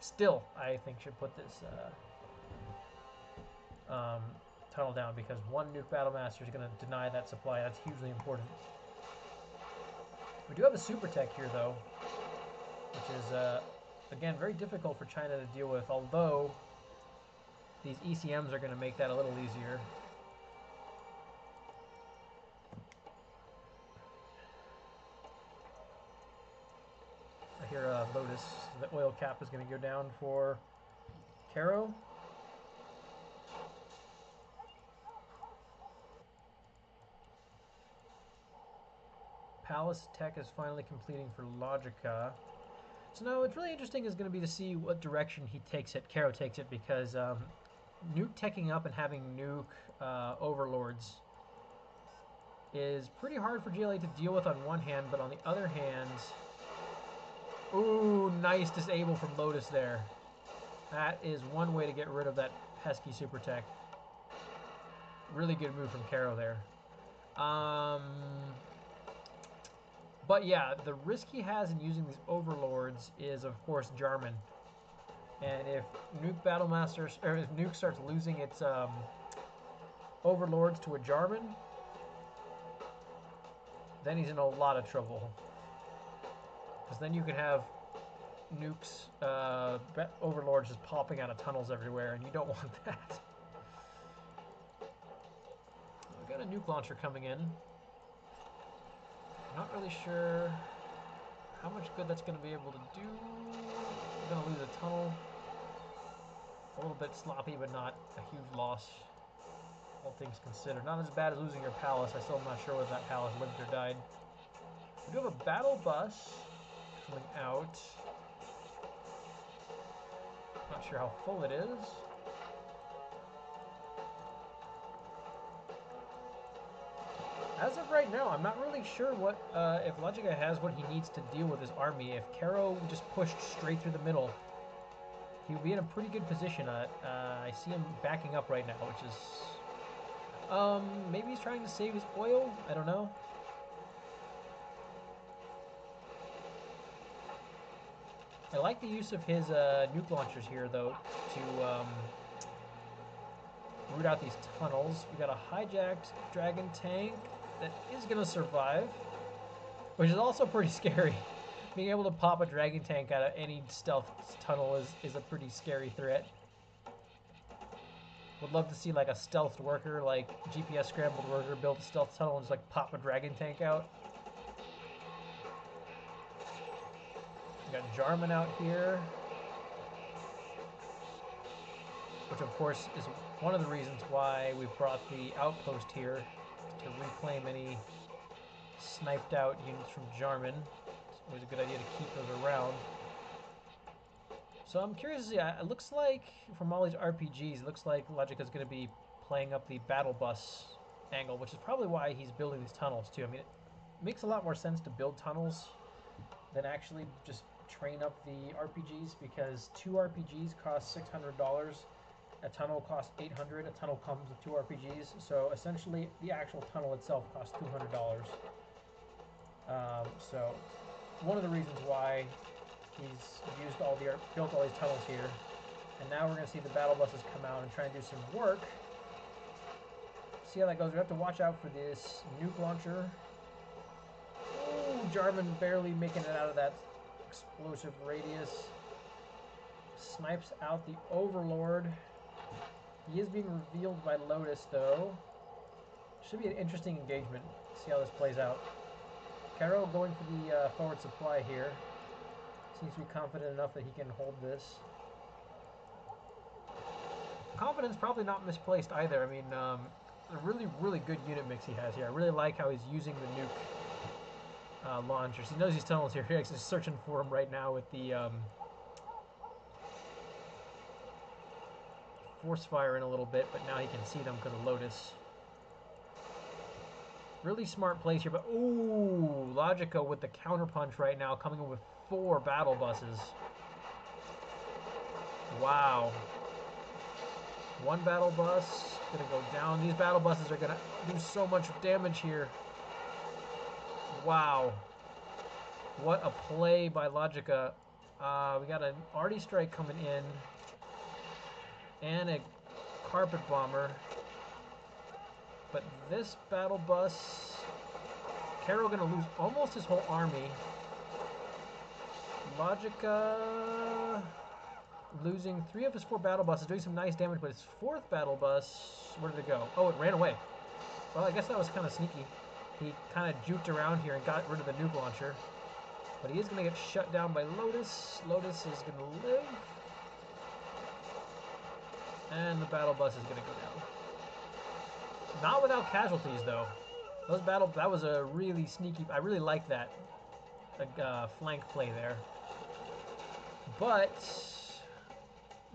still, I think, should put this tunnel down, because one nuke battle master is going to deny that supply. That's hugely important. We do have a super tech here, though, which is, again, very difficult for China to deal with, although these ECMs are going to make that a little easier. I hear Lotus. The oil cap is going to go down for Karro. Palace tech is finally completing for Logica. So now what's really interesting is going to be to see what direction Karro takes it, because nuke teching up and having nuke overlords is pretty hard for GLA to deal with on one hand, but on the other hand, ooh, nice disable from Lotus there. That is one way to get rid of that pesky super tech. Really good move from Karro there. But yeah, the risk he has in using these overlords is, of course, Jarman. And if Nuke Battlemaster, or if Nuke starts losing its overlords to a Jarman, then he's in a lot of trouble. Because then you could have Nuke's overlords just popping out of tunnels everywhere, and you don't want that. We got a nuke launcher coming in. Not really sure how much good that's going to be able to do. We're going to lose a tunnel. A little bit sloppy, but not a huge loss, all things considered. Not as bad as losing your palace. I still am not sure whether that palace lived or died. We do have a battle bus coming out. Not sure how full it is. As of right now, I'm not really sure what if Logica has what he needs to deal with his army. If Karro just pushed straight through the middle, he would be in a pretty good position. I see him backing up right now, which is maybe he's trying to save his oil. I don't know. I like the use of his nuke launchers here, though, to root out these tunnels. We got a hijacked dragon tank that is going to survive, which is also pretty scary. Being able to pop a dragon tank out of any stealth tunnel is a pretty scary threat. Would love to see like a stealth worker, like GPS scrambled worker, build a stealth tunnel and just like pop a dragon tank out. We got Jarman out here, which of course is one of the reasons why we brought the outpost here, to reclaim any sniped out units from Jarman. It's always a good idea to keep those around. So I'm curious to see, it looks like from all these RPGs, it looks like Logica is going to be playing up the battle bus angle, which is probably why he's building these tunnels too. I mean, it makes a lot more sense to build tunnels than actually just train up the RPGs, because 2 RPGs cost $600. A tunnel costs $800. A tunnel comes with 2 RPGs, so essentially the actual tunnel itself costs $200. So one of the reasons why he's built all these tunnels here, and now we're going to see the battle buses come out and try and do some work. See how that goes. We have to watch out for this nuke launcher. Oh, Jarman barely making it out of that explosive radius. Snipes out the Overlord. He is being revealed by Lotus, though. Should be an interesting engagement. See how this plays out. Karro going for the forward supply here. Seems to be confident enough that he can hold this. Confidence probably not misplaced either. I mean, a really, really good unit mix he has here. I really like how he's using the nuke launchers. He knows these tunnels here. He's just searching for them right now with the force fire in a little bit, but now he can see them because of Lotus. Really smart plays here, but ooh, Logica with the counterpunch right now, coming in with 4 battle buses. Wow. 1 battle bus, gonna go down. These battle buses are gonna do so much damage here. Wow. What a play by Logica. We got an arty strike coming in. And a carpet bomber. But this battle bus, Karro gonna lose almost his whole army. Logica losing 3 of his 4 battle buses, doing some nice damage, but his 4th battle bus, where did it go? Oh, it ran away. Well, I guess that was kind of sneaky. He kind of juked around here and got rid of the nuke launcher. But he is going to get shut down by Lotus. Lotus is going to live. And the battle bus is going to go down. Not without casualties, though. That was a really sneaky... I really like that flank play there. But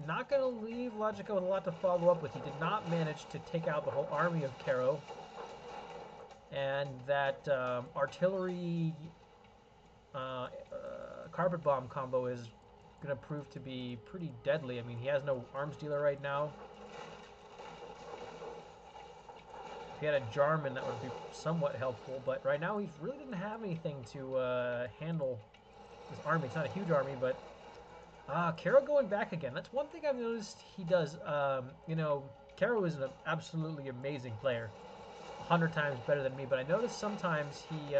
not going to leave Logica with a lot to follow up with. He did not manage to take out the whole army of Karro. And that artillery carpet bomb combo is going to prove to be pretty deadly. I mean, he has no arms dealer right now. If he had a Jarman, that would be somewhat helpful. But right now, he really didn't have anything to handle his army. It's not a huge army, but Karro going back again. That's one thing I've noticed he does. You know, Karro is an absolutely amazing player. 100 times better than me, but I notice sometimes he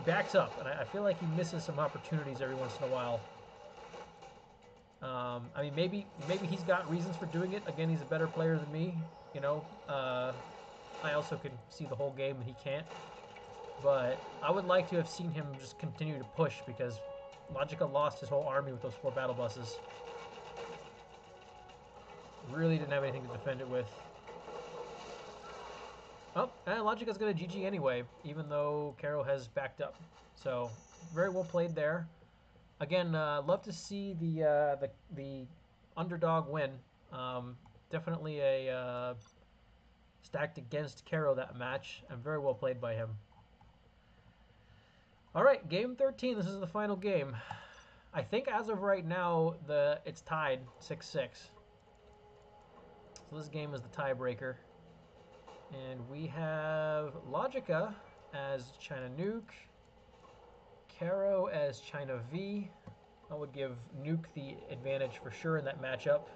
backs up, and I feel like he misses some opportunities every once in a while. I mean, maybe he's got reasons for doing it. Again, he's a better player than me. You know, I also can see the whole game, and he can't. But I would like to have seen him just continue to push, because Logica lost his whole army with those 4 battle buses. Really didn't have anything to defend it with. Oh, and Logica's going to GG anyway, even though Karro has backed up. So, very well played there. Again, love to see the underdog win. Definitely a stacked against Karro that match, and very well played by him. All right, game 13. This is the final game. I think as of right now, it's tied 6-6. So this game is the tiebreaker. And we have Logica as China Nuke, Karro as China V. I would give Nuke the advantage for sure in that matchup.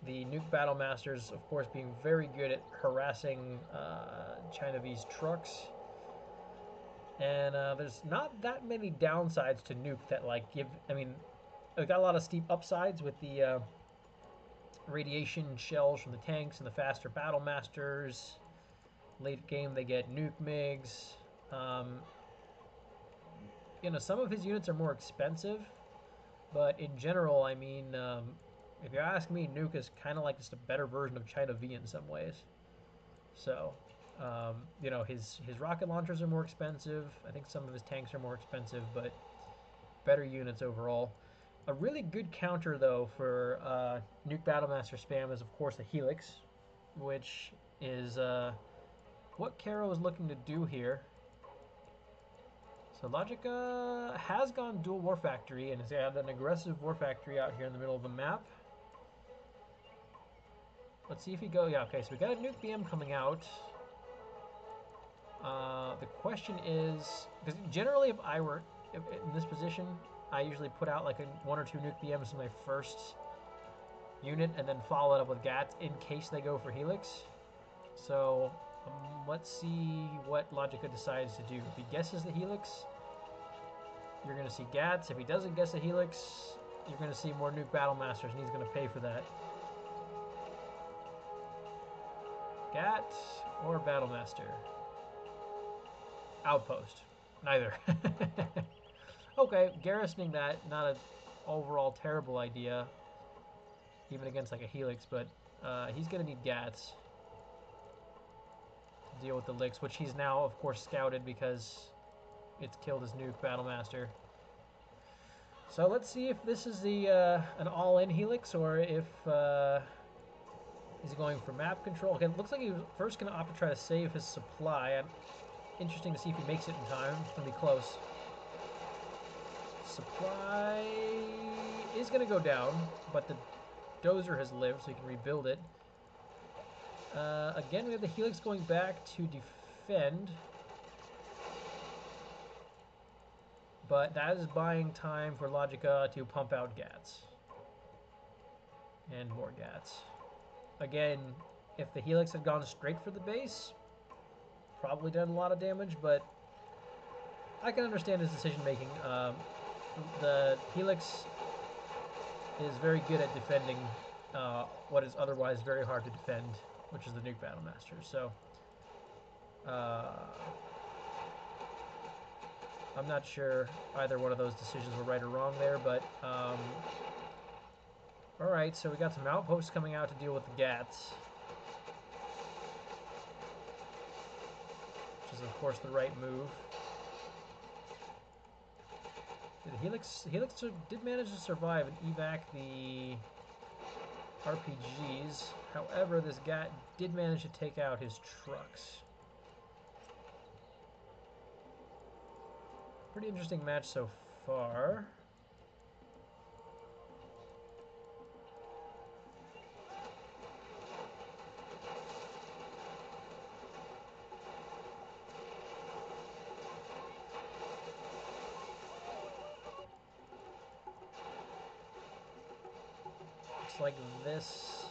The Nuke Battle Masters, of course, being very good at harassing China V's trucks. And there's not that many downsides to Nuke that, like, give... I mean, we've got a lot of steep upsides with the... radiation shells from the tanks and the faster battle masters. Late game they get nuke MiGs. You know, some of his units are more expensive, but in general, I mean, if you ask me, Nuke is kind of like just a better version of China V in some ways. So, you know, his rocket launchers are more expensive. I think some of his tanks are more expensive, but better units overall. A really good counter, though, for Nuke Battlemaster spam is, of course, the Helix, which is what Karro is looking to do here. So Logica has gone dual War Factory and has had an aggressive War Factory out here in the middle of the map. Let's see if he goes... Yeah, okay, so we got a Nuke BM coming out. The question is... Because generally, if I were in this position... I usually put out like 1 or 2 nuke BMs in my first unit and then follow it up with GATs in case they go for Helix. So let's see what Logica decides to do. If he guesses the Helix, you're going to see GATs. If he doesn't guess the Helix, you're going to see more Nuke Battle Masters, and he's going to pay for that. Gat or Battlemaster? Outpost. Neither. Okay, garrisoning that, not an overall terrible idea, even against like a Helix, but he's going to need Gats to deal with the Licks, which he's now, of course, scouted because it's killed his nuke Battlemaster. So let's see if this is the an all-in Helix or if he's going for map control. Okay, it looks like he was first going to opt to try to save his supply. Interesting to see if he makes it in time. It's going to be close. Supply is going to go down, but the dozer has lived, so he can rebuild it. Again, we have the Helix going back to defend. But that is buying time for Logica to pump out Gats. And more Gats. Again, if the Helix had gone straight for the base, probably done a lot of damage, but I can understand his decision making. The Helix is very good at defending what is otherwise very hard to defend, which is the Nuke Battlemaster. So, I'm not sure either one of those decisions were right or wrong there, but alright, so we got some outposts coming out to deal with the Gats, which is of course the right move. The Helix did manage to survive and evac the RPGs. However, this Gat did manage to take out his trucks. Pretty interesting match so far. Looks like this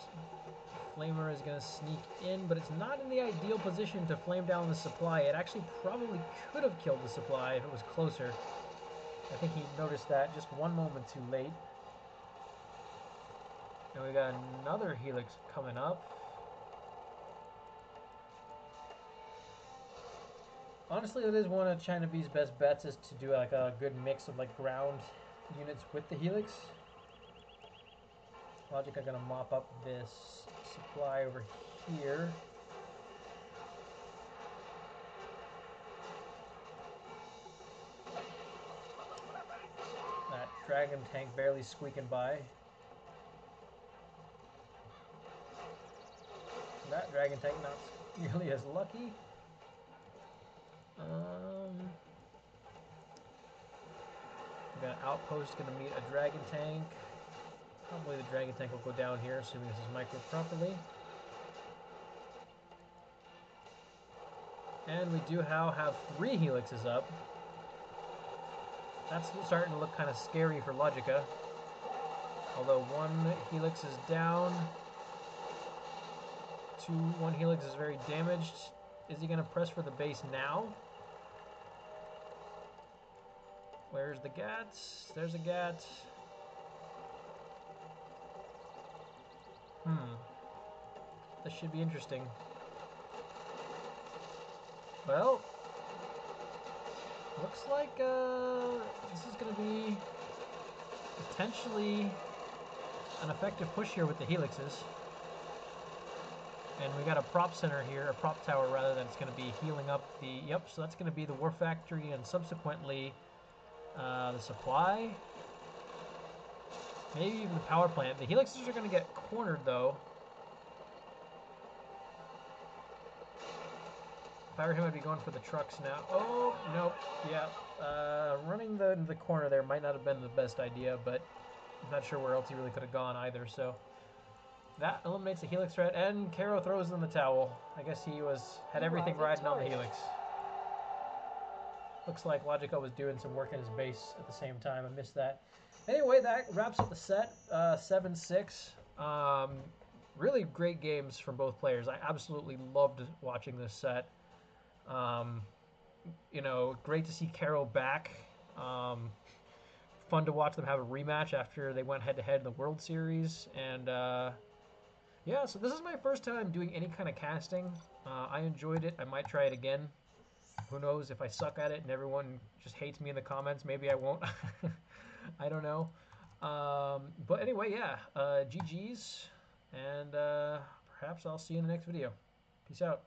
Flamer is going to sneak in, but it's not in the ideal position to flame down the supply. It actually probably could have killed the supply if it was closer. I think he noticed that just one moment too late. And we got another Helix coming up. Honestly, it is one of China B's best bets is to do like a good mix of like ground units with the Helix. Logica gonna mop up this supply over here. That dragon tank barely squeaking by. That dragon tank not nearly as lucky. We got an outpost gonna meet a dragon tank. Probably the dragon tank will go down here, assuming this is microed properly. And we do now have 3 Helixes up. That's starting to look kind of scary for Logica. Although one Helix is down. One Helix is very damaged. Is he going to press for the base now? Where's the Gats? There's a Gat. This should be interesting. Well, looks like this is going to be potentially an effective push here with the Helixes. And we got a prop center here, a prop tower rather, that's going to be healing up the... Yep, so that's going to be the war factory and subsequently the supply. Maybe even the power plant. The Helixes are going to get cornered though. If I were him, I'd be going for the trucks now. Oh, nope. Yeah. Running the corner there might not have been the best idea, but I'm not sure where else he really could have gone either, so... That eliminates the Helix threat, and Karro throws in the towel. I guess he had everything riding on the Helix. Looks like Logica was doing some work in his base at the same time. I missed that. Anyway, that wraps up the set. 7-6. Really great games from both players. I absolutely loved watching this set. You know, great to see Karro back. Fun to watch them have a rematch after they went head-to-head in the World Series. And Yeah, so this is my first time doing any kind of casting. I enjoyed it. I might try it again. Who knows if I suck at it and everyone just hates me in the comments, maybe I won't. I don't know. But anyway, yeah, GG's, and perhaps I'll see you in the next video. Peace out.